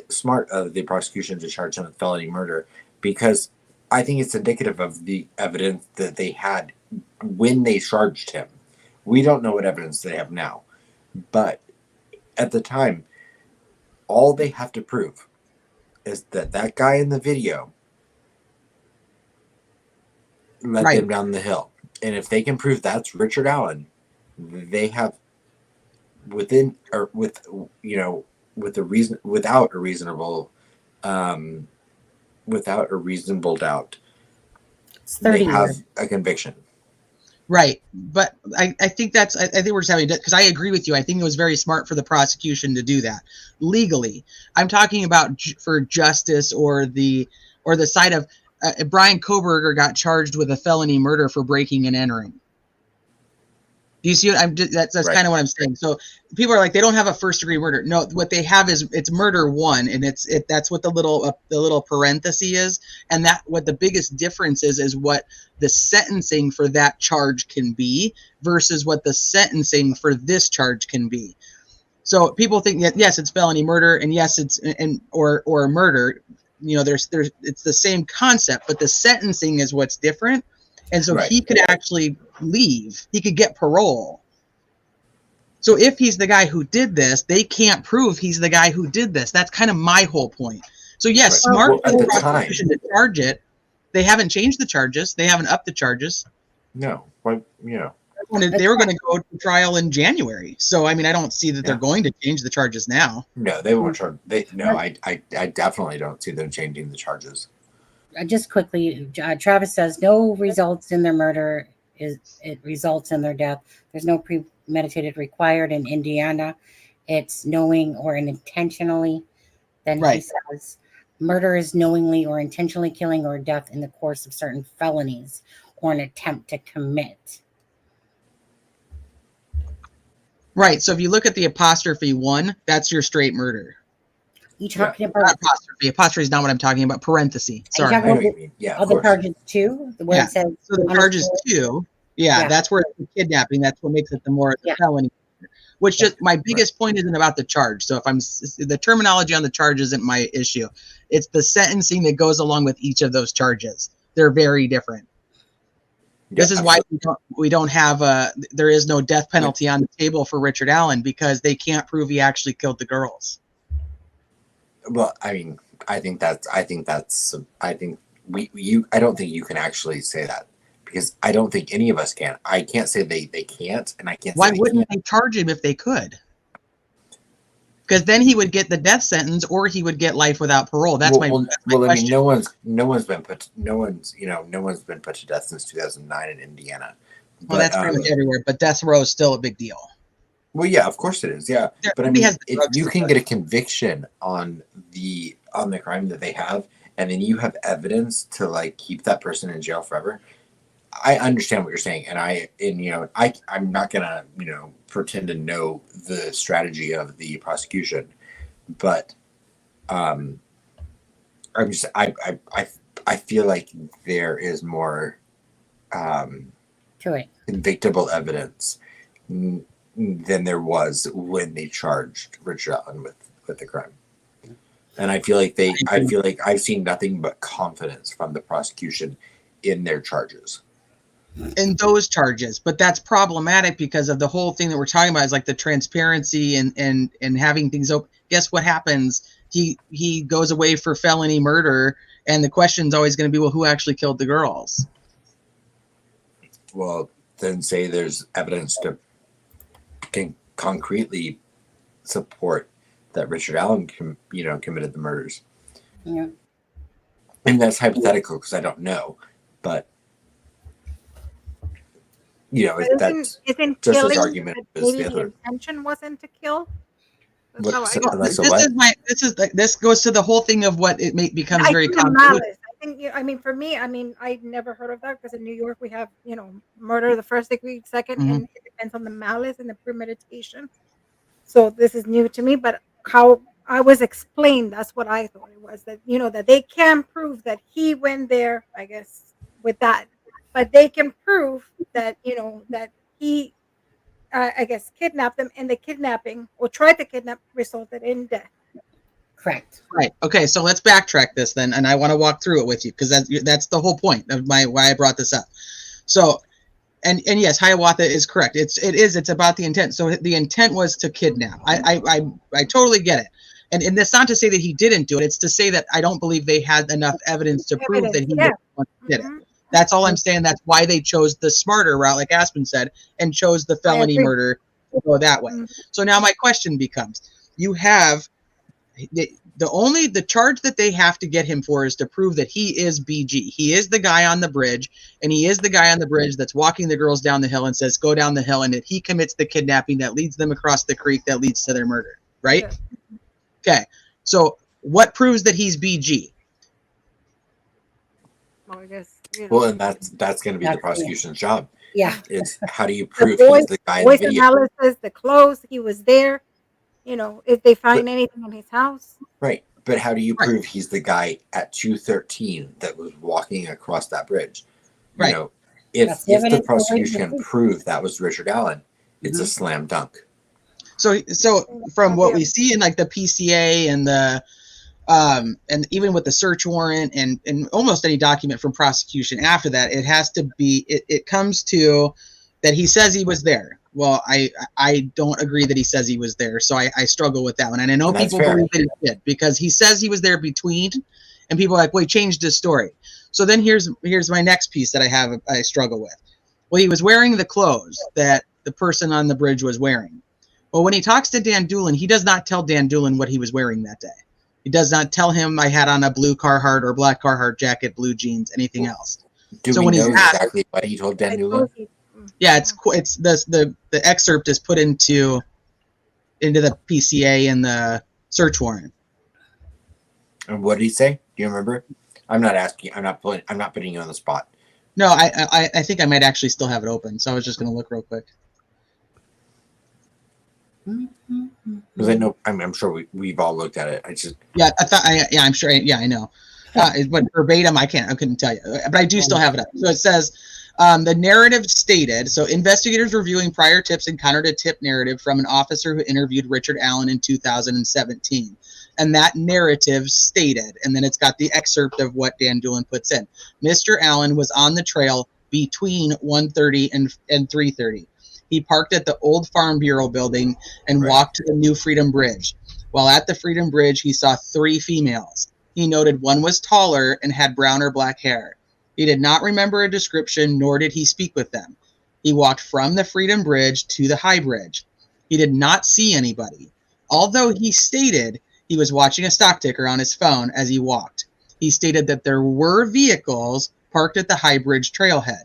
smart of the prosecution to charge him with felony murder, because I think it's indicative of the evidence that they had when they charged him. We don't know what evidence they have now, but at the time, all they have to prove is that guy in the video led them down the hill. And if they can prove that's Richard Allen, they have without a reasonable doubt, they have a conviction. Right. But I think I think we're just having, because I agree with you. I think it was very smart for the prosecution to do that legally. I'm talking about for justice or the side of Brian Koberger got charged with a felony murder for breaking and entering. Do you see what that's right. Kind of what I'm saying. So people are like, they don't have a first degree murder. No, what they have is it's murder one, and that's what the little parenthesis is, and that what the biggest difference is what the sentencing for that charge can be versus what the sentencing for this charge can be. So people think that yes, it's felony murder, and yes, it's or murder. There's it's the same concept, but the sentencing is what's different. And so he could actually leave. He could get parole. So if he's the guy who did this, they can't prove he's the guy who did this. That's kind of my whole point. So yes, smart for the prosecution to charge it. They haven't changed the charges. They haven't upped the charges. No. They were going to go to trial in January. So, I mean, I don't see that they're going to change the charges now. No, they won't charge. I definitely don't see them changing the charges. Just quickly, Travis says no results in their murder. It results in their death. There's no premeditated required in Indiana. It's knowing or intentionally. Then he says murder is knowingly or intentionally killing or death in the course of certain felonies or an attempt to commit. Right. So if you look at the apostrophe 1, that's your straight murder. You talking Not about? apostrophe. Apostrophe is not what I'm talking about. Parenthesis. Are you Sorry. talking I know about what you mean. Yeah, of other course. charges too? Where Yeah. it says So the charge is 2. Yeah, Yeah. that's where it's the kidnapping. That's what makes it the more Yeah. felony. Which Yeah. just my biggest point isn't about the charge. So if the terminology on the charge isn't my issue, it's the sentencing that goes along with each of those charges. They're very different. Yeah, This is why we don't have there is no death penalty on the table for Richard Allen, because they can't prove he actually killed the girls. Well, I mean, I don't think you can actually say that, because I don't think any of us can. I can't say they can't, and I can't Why say wouldn't they charge him if they could? Because then he would get the death sentence, or he would get life without parole. That's my I question. mean, no one's been put to death since 2009 in Indiana. Well, that's pretty much everywhere, but death row is still a big deal. Well, yeah, of course it is. Yeah, but I mean, if you can get a conviction on the crime that they have, and then you have evidence to like keep that person in jail forever, I understand what you're saying, and I'm not gonna pretend to know the strategy of the prosecution, but I feel like there is more to it. convictable evidence than there was when they charged Richard Allen with the crime. And I feel like I've seen nothing but confidence from the prosecution in their charges. In those charges, but that's problematic because of the whole thing that we're talking about is like the transparency and having things open. Guess what happens? He goes away for felony murder, and the question's always going to be, well, who actually killed the girls? Well, then say there's evidence to can concretely support that Richard Allen committed the murders. Yeah. And that's hypothetical because I don't know, but that's isn't just killing as argument as maybe the the other. intention wasn't to kill? This goes to the whole thing of what becomes very complicated. For me, I never heard of that because in New York we have, murder the first degree, second, and it depends on the malice and the premeditation. So this is new to me, but how I was explained, that's what I thought it was, that, that they can prove that he went there, I guess, with that, but they can prove that, that he, I guess, kidnapped them, and the kidnapping or tried to kidnap resulted in death. Correct. Right. Okay. So let's backtrack this then, and I want to walk through it with you because that's the whole point of why I brought this up. So, and yes, Hiawatha is correct. It's about the intent. So the intent was to kidnap. I totally get it, and that's not to say that he didn't do it. It's to say that I don't believe they had enough evidence to prove that he did it. That's all I'm saying. That's why they chose the smarter route, like Aspen said, and chose the felony murder to go that way. So now my question becomes: you have the charge that they have to get him for is to prove that he is BG. He is the guy on the bridge, and he is the guy on the bridge that's walking the girls down the hill and says, "Go down the hill," and that he commits the kidnapping that leads them across the creek that leads to their murder. Right? Yeah. Okay. So what proves that he's BG? Well, I guess. Well, and that's going to be the prosecution's job. Yeah. It's how do you prove he's the guy in the video? Analysis, the clothes, he was there. If they find anything in his house. Right. But how do you prove he's the guy at 2:13 that was walking across that bridge? Right. If the prosecution can prove that was Richard Allen, it's a slam dunk. So from what we see in like the PCA and the and even with the search warrant and almost any document from prosecution after that, it has to be it comes to that he says he was there. Well, I don't agree that he says he was there, so I struggle with that one. And I know people believe that he did because he says he was there between, and people are like, well, he changed his story. So then here's my next piece that I struggle with. Well, he was wearing the clothes that the person on the bridge was wearing. Well, when he talks to Dan Doolin, he does not tell Dan Doolin what he was wearing that day. He does not tell him I had on a blue Carhartt or black Carhartt jacket, blue jeans, anything else. Do we know exactly what he told Dan Doolin? Yeah, it's the excerpt is put into the PCA and the search warrant. And what did he say? Do you remember? I'm not asking. I'm not putting you on the spot. No, I think I might actually still have it open, so I was just going to look real quick. Because I know, I'm sure we've all looked at it. I just I'm sure. Yeah, I know. But verbatim, I couldn't tell you, but I do still have it up. So it says, the narrative stated, so investigators reviewing prior tips encountered a tip narrative from an officer who interviewed Richard Allen in 2017. And that narrative stated, and then it's got the excerpt of what Dan Doolin puts in. Mr. Allen was on the trail between 1:30 and 3:30. He parked at the old Farm Bureau building and walked to the New Freedom Bridge. While at the Freedom Bridge, he saw 3 females. He noted one was taller and had brown or black hair. He did not remember a description, nor did he speak with them. He walked from the Freedom Bridge to the High Bridge. He did not see anybody, although he stated he was watching a stock ticker on his phone as he walked. He stated that there were vehicles parked at the High Bridge trailhead,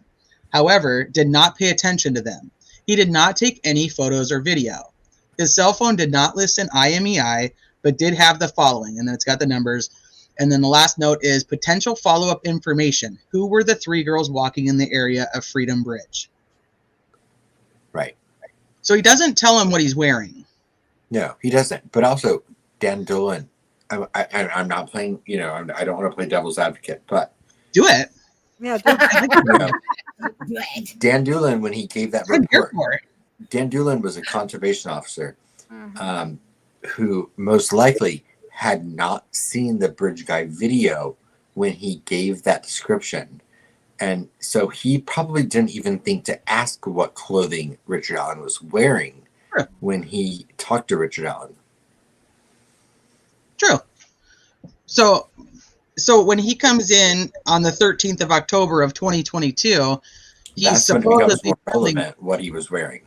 however, did not pay attention to them. He did not take any photos or video. His cell phone did not list an IMEI, but did have the following, and then it's got the numbers. And then the last note is potential follow-up information. Who were the 3 girls walking in the area of Freedom Bridge? Right. So he doesn't tell him what he's wearing. No, he doesn't. But also, Dan Doolin, I'm not playing, I don't want to play devil's advocate, but do it. Yeah. Dan Doolin, when he gave that report, Dan Doolin was a conservation officer who most likely had not seen the bridge guy video when he gave that description. And so he probably didn't even think to ask what clothing Richard Allen was wearing when he talked to Richard Allen. True. So when he comes in on the 13th of October of 2022, he's supposedly telling what he was wearing.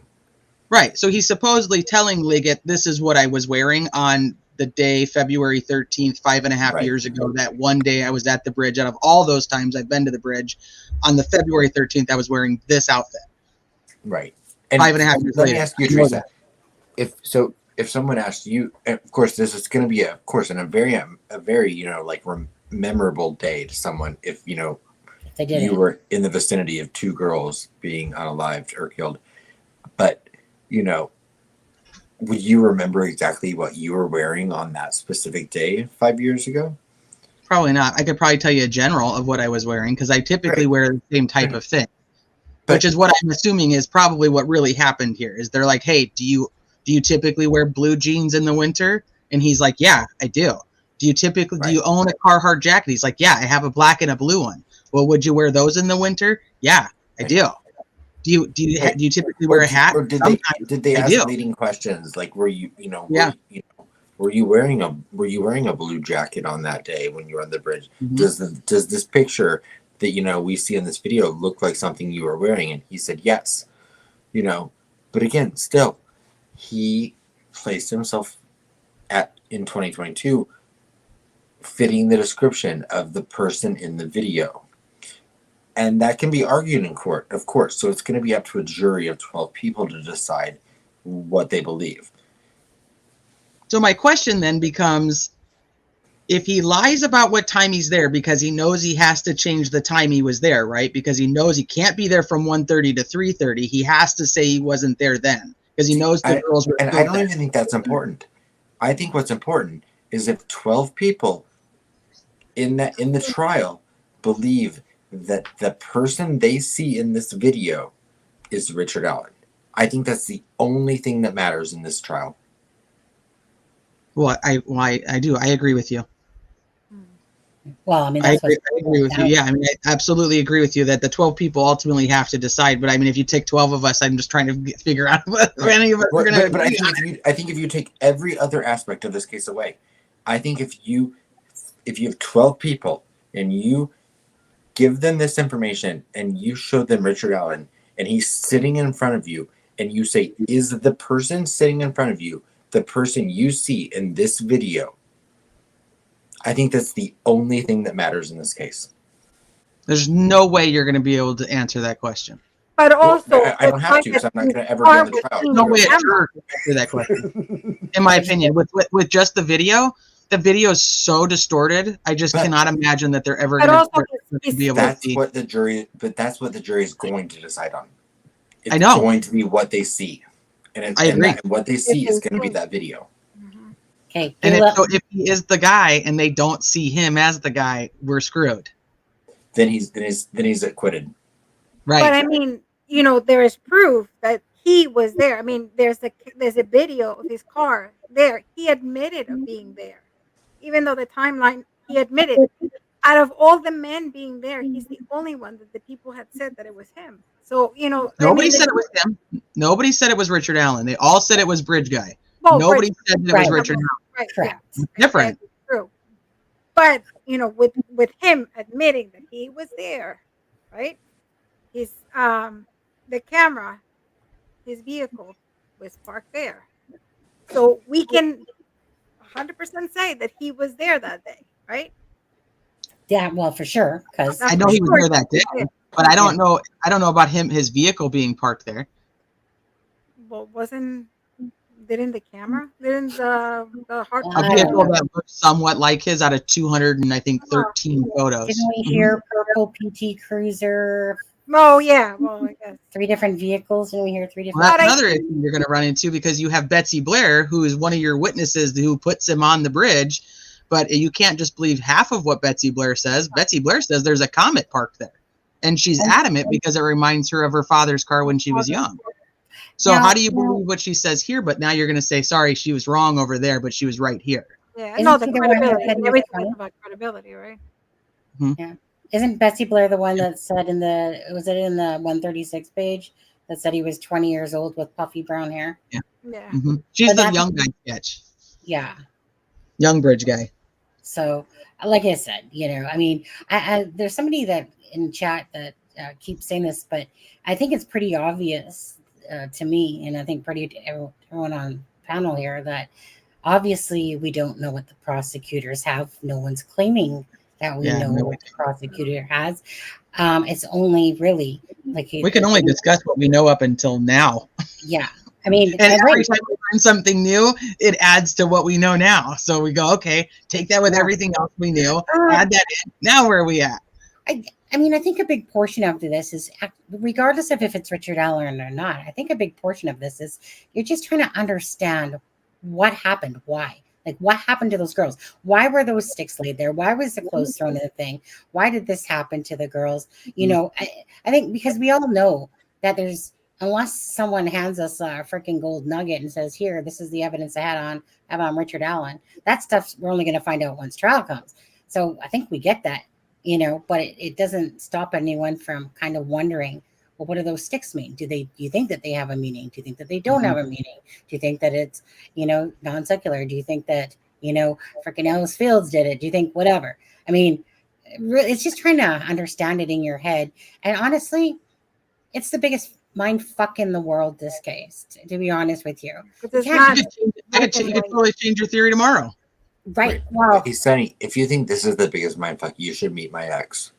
Right. So he's supposedly telling Liggett, this is what I was wearing on the day, February 13th, 5.5 years ago. That one day I was at the bridge. Out of all those times I've been to the bridge, on the February 13th, I was wearing this outfit. Right. And 5.5 years let later. me ask you, Teresa, if someone asked you, of course, this is going to be a very memorable day to someone if you were in the vicinity of 2 girls being unalived or killed. But would you remember exactly what you were wearing on that specific day 5 years ago? Probably not. I could probably tell you a general of what I was wearing because I typically wear the same type of thing, which is what I'm assuming is probably what really happened here. Is they're like, hey, do you typically wear blue jeans in the winter? And he's like, yeah, I do. Do you own a Carhartt jacket? He's like, yeah, I have a black and a blue one. Well, would you wear those in the winter? Yeah, I do. Do you typically wear a hat? Or did they ask leading questions like, were you wearing a blue jacket on that day when you were on the bridge? Mm-hmm. Does this picture that we see in this video look like something you were wearing? And he said yes. But again, still, he placed himself in 2022 fitting the description of the person in the video. And that can be argued in court, of course. So it's going to be up to a jury of 12 people to decide what they believe. So my question then becomes, if he lies about what time he's there because he knows he has to change the time he was there, right? Because he knows he can't be there from 1:30 to 3:30. He has to say he wasn't there then because he knows the girls were. And I don't even think that's important. I think what's important is if 12 people in the trial believe that the person they see in this video is Richard Allen. I think that's the only thing that matters in this trial. Well, I do. I agree with you. Well, I mean, I agree with you. Yeah, I mean, I absolutely agree with you that the 12 people ultimately have to decide. But I mean, if you take 12 of us, I'm just trying to figure out what any of us are going to. But I think if you take every other aspect of this case away, I think if you have 12 people and you give them this information and you show them Richard Allen and he's sitting in front of you and you say, is the person sitting in front of you the person you see in this video? I think that's the only thing that matters in this case. There's no way you're going to be able to answer that question. But also, I don't have to because I'm not going to ever be on the trial. No way a juror can answer that question. In my opinion, with just the video is so distorted. I just cannot imagine that they're ever going to be able to see. That's what the jury is going to decide on. It's I know. going to be what they see. I agree. What they see is going to be that video. Mhm. Okay. And if he is the guy and they don't see him as the guy, we're screwed. Then he's acquitted. Right. But I mean, there is proof that he was there. I mean, there's a video of his car there. He admitted of being there, even though the timeline he admitted. Out of all the men being there, he's the only one that the people had said that it was him. So Nobody said it was him. Nobody said it was Richard Allen. They all said it was Bridge Guy. Well, Nobody said that it was Right. Richard Allen. Right, Correct. yeah, Different. that's true. But with him admitting that he was there, right? His the camera, his vehicle was parked there, so we can 100% say that he was there that day, right? Yeah, well, for sure, because I know he was there that day, but I don't know. I don't know about his vehicle being parked there. Well, didn't the camera? Didn't the hard A vehicle that looked somewhat like his out of 200 and I think 13 photos. didn't we hear purple PT Cruiser? Oh yeah, well I guess 3 different vehicles, and we hear 3 different. Well, that's another issue you're going to run into because you have Betsy Blair, who is one of your witnesses who puts him on the bridge, but you can't just believe half of what Betsy Blair says. Betsy Blair says there's a Comet parked there, and she's adamant because it reminds her of her father's car when she was young. So how do you believe what she says here? But now you're going to say, sorry, she was wrong over there, but she was right here. Yeah, Isn't no, the she the one that credibility. said he was Everything is 20? about credibility, right? Yeah. Isn't Betsy Blair the one that said in the 136 page that said he was 20 years old with puffy brown hair? Yeah. Mm-hmm. She's But the young guy sketch. Yeah. Young bridge guy. So, like I said, I mean, there's somebody that in chat that keeps saying this, but I think it's pretty obvious to me, and I think everyone on panel here, that obviously we don't know what the prosecutors have. No one's claiming that we know what the prosecutor has. It's only really like we can only discuss what we know up until now. Yeah. I mean, and every time we learn something new, it adds to what we know now. So we go, okay, take that with everything else we knew, add that in. Now where are we at? I mean, I think a big portion of this is, regardless of if it's Richard Allen or not, I think a big portion of this is you're just trying to understand what happened, why. Like, what happened to those girls? Why were those sticks laid there? Why was the clothes thrown in the thing? Why did this happen to the girls? I think because we all know that unless someone hands us a freaking gold nugget and says, here, this is the evidence I have on Richard Allen, that stuff we're only going to find out once trial comes. So I think we get that, but it doesn't stop anyone from kind of wondering, well, what do those sticks mean? Do you think that they have a meaning? Do you think that they don't have a meaning? Do you think that it's, non-secular? Do you think that, freaking Ellis Fields did it? Do you think whatever? I mean, it's just trying to understand it in your head. And honestly, it's the biggest mind fuck in the world, this case, to be honest with you. You could totally change your theory tomorrow. Right. Well, hey, Sunny, if you think this is the biggest mindfuck, you should meet my ex.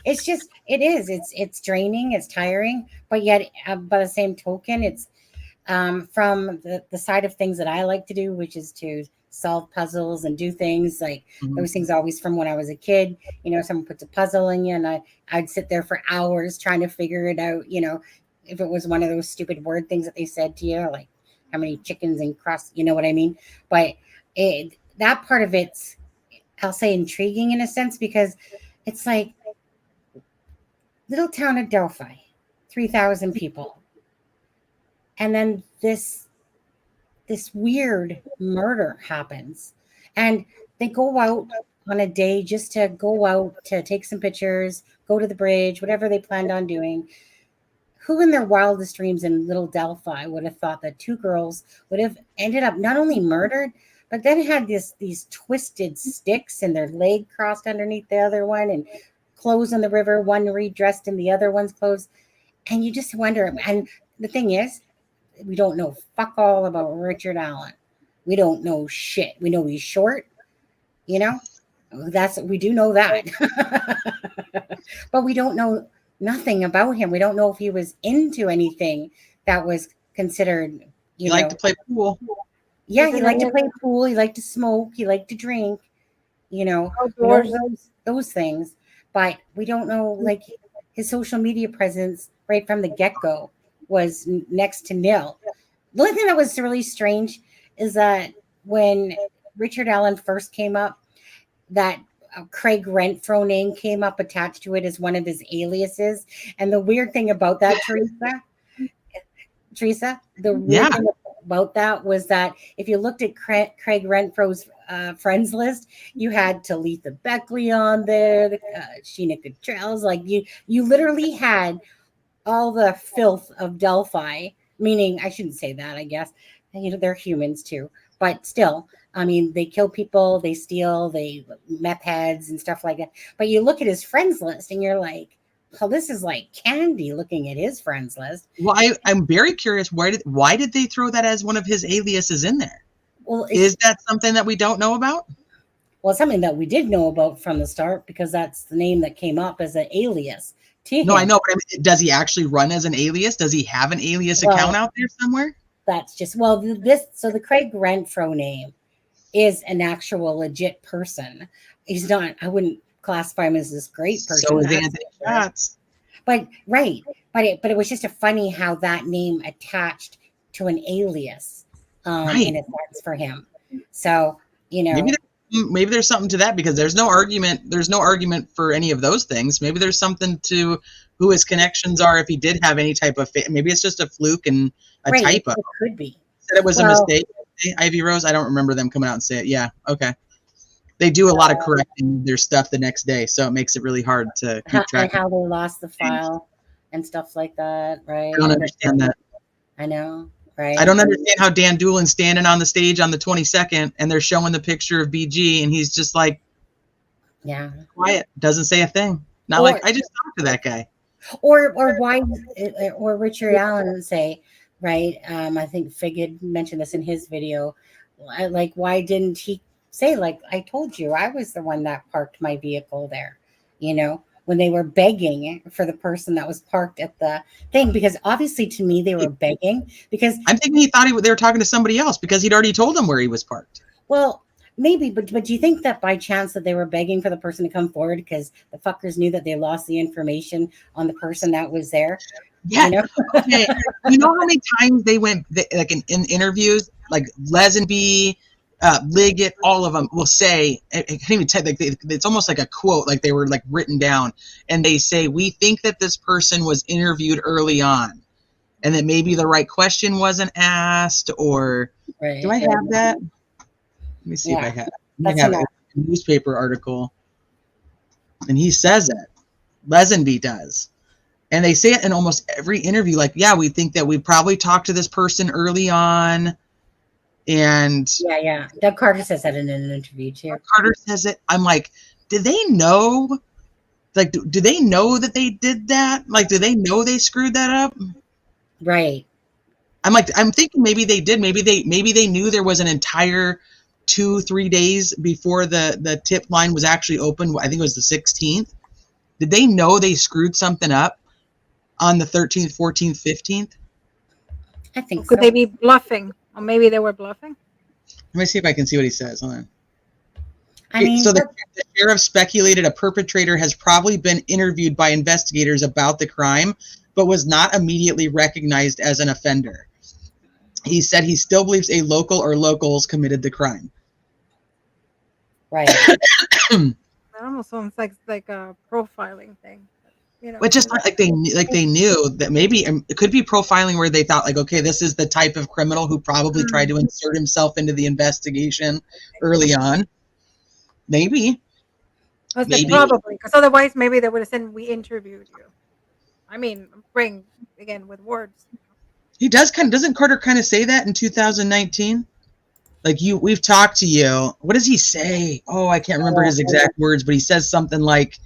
It's just, it's draining, it's tiring, but yet by the same token, it's from the side of things that I like to do, which is to solve puzzles and do things like those things always from when I was a kid. Someone puts a puzzle in you and I'd sit there for hours trying to figure it out. If it was one of those stupid word things that they said to you, like how many chickens and crust, you know what I mean? But that part of it's, I'll say, intriguing in a sense, because it's like little town of Delphi, 3,000 people. And then this weird murder happens, and they go out on a day just to go out to take some pictures, go to the bridge, whatever they planned on doing. Who in their wildest dreams in little Delphi would have thought that 2 girls would have ended up not only murdered, but then had these twisted sticks and their leg crossed underneath the other one, and clothes in the river, one redressed in the other one's clothes. And you just wonder. And the thing is, we don't know fuck all about Richard Allen. We don't know shit. We know he's short, we do know that. But we don't know nothing about him. We don't know if he was into anything that was considered, He liked to play pool. Yeah, he liked to play pool. He liked to smoke. He liked to drink, those things. But we don't know, like, his social media presence right from the get-go. was next to nil. The only thing that was really strange is that when Richard Allen first came up, that Craig Renfro name came up attached to it as one of his aliases. And the weird thing about that, Teresa, the weird thing about that was that if you looked at Craig Renfro's friends list, you had Talitha Beckley on there, Sheena Cottrell's, like you literally had all the filth of Delphi, meaning I shouldn't say that, I guess. They're humans too, but still, I mean, they kill people, they steal, they meth heads and stuff like that. But you look at his friends list and you're like, well, this is like candy looking at his friends list. Well, I'm very curious. Why did they throw that as one of his aliases in there? Well, is that something that we don't know about? Well, it's something that we did know about from the start, because that's the name that came up as an alias. No, I know, but I mean, does he actually run as an alias? Does he have an alias account out there somewhere? That's just, the Craig Renfro name is an actual legit person. He's not, I wouldn't classify him as this great person. So is Anthony Schatz. But it was just a funny how that name attached to an alias in a sense for him. So, maybe there's something to that, because there's no argument for any of those things. Maybe there's something to who his connections are, if he did have any type of maybe it's just a fluke and a typo. It could be. Said it was a mistake. Ivy Rose, I don't remember them coming out and say it. Yeah, okay. They do a lot of correcting their stuff the next day, so it makes it really hard to keep track. And how they lost the file and stuff like that, right? I don't understand that. I know, right? I don't understand how Dan Doolin's standing on the stage on the 22nd, and they're showing the picture of BG, and he's just like, quiet, doesn't say a thing. Not like, I just talked to that guy. Or why? Or Richard Allen say, right? I think Fig had mentioned this in his video. Like, why didn't he say, like, I told you, I was the one that parked my vehicle there, when they were begging for the person that was parked at the thing? Because obviously, to me, they were begging, because I'm thinking he thought they were talking to somebody else, because he'd already told them where he was parked. Well, maybe, but do you think that by chance that they were begging for the person to come forward because the fuckers knew that they lost the information on the person that was there? Yeah. Okay. You know how many times they went, like in interviews, like Lesenby, Liggett, all of them will say, I can't even tell, like it's almost like a quote, like they were like written down, and they say, we think that this person was interviewed early on, and that maybe the right question wasn't asked, or do I have that? Let me see if I have it. I have a newspaper article, and he says it. Lesenby does. And they say it in almost every interview, like, yeah, we think that we probably talked to this person early on. And Doug Carter says that in an interview too. Doug Carter says it. I'm like, did they know? Like, do they know that they did that? Like, do they know they screwed that up? Right. I'm thinking maybe they did. Maybe they knew there was an entire 2-3 days before the tip line was actually open. I think it was the 16th. Did they know they screwed something up on the 13th, 14th, 15th? I think Could they be bluffing? Or maybe they were bluffing? Let me see if I can see what he says. Hold on. So the sheriff speculated a perpetrator has probably been interviewed by investigators about the crime, but was not immediately recognized as an offender. He said he still believes a local or locals committed the crime. Right. That almost sounds like a profiling thing. But just like they knew that maybe it could be profiling where they thought, like, okay, this is the type of criminal who probably tried to insert himself into the investigation early on. Maybe. Probably, because otherwise maybe they would have said, we interviewed you. I mean, bring again with words. He doesn't Carter kind of say that in 2019? Like, we've talked to you. What does he say? Oh, I can't remember his exact words, but he says something like,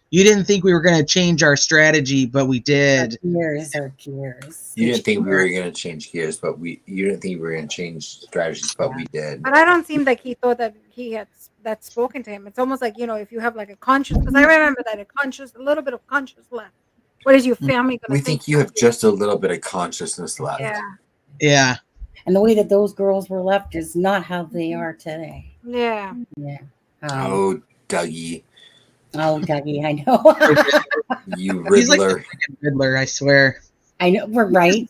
you didn't think we were going to change our strategy, but we did. Gears. You didn't think we were going to change gears, but you didn't think we were going to change strategies, but we did. But I don't seem like he thought that he had that spoken to him. It's almost like, if you have like a conscience, because I remember that a little bit of conscience left. What is your family going to We think you have just a little bit of consciousness left. Yeah. And the way that those girls were left is not how they are today. Yeah. Oh, Dougie. Oh, Dougie, I know. You Riddler. He's like the Riddler, I swear. I know, we're right.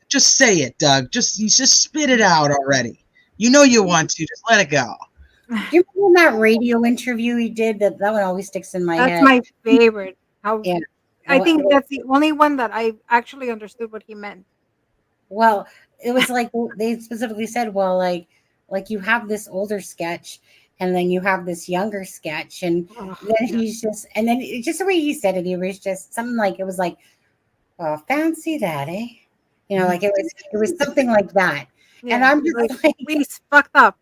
Just say it, Doug. Just spit it out already. You know you want to. Just let it go. Do you remember that radio interview he did? That one always sticks in my head. That's my favorite. Yeah. I think that's the only one that I actually understood what he meant. Well, it was like they specifically said, well, like you have this older sketch, and then you have this younger sketch, and then he's just, and then just the way he said it, he was just something like, it was like, oh, fancy that, eh? You know, like it was something like that. Yeah, and I'm just like we fucked up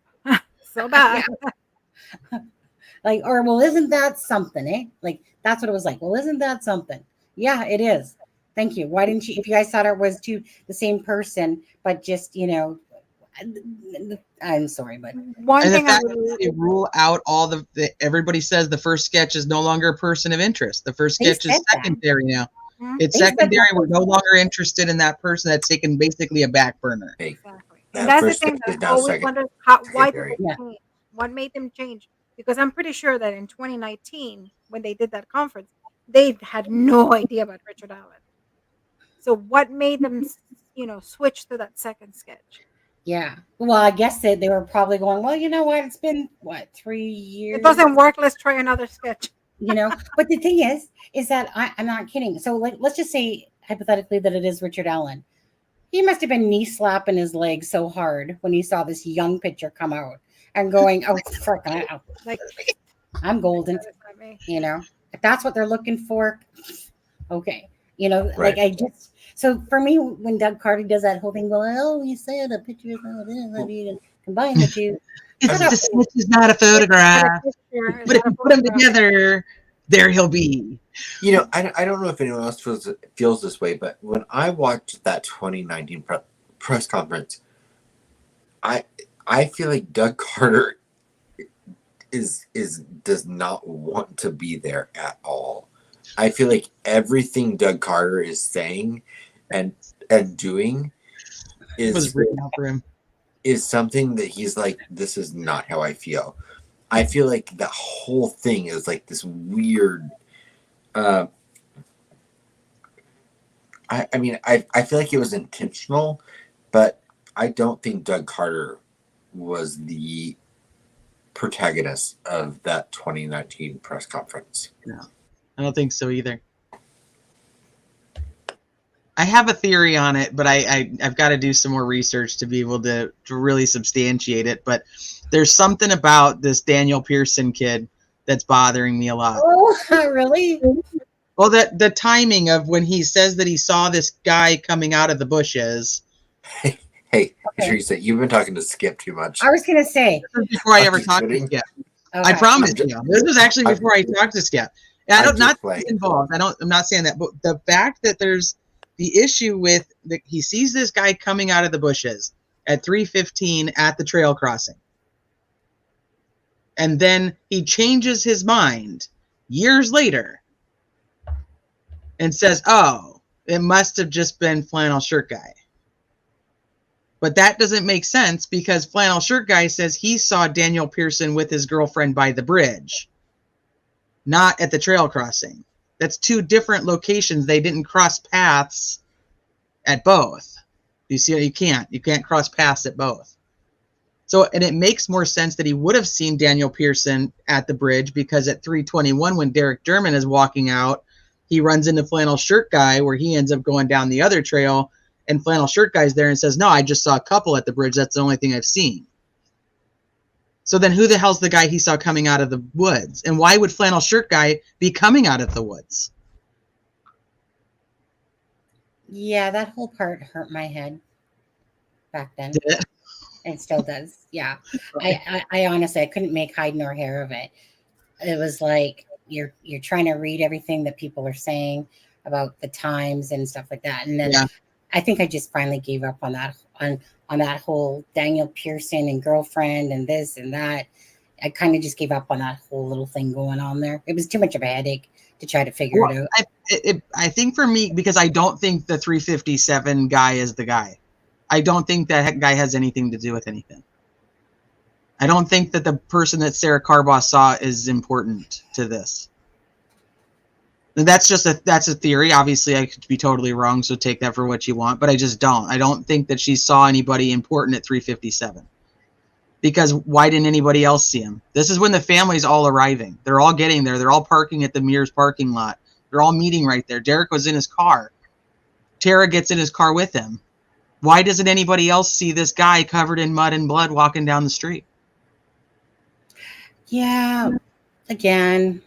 so bad. Yeah. Like, or, well, isn't that something, eh? Like, that's what it was like. Well, isn't that something? Yeah, it is. Thank you. Why didn't you, if you guys thought it was the same person, but just, you know, I'm sorry, but one thing they rule out all everybody says the first sketch is no longer a person of interest. The first sketch is secondary now. It's secondary. We're no longer interested in that person. That's taken basically a back burner. Exactly. And that's the thing that I always wondered, why did they change? What made them change? Because I'm pretty sure that in 2019, when they did that conference, they had no idea about Richard Allen. So what made them, switch to that second sketch? Yeah. Well, I guess they were probably going, well, you know what? It's been, 3 years? It doesn't work. Let's try another sketch. But the thing is that I'm not kidding. So, like, let's just say hypothetically that it is Richard Allen. He must have been knee slapping his leg so hard when he saw this young picture come out and going, oh, frick, I'm golden. If that's what they're looking for, okay. Right. Like so for me, when Doug Carter does that whole thing, well, you said a picture is not it, you combine the two. This is not a photograph. But if you put them together, there he'll be. I don't know if anyone else feels this way, but when I watched that 2019 press conference, I feel like Doug Carter does not want to be there at all. I feel like everything Doug Carter is saying and doing was written out for him. Is something that he's like, this is not how I feel. I feel like the whole thing is like this weird. I feel like it was intentional, but I don't think Doug Carter was the protagonist of that 2019 press conference. No, I don't think so either. I have a theory on it, but I've got to do some more research to be able to really substantiate it. But there's something about this Daniel Pearson kid that's bothering me a lot. Oh, really? Well, the timing of when he says that he saw this guy coming out of the bushes. Hey, okay. Teresa, you've been talking to Skip too much. I was going to say. This is before I ever talked to Skip. Okay. I promise you. This was actually before I talked to Skip. And not involved. I'm not saying that. But the fact that there's the issue with he sees this guy coming out of the bushes at 3:15 at the trail crossing. And then he changes his mind years later and says, oh, it must have just been flannel shirt guy. But that doesn't make sense because flannel shirt guy says he saw Daniel Pearson with his girlfriend by the bridge, not at the trail crossing. That's two different locations. They didn't cross paths at both. You see, you can't cross paths at both. So, and it makes more sense that he would have seen Daniel Pearson at the bridge because at 3:21, when Derek Derman is walking out, he runs into flannel shirt guy where he ends up going down the other trail, and flannel shirt guy's there and says, no, I just saw a couple at the bridge. That's the only thing I've seen. So then who the hell's the guy he saw coming out of the woods? And why would flannel shirt guy be coming out of the woods? Yeah, that whole part hurt my head back then. Did it? It still does. Yeah. I honestly, I couldn't make hide nor hair of it. It was like you're trying to read everything that people are saying about the times and stuff like that. And then I think I just finally gave up on that on that whole Daniel Pearson and girlfriend and this and that. I kind of just gave up on that whole little thing going on there. It was too much of a headache to try to figure it out. I think for me, because I don't think the 357 guy is the guy. I don't think that guy has anything to do with anything. I don't think that the person that Sarah Carbaugh saw is important to this. That's a theory. Obviously, I could be totally wrong, so take that for what you want. But I just don't. I don't think that she saw anybody important at 357. Because why didn't anybody else see him? This is when the family's all arriving. They're all getting there. They're all parking at the Mears parking lot. They're all meeting right there. Derek was in his car. Tara gets in his car with him. Why doesn't anybody else see this guy covered in mud and blood walking down the street? Yeah, again,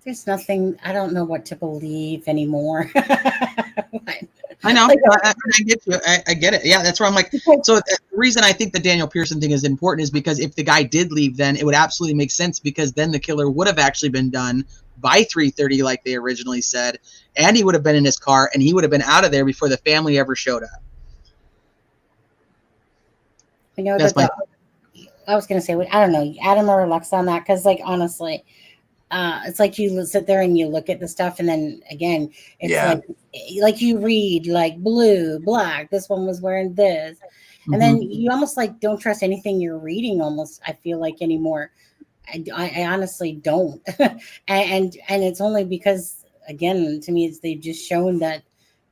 there's nothing. I don't know what to believe anymore. I know. I get you. I get it. Yeah, that's where I'm like. So the reason I think the Daniel Pearson thing is important is because if the guy did leave, then it would absolutely make sense, because then the killer would have actually been done by 3:30, like they originally said, and he would have been in his car, and he would have been out of there before the family ever showed up. I know That's that. I was gonna say, I don't know, Adam or Alexza on that, because like honestly, it's like you sit there and you look at the stuff, and then again, it's like you read like blue, black. This one was wearing this, and then you almost like don't trust anything you're reading. Almost, I feel like anymore. I honestly don't, and it's only because again, to me, they've just shown that,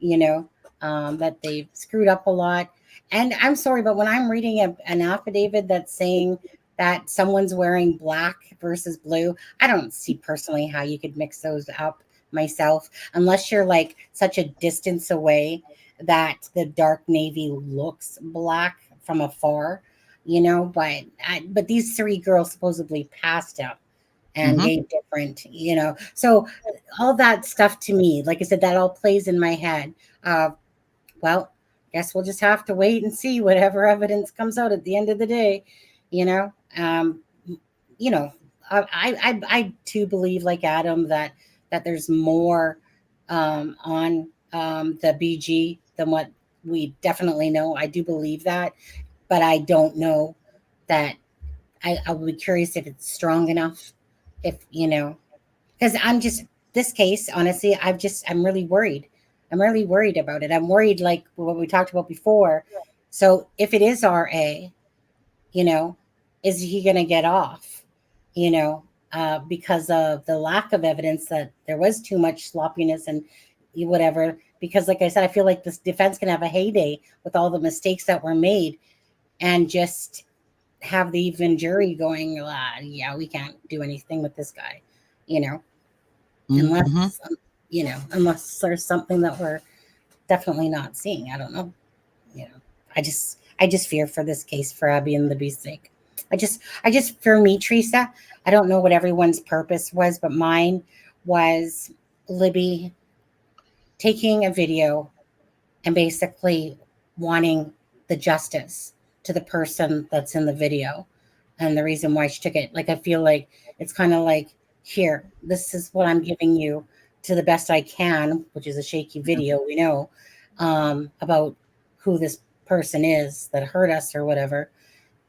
that they've screwed up a lot. And I'm sorry, but when I'm reading an affidavit that's saying that someone's wearing black versus blue, I don't see personally how you could mix those up myself, unless you're like such a distance away that the dark navy looks black from afar, but these three girls supposedly passed him and gave different, so all that stuff to me, like I said, that all plays in my head. Well, guess we'll just have to wait and see whatever evidence comes out at the end of the day. I too believe, like Adam, that there's more on the BG than what we definitely know. I do believe that, but I don't know that. I would be curious if it's strong enough, because this case, honestly, I'm really worried. I'm really worried about it. I'm worried, like what we talked about before. So if it is RA, is he going to get off, because of the lack of evidence that there was too much sloppiness and whatever? Because like I said, I feel like this defense can have a heyday with all the mistakes that were made and just have the even jury going, yeah, we can't do anything with this guy, unless, unless there's something that we're definitely not seeing. I don't know. I just fear for this case for Abby and Libby's sake. I just for me, Teresa, I don't know what everyone's purpose was, but mine was Libby taking a video and basically wanting the justice to the person that's in the video. And the reason why she took it, like, I feel like it's kind of like, here, this is what I'm giving you to the best I can, which is a shaky video, we know, about who this person is that hurt us or whatever.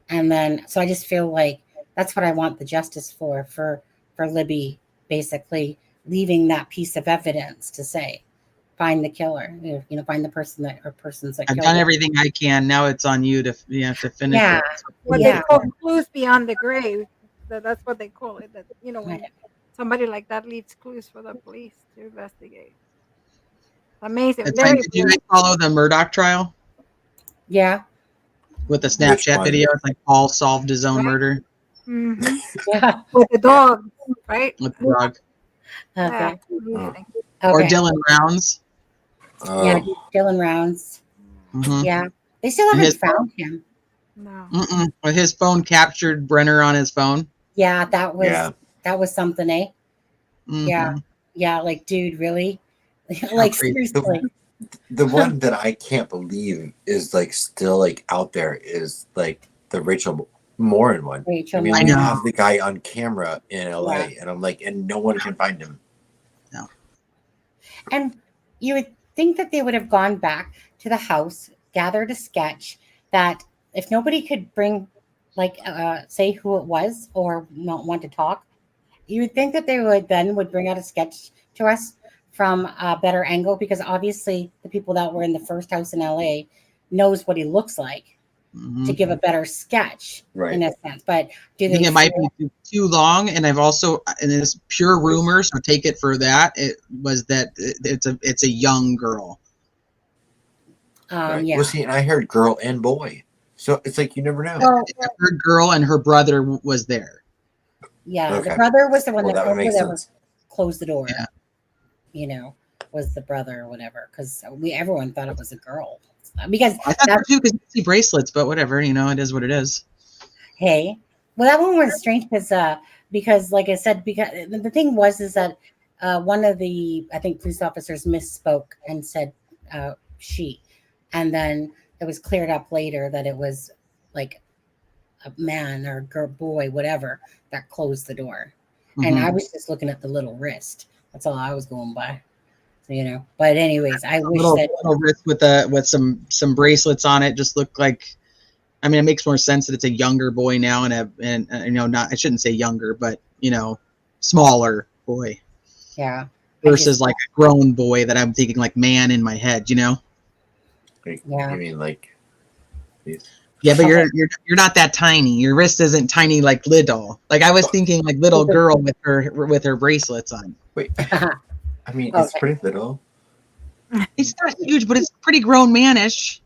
And then, so I just feel like that's what I want the justice for Libby, basically leaving that piece of evidence to say, find the killer, find the person that, or persons that I've killed done her. everything I can. Now it's on you to finish Yeah. it. What they call clues beyond the grave. That's what they call it. That when somebody like that leaves clues for the police to investigate. Amazing. It's like, did you guys follow the Murdoch trial? Yeah. With the Snapchat video, it's like Paul solved his own murder. Yeah. With the dog, right? With the dog. Okay. Yeah. Or Dylan Rounds. Yeah, Dylan Rounds. Yeah. They still haven't found him. No. But his phone captured Brenner on his phone. Yeah, that was something, eh? Yeah, like, dude, really? Like, seriously. The one that I can't believe is like still like out there is like the Rachel Morin one. I mean, we have the guy on camera in LA, and I'm like, and no one can find him. No. And you would think that they would have gone back to the house, gathered a sketch that if nobody could bring, like, say who it was or not want to talk, you would think that they would bring out a sketch to us from a better angle, because obviously the people that were in the first house in LA knows what he looks like. to give a better sketch in a sense. But do I they think it might be too long, and I've also, and it's pure rumor, so take it for that. It was that it's a young girl. Well, see, and I heard girl and boy, so it's like you never know. Well, I heard girl and her brother was there. Yeah, the brother was the one that would make sense. Closed the door. Yeah. You know, was the brother or whatever, because everyone thought it was a girl. Because I thought that too, because you see bracelets, but whatever, you know, it is what it is. Hey, well, that one was strange because, like I said, because the thing was that one of the, I think, police officers misspoke and said she, and then it was cleared up later that it was like a man or girl, boy, whatever, that closed the door. And I was just looking at the little wrist. That's all I was going by. So, you know, but anyways, I wish that little wrist with some bracelets on it just looked like. I mean, it makes more sense that it's a younger boy now, and you know, not, I shouldn't say younger, but you know, smaller boy. Yeah. Versus like a grown boy that I'm thinking like man in my head, you know. Yeah. You mean like? Yeah, but you're not that tiny. Your wrist isn't tiny like little. Like I was thinking like little girl with her bracelets on. Wait. I mean, it's pretty little. It's not huge, but it's pretty grown manish.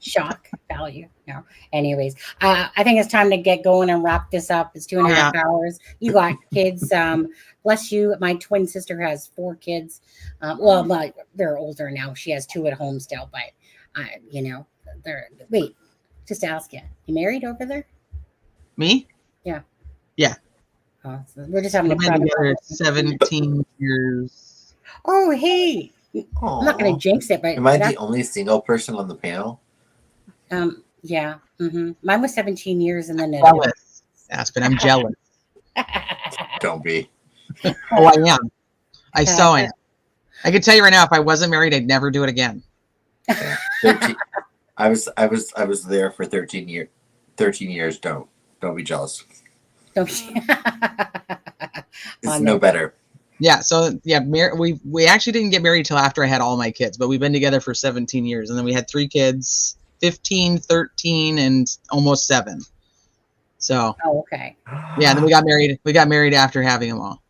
Shock value. No. Anyways, I think it's time to get going and wrap this up. It's 2.5 hours. You got kids. Bless you. My twin sister has 4 kids. Well, but they're older now. She has 2 at home still, but you know, wait, just ask you. You married over there? Me? Yeah. Yeah. Oh, so we're just having We've been together 17 years. Oh, hey. Aww. I'm not going to jinx it, but am I the only single person on the panel? Yeah. Mine was 17 years, and then jealous. Aspen, I'm jealous. Don't be. Oh, I am. I so am. I can tell you right now, if I wasn't married, I'd never do it again. Yeah. 13. I was there for 13 years. 13 years. Don't be jealous. Don't. It's no better. Yeah, so yeah, we actually didn't get married till after I had all my kids, but we've been together for 17 years, and then we had 3 kids, 15, 13, and almost 7. So, okay. Yeah, and then we got married. We got married after having them all.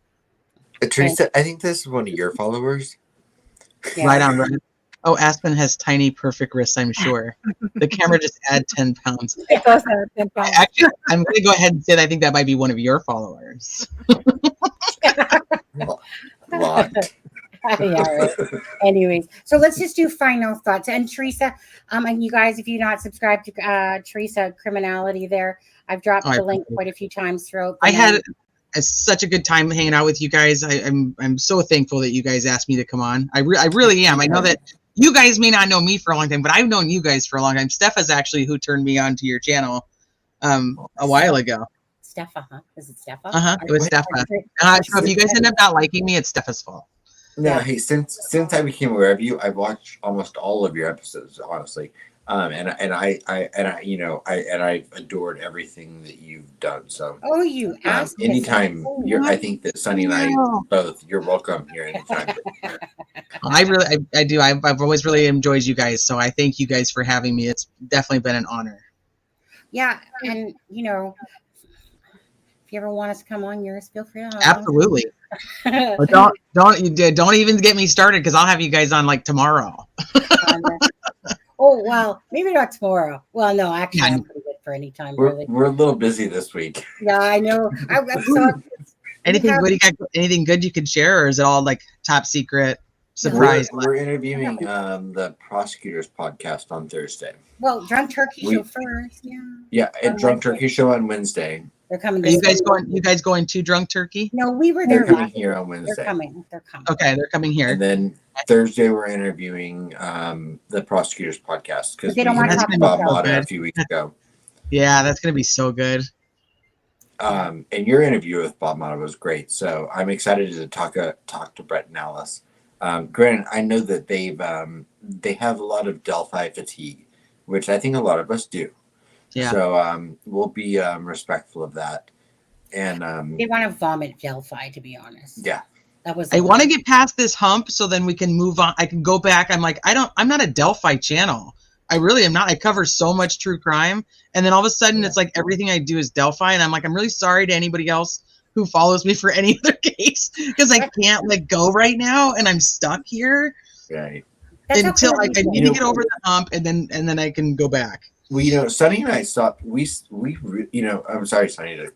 Teresa, I think this is one of your followers. Yeah. Right on, right. Oh, Aspen has tiny, perfect wrists, I'm sure. The camera just add 10 pounds. It does add 10 pounds. Actually, I'm going to go ahead and say that I think that might be one of your followers. Yeah, right. Anyways, so let's just do final thoughts. And Teresa, and you guys, if you're not subscribed to Teresa Criminality there, I've dropped the link quite a few times throughout. I had such a good time hanging out with you guys. I'm so thankful that you guys asked me to come on. I really am. I know that you guys may not know me for a long time, but I've known you guys for a long time. Steph is actually who turned me on to your channel a while ago. Steffa, huh? Is it Steffa? It was Steffa. So if you guys end up not liking me, it's Steffa's fault. No, hey, since I became aware of you, I've watched almost all of your episodes, honestly. And I've adored everything that you've done. So you asked anytime I think that Sunny and I both, you're welcome here anytime. I do. I've always really enjoyed you guys. So I thank you guys for having me. It's definitely been an honor. Yeah. And if you ever want us to come on yours, feel free. Absolutely. But don't even get me started, because I'll have you guys on like tomorrow. Oh, well, maybe not tomorrow. Well, no, actually, I'm pretty good for any time. We're a little busy this week. Yeah, I know. Anything good you could share, or is it all like top secret surprise? We're interviewing the Prosecutors podcast on Thursday. Well, Drunk Turkey Show first. Yeah, Drunk Turkey Show on Wednesday. They're coming. Are you guys going to Drunk Turkey? No, we were there. They're coming here on Wednesday. They're coming. Okay, they're coming here. And then Thursday we're interviewing the Prosecutors podcast, because they don't want to talk Bob about Motta a few weeks ago. Yeah, that's gonna be so good. And your interview with Bob Motta was great, so I'm excited to talk to Brett and Alice. Granted, I know that they have a lot of Delphi fatigue, which I think a lot of us do. Yeah. So we'll be respectful of that. And they want to vomit Delphi, to be honest. Yeah. That was. I want to get past this hump so then we can move on. I can go back. I'm like, I'm not a Delphi channel. I really am not. I cover so much true crime. And then all of a sudden it's like everything I do is Delphi. And I'm like, I'm really sorry to anybody else who follows me for any other case because I can't let go right now. And I'm stuck here until I need to get over the hump and then I can go back. Well, Sonny and I stopped. I'm sorry, Sonny,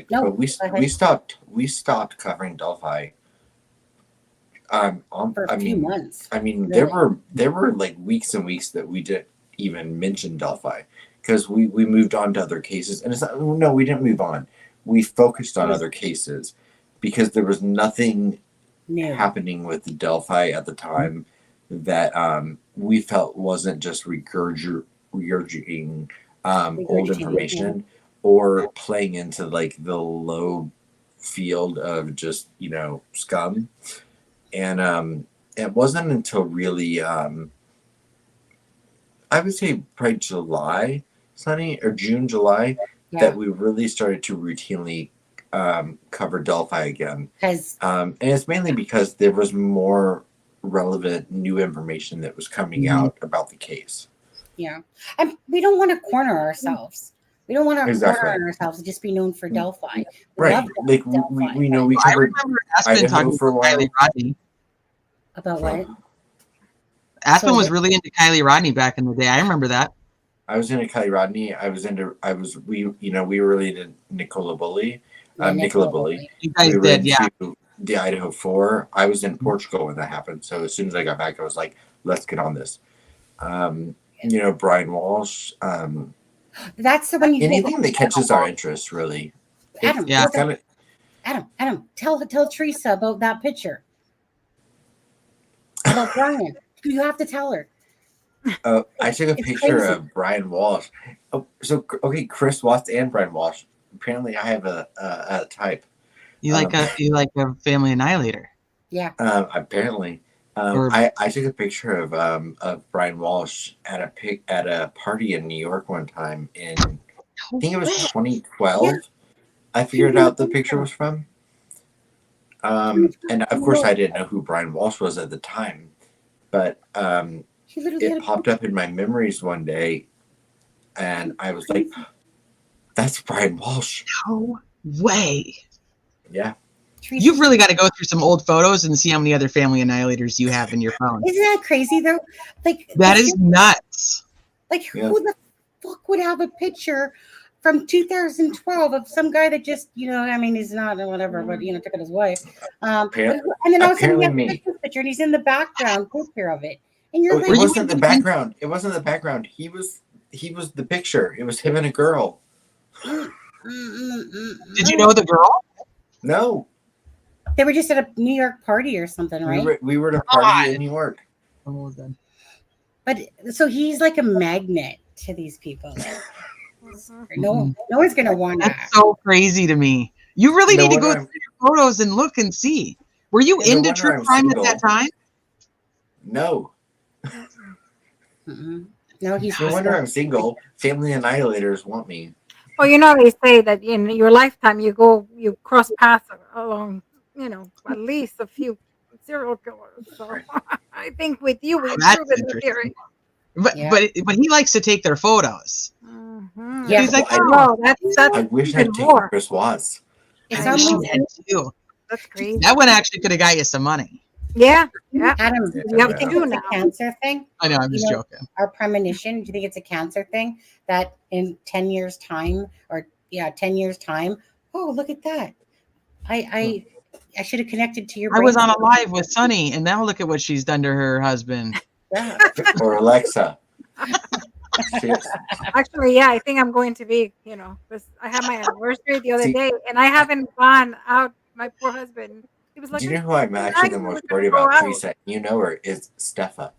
but we stopped covering Delphi. For a few months. I mean, really? there were like weeks and weeks that we didn't even mention Delphi because we moved on to other cases, and it's not. No, we didn't move on. We focused on other cases because there was nothing happening with the Delphi at the time that we felt wasn't just regurgitating old information or playing into like the low field of just scum. And it wasn't until really I would say probably July, Sonny, or June, July, that we really started to routinely cover Delphi again. And it's mainly because there was more relevant new information that was coming out about the case. Yeah. And we don't want to corner ourselves. We don't want to corner ourselves and just be known for Delphi. Right. Like we know we covered Idaho for a while. About what? Aspen was really into Kylie Rodney back in the day. I remember that. I was into Kylie Rodney. We were really into Nicola Bully. Nicola Bully. You guys did, yeah. The Idaho 4. I was in Portugal when that happened. So as soon as I got back, I was like, let's get on this. Brian Walsh. That's the one you anything that catches our interest, really. Adam, tell Teresa about that picture. About Brian. You have to tell her. I took a picture of Brian Walsh. Chris Watts and Brian Walsh. Apparently, I have a type. You like a family annihilator. Yeah. Apparently, I took a picture of Brian Walsh at a party in New York one time I think it was 2012. Yeah. I figured out the picture was from. And of course, I didn't know who Brian Walsh was at the time, but it popped up in my memories one day, and I was like, "That's Brian Walsh." No way. Yeah. You've really got to go through some old photos and see how many other family annihilators you have in your phone. Isn't that crazy though? Like that is nuts. Like who the fuck would have a picture from 2012 of some guy that just, he's not or whatever, but took it his wife. And then all of a sudden he has a picture and he's in the background picture of it. And you're like, it wasn't the background. It wasn't the background. He was the picture. It was him and a girl. Did you know the girl? No. They were just at a New York party or something, right? We were at a party in New York. But so he's like a magnet to these people. No one's gonna want that. That's so crazy to me. You really need to go through your photos and look and see. Were you into true crime at that time? No. No, he's. No wonder I'm single. Family annihilators want me. Well, they say that in your lifetime you cross paths along, at least a few serial killers. So I think with you we prove it the theory. But he likes to take their photos. Mm-hmm. Yeah, he's like, that's I wish I'd taken Chris Watts. It's almost too. That's crazy. That one actually could have got you some money. Yeah. Adam, you have to do now. A cancer thing. I know, I'm just joking. Our premonition. Do you think it's a cancer thing that in 10 years' time, 10 years' time? Oh, look at that! I should have connected to your. I was on a live with Sunny, and now look at what she's done to her husband. Yeah. Or Alexza. Actually, I think I'm going to be. Because I had my anniversary the other day, and I haven't gone out. My poor husband. He was like, do you know who I'm actually the most worried about, Teresa? You know her is Stefa.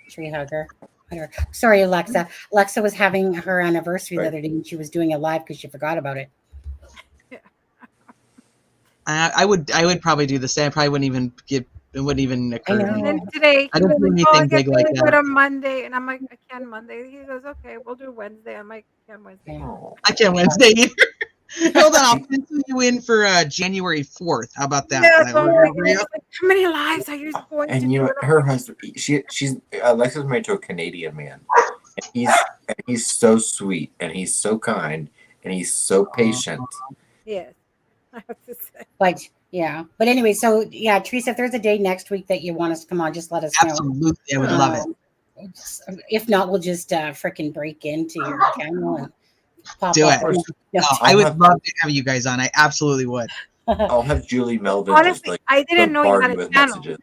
Tree hugger. Sorry, Alexza. Alexza was having her anniversary the other day, and she was doing it live because she forgot about it. I would probably do the same. I probably wouldn't even it wouldn't even occur to me. And then today, I don't do anything big like that. Go to Monday, and I'm like, I can't Monday. He goes, okay, we'll do Wednesday. I'm like, I can't Wednesday. I can't Wednesday either. Hold on, I'll pencil you in for January 4th. How about that? Yeah, That oh work my out for goodness. you? Like, how many lives are you going to And you do? know, her husband, she's Alexa's married to a Canadian man, and he's so sweet, and he's so kind, and he's so patient. Yes, I have to say. But yeah, but anyway, so yeah, Teresa, if there's a day next week that you want us to come on, just let us know. Absolutely, I would love it. If not, we'll just fricking break into your channel and pop Do up. it. No. I would love to have you guys on. I absolutely would. I'll have Julie Melvin just Honestly, like I didn't know you bombard had you a with channel. messages.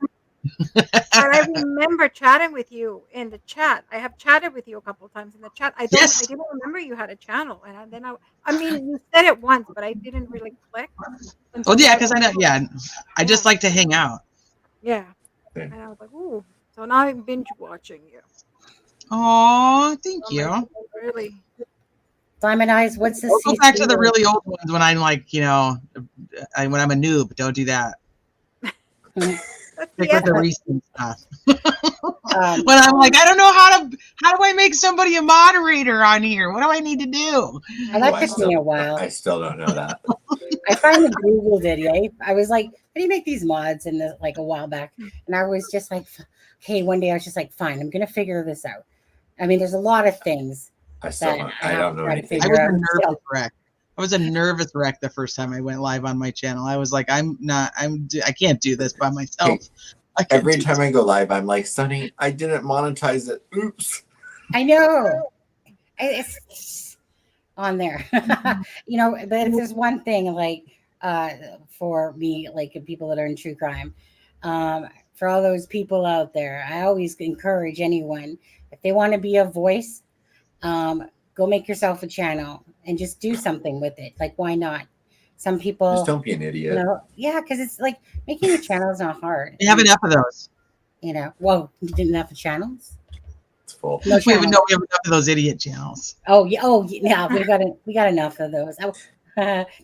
But I remember chatting with you in the chat. I have chatted with you a couple of times in the chat. I Yes. didn't remember you had a channel, and then I mean, you said it once, but I didn't really click. Oh yeah, because I know. Yeah, I just like to hang out. Yeah, Yeah. and I was like, ooh. So now I'm binge watching you. Oh, thank Oh you. my God, really. Diamond Eyes, what's the Go back to the CC? really old ones when I'm like, when I'm a noob. Don't do that. Stick with the recent stuff. When I'm like, I don't know how do I make somebody a moderator on here? What do I need to do? That took me a while. I still don't know that. I finally Googled it, yeah. I was like, how do you make these mods? And like a while back. And I was just like, okay, one day I was just like, fine, I'm going to figure this out. I mean, there's a lot of things. I don't know anything. I was a nervous wreck. I was a nervous wreck the first time I went live on my channel. I was like, I can't do this by myself. Every time I go live, I'm like, Sonny, I didn't monetize it. Oops. I know. It's on there. But if there's one thing, like, for me, like people that are in true crime, for all those people out there, I always encourage anyone, if they want to be a voice, go make yourself a channel and just do something with it. Like, why not? Some people just don't be an idiot. Yeah, because it's like making a channel is not hard. We have enough of those. Well, you didn't have channels. It's full. No, we have enough of those idiot channels. Oh yeah, we got enough of those.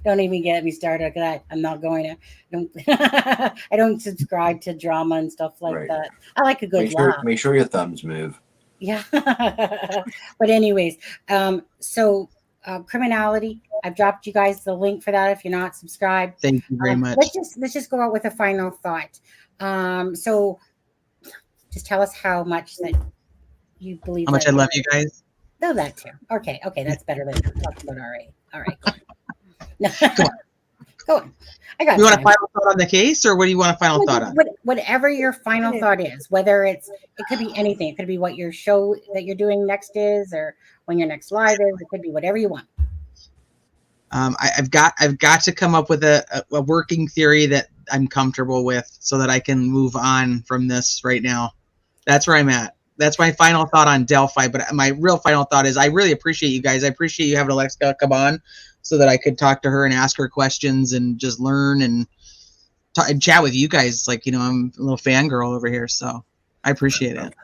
Don't even get me started. I'm not going to. I don't subscribe to drama and stuff like that. I like a good laugh. Make sure your thumbs move. Yeah. But anyways, so Criminality, I've dropped you guys the link for that if you're not subscribed. Thank you very much. Let's just go out with a final thought. So just tell us how much that you believe. How much I love you guys. No, that too. Okay, that's better than talking about RA. All right. Go on. I got. You want a final thought on the case, or what do you want a final thought on? Whatever your final thought is, whether it could be anything. It could be what your show that you're doing next is, or when your next live is. It could be whatever you want. I've got to come up with a working theory that I'm comfortable with, so that I can move on from this right now. That's where I'm at. That's my final thought on Delphi. But my real final thought is I really appreciate you guys. I appreciate you having Alexza come on so that I could talk to her and ask her questions and just learn and chat with you guys. Like, I'm a little fangirl over here. So I appreciate it.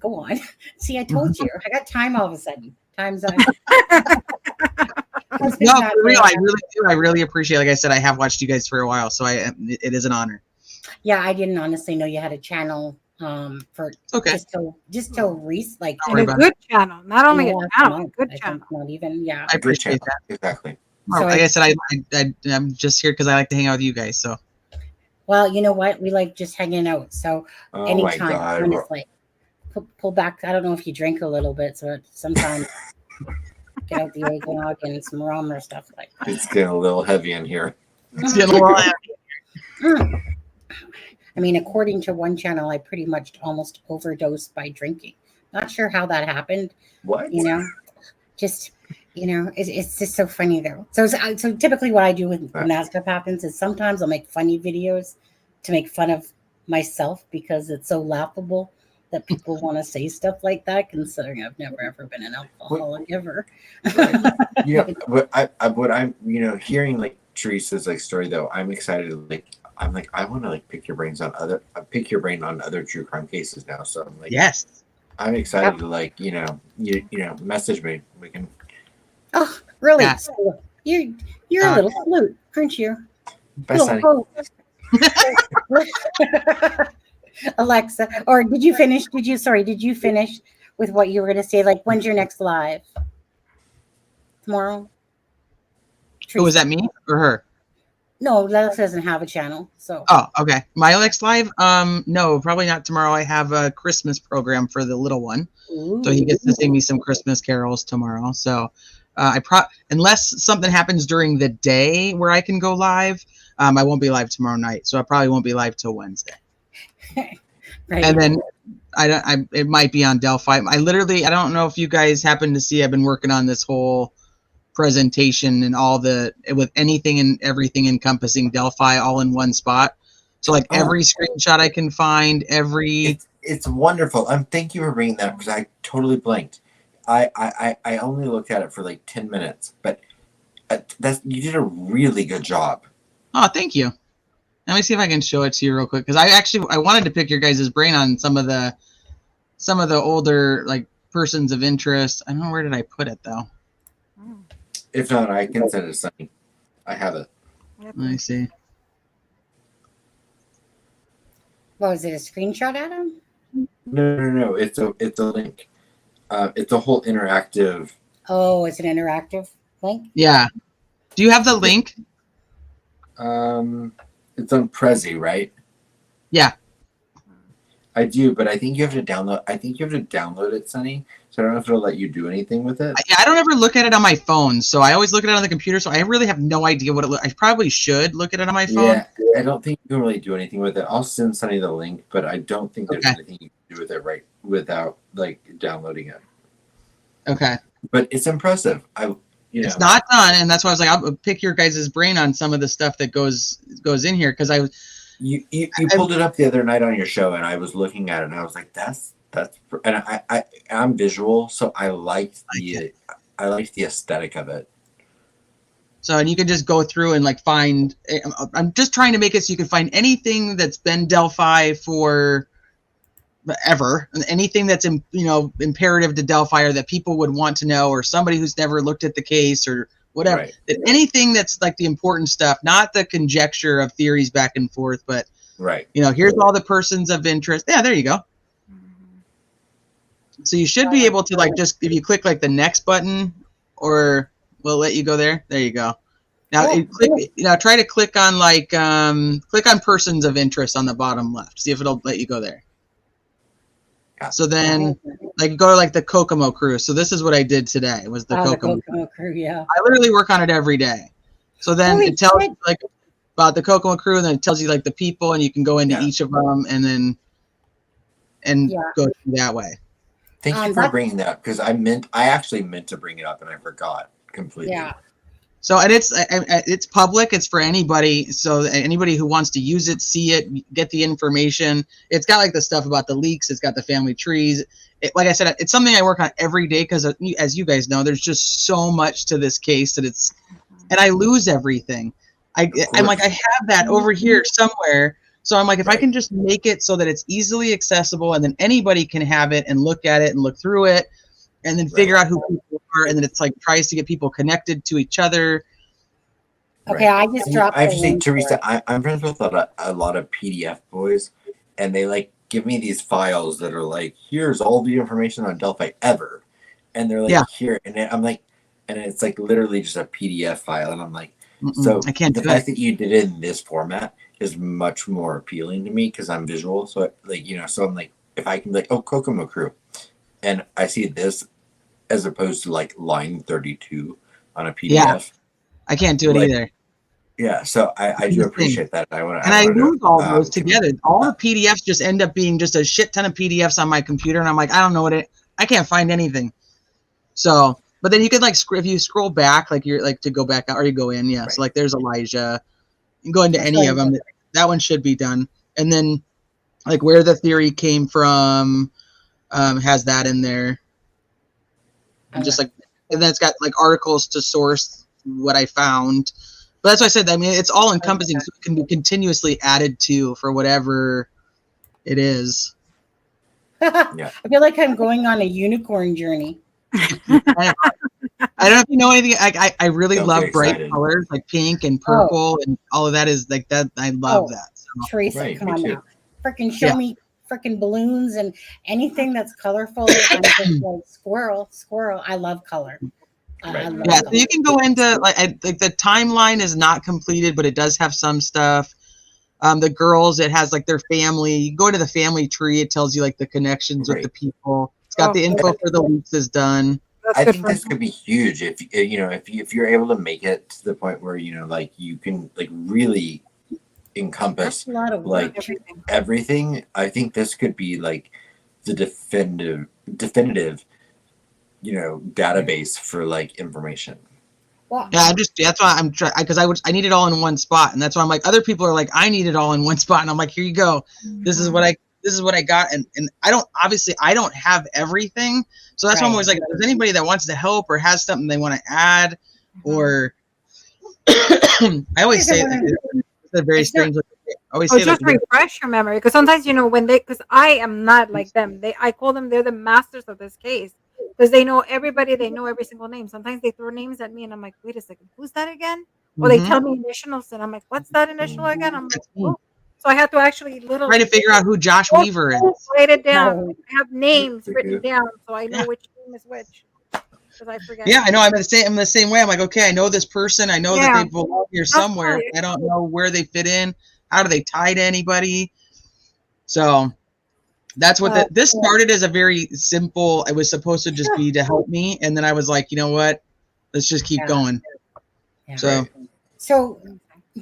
Go on. See, I told you. I got time all of a sudden. Time's up. No, for real. I really do. I really appreciate it. Like I said, I have watched you guys for a while. So it is an honor. Yeah, I didn't honestly know you had a channel for just till recent, and a good channel, not only a channel, a good channel. Not even, yeah. I appreciate that. Exactly. So like I said, I'm just here because I like to hang out with you guys. So, well, you know what? We like just hanging out. So anytime, honestly, pull back. I don't know if you drink a little bit, so sometimes get out the eggnog and some rum or stuff like that. It's getting a little heavy in here. It's getting a little heavy. I mean, according to one channel, I pretty much almost overdosed by drinking. Not sure how that happened. What? It's just so funny though. So typically what I do when that stuff happens is sometimes I'll make funny videos to make fun of myself because it's so laughable that people want to say stuff like that, considering I've never ever been an alcoholic ever. Right. What I'm hearing like Teresa's story though, I'm excited I want to pick your brain on other true crime cases now. So I'm like, yes, I'm excited to message me. We can. Oh, really? Yeah. So you're a little flute, aren't you? Alexza, or did you finish? Did you finish with what you were going to say? Like, when's your next live? Tomorrow? Who was that, me or her? No, Lex doesn't have a channel. So. Oh, okay. My Alex live? No, probably not tomorrow. I have a Christmas program for the little one, so he gets to sing me some Christmas carols tomorrow. So, unless something happens during the day where I can go live, I won't be live tomorrow night. So I probably won't be live till Wednesday. Right. And then it might be on Delphi. I don't know if you guys happen to see. I've been working on this whole presentation and with anything and everything encompassing Delphi all in one spot. So like every screenshot I can find, it's wonderful. Thank you for bringing that up because I totally blanked. I only looked at it for like 10 minutes, but you did a really good job. Oh, thank you. Let me see if I can show it to you real quick because I wanted to pick your guys' brain on some of the older like persons of interest. I don't know, where did I put it though? If not, I can send it to Sunny. I have it. Let me see. What was it? A screenshot, Adam? No. It's a link. It's a whole interactive. Oh, it's an interactive link. Yeah. Do you have the link? It's on Prezi, right? Yeah. I do, but I think you have to download. It, Sunny. So I don't know if it'll let you do anything with it. I don't ever look at it on my phone, so I always look at it on the computer. So I really have no idea what it looks. I probably should look at it on my phone. Yeah, I don't think you can really do anything with it. I'll send Sunny the link, but I don't think there's anything you can do with it right without like downloading it. Okay. But it's impressive. It's not done, and that's why I was like, I'll pick your guys' brain on some of the stuff that goes in here because You pulled it up the other night on your show, and I was looking at it, and I was like, "That's." And I'm visual, so I liked the aesthetic of it. So, and you can just go through and like find. I'm just trying to make it so you can find anything that's been Delphi for ever, anything that's imperative to Delphi or that people would want to know, or somebody who's never looked at the case or whatever. Right. Anything that's like the important stuff, not the conjecture of theories back and forth, but right. Here's all the persons of interest. Yeah, there you go. So you should be able to like just if you click like the next button, or we'll let you go there. There you go. Now try to click on click on persons of interest on the bottom left. See if it'll let you go there. So then like go to like the Kokomo crew. So this is what I did today was the Kokomo crew. Yeah. I literally work on it every day. So then it tells you like about the Kokomo crew, and then it tells you like the people, and you can go into each of them and then go that way. Thank you for bringing that up because I actually meant to bring it up and I forgot completely. Yeah. So and it's public. It's for anybody. So anybody who wants to use it, see it, get the information. It's got like the stuff about the leaks. It's got the family trees. Like I said, it's something I work on every day because as you guys know, there's just so much to this case and I lose everything. I'm like I have that over here somewhere. So I'm like, if I can just make it so that it's easily accessible and then anybody can have it and look at it and look through it and then figure out who people are. And then it's like tries to get people connected to each other. Okay. I just dropped. I have to say, Teresa, I'm friends with a lot of PDF boys, and they like give me these files that are like, here's all the information on Delphi ever. And they're like, here. And I'm like, and it's like literally just a PDF file. And I'm like, so I can't the fact that you did it in this format is much more appealing to me because I'm visual. So so I'm like, if I can be like, oh, Kokomo crew, and I see this as opposed to like line 32 on a PDF. Yeah, I can't do it either. Yeah, so I do appreciate that. I lose all those together. All the PDFs just end up being just a shit ton of PDFs on my computer, and I'm like, I don't know I can't find anything. So, but then you could like if you scroll back, like you're like to go back out or you go in, yeah. Right. So like there's Elijah. You can go into any of them. That one should be done. And then like where the theory came from has that in there. And just like, and then it's got like articles to source what I found. But that's why I said, I mean, it's all encompassing, so it can be continuously added to for whatever it is. Yeah. I feel like I'm going on a unicorn journey. I don't know if you know anything. I really love bright colors like pink and purple and all of that is like that. I love that. So. Teresa, come on now. Freaking show me freaking balloons and anything that's colorful. I'm just like squirrel. I love color. Right. love Yeah, the so you can go into like the timeline is not completed, but it does have some stuff. The girls, it has like their family. You go to the family tree, it tells you like the connections with Right. the people. It's got Oh, the info for the lease is done. That's I good think for this could be huge if if you're able to make it to the point where like you can like really encompass That's a lot of work. like everything. everything. I think this could be like the definitive database for like information. Well, Yeah, that's why I'm trying because I need it all in one spot, and that's why I'm like other people are like I need it all in one spot, and I'm like here you go. This is what I got, and I don't have everything, so that's why I'm Right. always like, if there's anybody that wants to help or has something they want to add, or I always say it's a very It's not- strange. I always Oh, say like just refresh your memory because sometimes because I am not like them. I call them they're the masters of this case because they know everybody. They know every single name. Sometimes they throw names at me and I'm like, wait a second, who's that again? Or they tell me initials and I'm like, what's that initial again? I'm like, That's me. oh. So I have to actually Trying to figure out who Josh Weaver is. write it down. No. I have names Good, written good. down so I know Yeah. which name is which because I forget. Yeah, I know. I'm the same way. I'm like, okay, I know this person. I know that Yeah. they belong here That's somewhere. why. I don't know where they fit in. How do they tie to anybody? So that's what this started as a very simple. It was supposed to just be to help me, and then I was like, you know what? Let's just keep Yeah. going. Yeah. So Right. So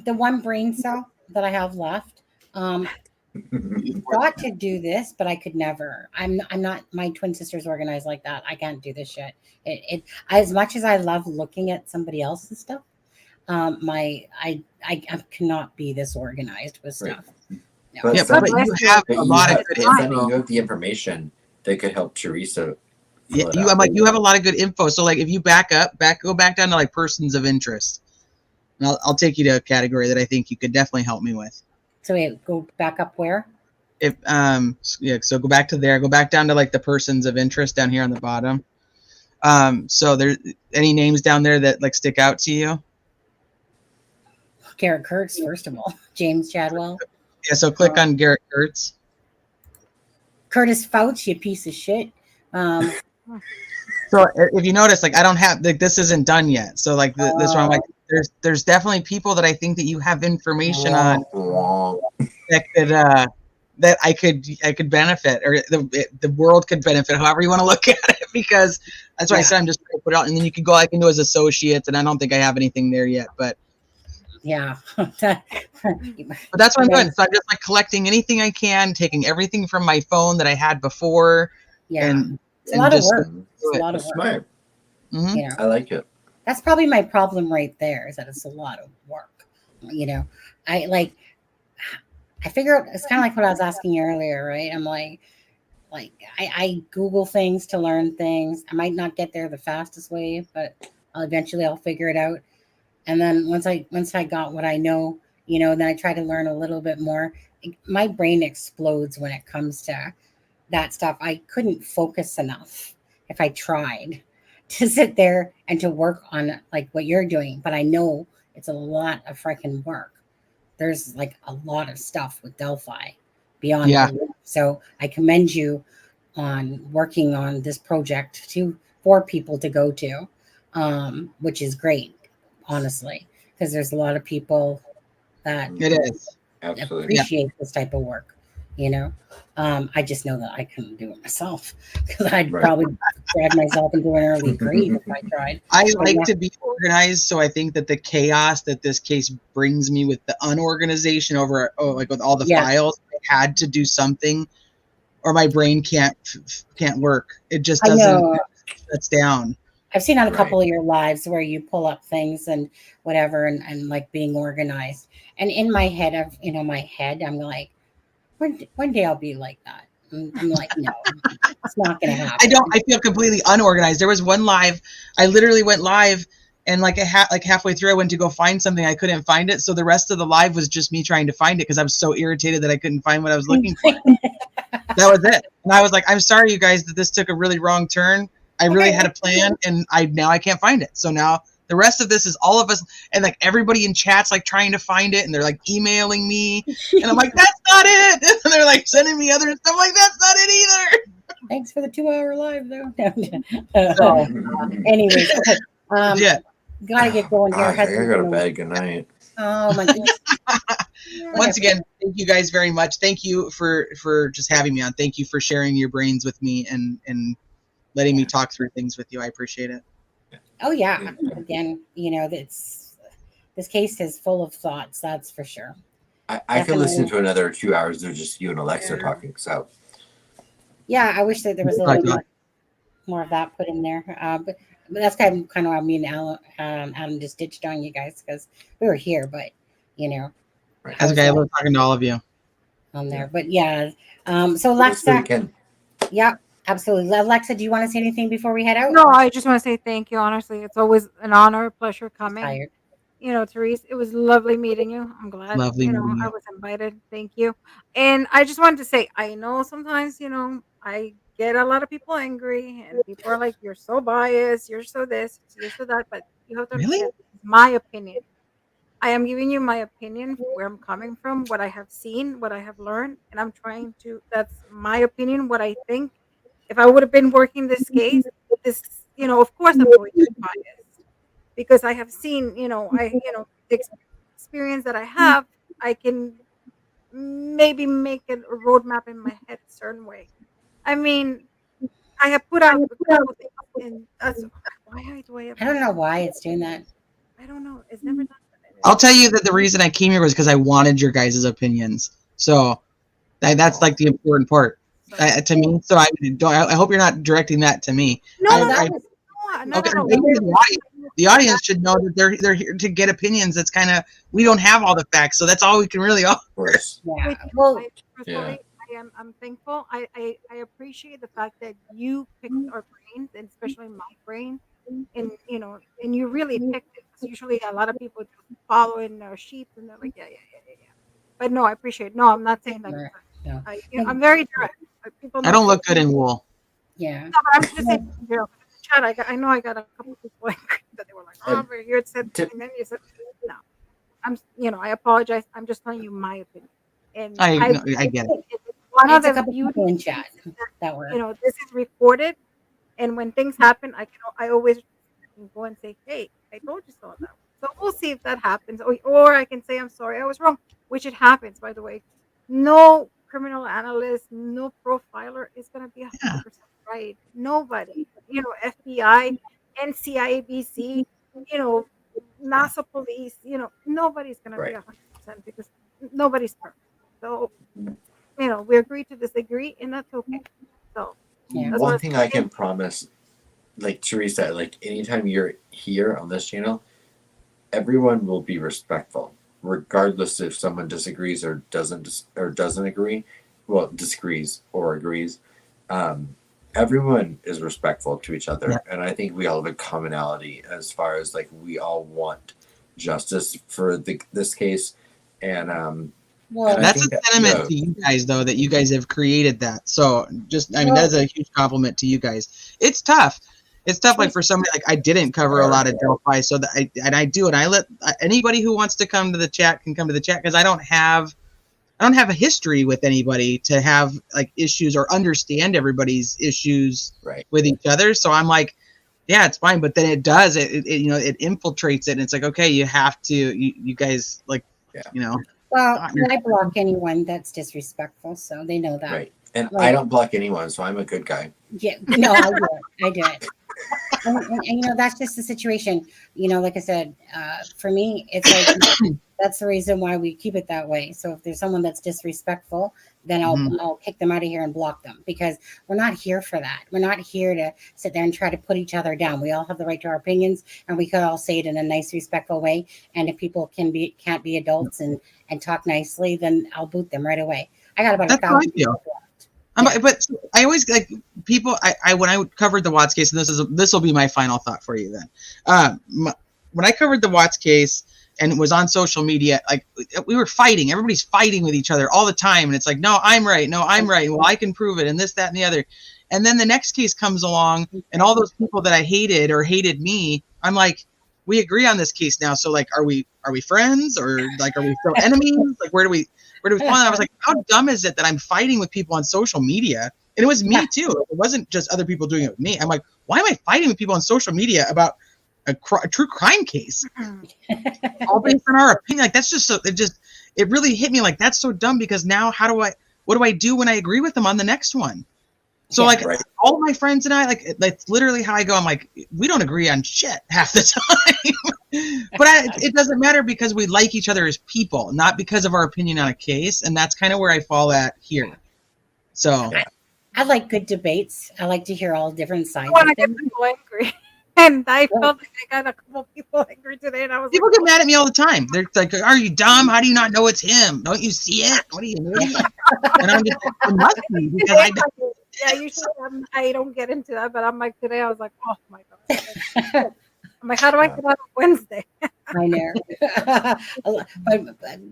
the one brain cell that I have left, thought to do this, but I could never. I'm not. My twin sister's organized like that. I can't do this shit. It as much as I love looking at somebody else's stuff, I cannot be this organized with Right. stuff. No. But yeah, some- but you bless you. have but a you lot have, of good but sending info. you out the information that could help Teresa. Yeah, fill it you out. have a lot of good info. So like, if you go back down to like persons of interest, and I'll take you to a category that I think you could definitely help me with. So wait, go back up where? If so go back to there. Go back down to like the persons of interest down here on the bottom. So there any names down there that like stick out to you? Garrett Kurtz, first of all. James Chadwell. Yeah, so click on Garrett Kurtz. Curtis Fouch, you piece of shit. So if you notice, like I don't have like this isn't done yet. So like this one, like there's definitely people that I think that you have information on that could that I could benefit, or the world could benefit, however you want to look at it. Because that's why I said I'm just gonna put it out, and then you can go I can do as associates, and I don't think I have anything there yet, but. Yeah. But that's what I'm doing. So I'm just like collecting anything I can, taking everything from my phone that I had before. Yeah. And, it's a lot of just work. do It's a it. lot of That's work. smart. Mhm. You know, I like it. that's probably my problem right there is that it's a lot of work. You know, I figure out it's kind of like what I was asking you earlier, right? I'm like I Google things to learn things. I might not get there the fastest way, but I'll figure it out. And then once I got what I know, then I try to learn a little bit more. My brain explodes when it comes to that stuff. I couldn't focus enough if I tried to sit there and to work on like what you're doing. But I know it's a lot of freaking work. There's like a lot of stuff with Delphi beyond. Yeah. belief. So I commend you on working on this project for people to go to, which is great, honestly, because there's a lot of people that It is. Absolutely. appreciate this type of work. I just know that I couldn't do it myself because I'd probably drag myself into an early grave if I tried. I like to be organized, so I think that the chaos that this case brings me with the unorganization like with all the files, I had to do something, or my brain can't work. It just doesn't. Shuts down. I've seen on a couple of your lives where you pull up things and whatever, and like being organized. And in my head, I'm like, one day I'll be like that. I'm like, no, it's not going to happen. I feel completely unorganized. There was one live, I literally went live, and like halfway through, I went to go find something. I couldn't find it. So the rest of the live was just me trying to find it because I was so irritated that I couldn't find what I was looking for. That was it. And I was like, I'm sorry, you guys, that this took a really wrong turn. I really had a plan, and now I can't find it. So now the rest of this is all of us, and like everybody in chat's like trying to find it, and they're like emailing me, and I'm like, that's not it. And they're like sending me other stuff. I'm like, that's not it either. Thanks for the 2-hour live, though. Anyways, Legit. Gotta get going here. I gotta go to Husband's bed. Good night. Oh my goodness. Once again, thank you guys very much. Thank you for just having me on. Thank you for sharing your brains with me and letting me talk through things with you. I appreciate it. Oh yeah. Again, this case is full of thoughts. That's for sure. I could listen to another 2 hours of just you and Alexza talking. So yeah, I wish that there was a little bit more of that put in there. But that's kind of why me and Adam just ditched on you guys, because we were here, but As a guy, I love talking to all of you on there. But yeah, so Alexza, yeah, absolutely. Alexza, do you want to say anything before we head out? No, I just want to say thank you. Honestly, it's always an honor, a pleasure coming. Tired. Therese, it was lovely meeting you. I'm glad, Lovely meeting you. I was invited. Thank you. And I just wanted to say, I know sometimes, I get a lot of people angry and people are like, you're so biased, you're so this, you're so that. But you have to understand, my opinion. I am giving you my opinion, where I'm coming from, what I have seen, what I have learned. And I'm trying to, that's my opinion, what I think. If I would have been working this case, of course I'm going to be biased. Because I have seen, the experience that I have, I can maybe make a roadmap in my head a certain way. I mean, I have put out a couple things, and that's why do I don't know why it's doing that. I don't know. It's never done that. I'll tell you that the reason I came here was because I wanted your guys' opinions. So that's like the important part to me. So I hope you're not directing that to me. The audience should know that they're here to get opinions. That's kind of, we don't have all the facts, so that's all we can really offer. Yeah. Well, I'm thankful. I appreciate the fact that you picked our brains, and especially my brain, and you really picked it. Usually, a lot of people just follow in their sheep, and they're like, yeah. But no, I appreciate it. No, I'm not saying that. No. I'm very direct. I don't look good in wool. Yeah. No, but I'm just saying, chat, I know I got a couple people angry that they were like, oh, over here it said, and then you said, no. I apologize. I'm just telling you my opinion. And I get it. One of the people in chat that were, this is recorded, and when things happen, I always go and say, hey, I told you so. So we'll see if that happens, or I can say, I'm sorry, I was wrong, which it happens, by the way. No criminal analyst, no profiler is going to be 100% right. Nobody, FBI, NCIABC, NASA police, nobody's going to be 100% because nobody's perfect. So, we agree to disagree, and that's okay. So, one thing I can promise, like Teresa, like anytime you're here on this channel, everyone will be respectful, regardless if someone disagrees or doesn't agree. Well, disagrees or agrees. Everyone is respectful to each other, and I think we all have a commonality as far as like we all want justice for this case, and that's a sentiment to you guys, though, that you guys have created that. So that's a huge compliment to you guys. It's tough. It's tough, like for somebody like I didn't cover a lot of Delphi, so that I let anybody who wants to come to the chat can come to the chat, because I don't have a history with anybody to have like issues or understand everybody's issues with each other. So I'm like, yeah, it's fine. But then it does, it infiltrates it. And it's like, okay, you have to, you guys like, Well, I block anyone that's disrespectful. So they know that. Right. And I don't block anyone. So I'm a good guy. Yeah. No, I do it. And that's just the situation. Like I said, for me, it's like, that's the reason why we keep it that way. So if there's someone that's disrespectful, then I'll kick them out of here and block them, because we're not here for that. We're not here to sit there and try to put each other down. We all have the right to our opinions, and we could all say it in a nice, respectful way. And if people can't be adults and talk nicely, then I'll boot them right away. I got about 1,000 people blocked. But I always like people. I when I covered the Watts case, and this will be my final thought for you then. When I covered the Watts case and it was on social media, like we were fighting. Everybody's fighting with each other all the time, and it's like, no, I'm right. No, I'm right. Well, I can prove it, and this, that, and the other. And then the next case comes along, and all those people that I hated or hated me, I'm like, we agree on this case now. So like, are we friends, or like, are we still enemies? Like, where do we fall? And I was like, how dumb is it that I'm fighting with people on social media? And it was me too. It wasn't just other people doing it with me. I'm like, why am I fighting with people on social media about a true crime case, all based on our opinion. Like that's just so it really hit me like that's so dumb because now what do I do when I agree with them on the next one? So like all my friends and I, like that's literally how I go. I'm like, we don't agree on shit half the time, but it doesn't matter because we like each other as people, not because of our opinion on a case. And that's kind of where I fall at here. So I like good debates. I like to hear all different sides. I want to get people angry. And I felt like I got a couple people angry today, and I was people get mad at me all the time. They're like, "Are you dumb? How do you not know it's him? Don't you see it? What are you doing?" And I'm just like, "It must be because I don't." Yeah, usually I don't get into that, but I'm like today I was like, oh my god. I'm like, how do I get out of Wednesday? I know. But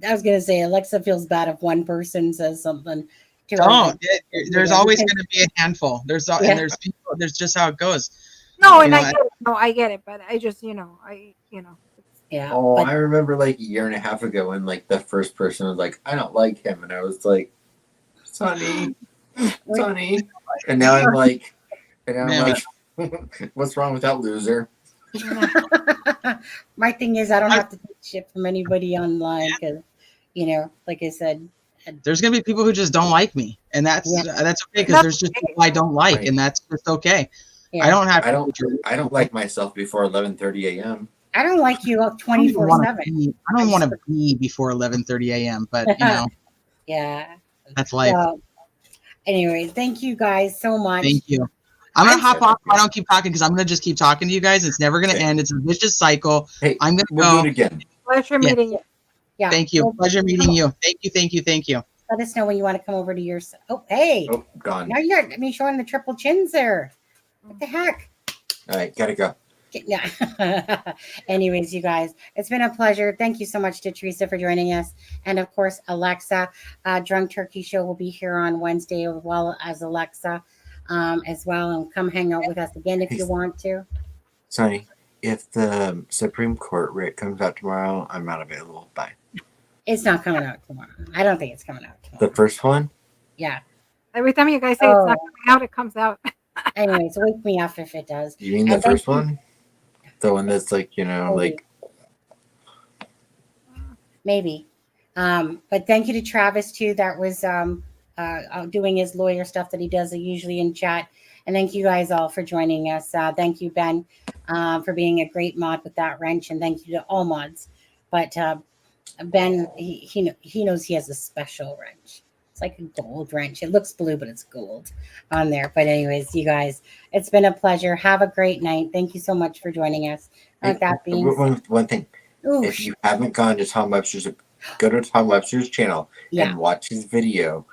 I was gonna say Alexza feels bad if one person says something to her. Oh, there's always going to be a handful. And there's people. There's just how it goes. No, and I get it, but I just Yeah. Oh, I remember like a year and a half ago when like the first person was like, I don't like him, and I was like, Sonny. And now I'm like, what's wrong with that loser? My thing is I don't have to take shit from anybody online because, like I said, there's gonna be people who just don't like me, and that's okay because there's just people I don't like, and that's just okay. Yeah. I don't like myself before 11:30 a.m. I don't like you 24/7. I don't want to be before 11:30 a.m. But yeah, that's life. So, anyway, thank you guys so much. Thank you. I'm gonna hop off. I don't keep talking because I'm gonna just keep talking to you guys. It's never gonna end. It's a vicious cycle. Hey, I'm gonna go do it again. Pleasure meeting you. Yeah. Thank you. Pleasure meeting you. Thank you. Let us know when you want to come over to your. Oh, hey. Oh, gone. Now you're showing the triple chins there. What the heck? All right, gotta go. Yeah. Anyways, you guys, it's been a pleasure. Thank you so much to Teresa for joining us. And of course, Alexza. Drunk Turkey Show will be here on Wednesday as well as Alexza as well. And come hang out with us again if you want to. Sonny, if the Supreme Court writ comes out tomorrow, I'm not available. Bye. It's not coming out tomorrow. I don't think it's coming out tomorrow. The first one? Yeah. Every time you guys say it's not coming out, it comes out. Anyway, so wake me up if it does. You mean the first one? The one that's like, like... Maybe. But thank you to Travis, too. That was doing his lawyer stuff that he does usually in chat. And thank you guys all for joining us. Thank you, Ben, for being a great mod with that wrench. And thank you to all mods. But Ben, he knows he has a special wrench. It's like a gold wrench. It looks blue, but it's gold on there. But anyways, you guys, it's been a pleasure. Have a great night. Thank you so much for joining us. With that being one thing. Ooh, if you haven't gone to Tom Webster's, go to Tom Webster's channel and watch his video.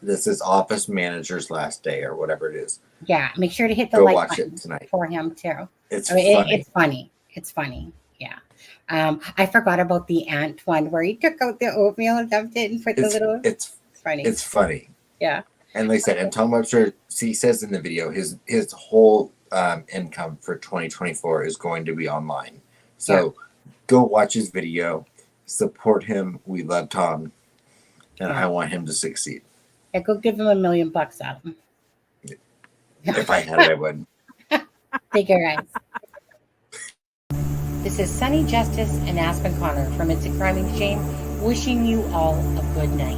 This is office manager's last day or whatever it is. Yeah, make sure to hit the like button it tonight for him too. It's funny. It's funny. Yeah. I forgot about the ant one where he took out the oatmeal and dumped it and put the little. It's funny. It's funny. Yeah. And like I said, and Tom Webster, he says in the video, his whole income for 2024 is going to be online. So go watch his video, support him. We love Tom, and I want him to succeed. Yeah, go give him $1 million, Adam. If I had it, I would. Take care, guys. This is Sunny Justice and Aspen Connor from It's a Crime and Shame, wishing you all a good night.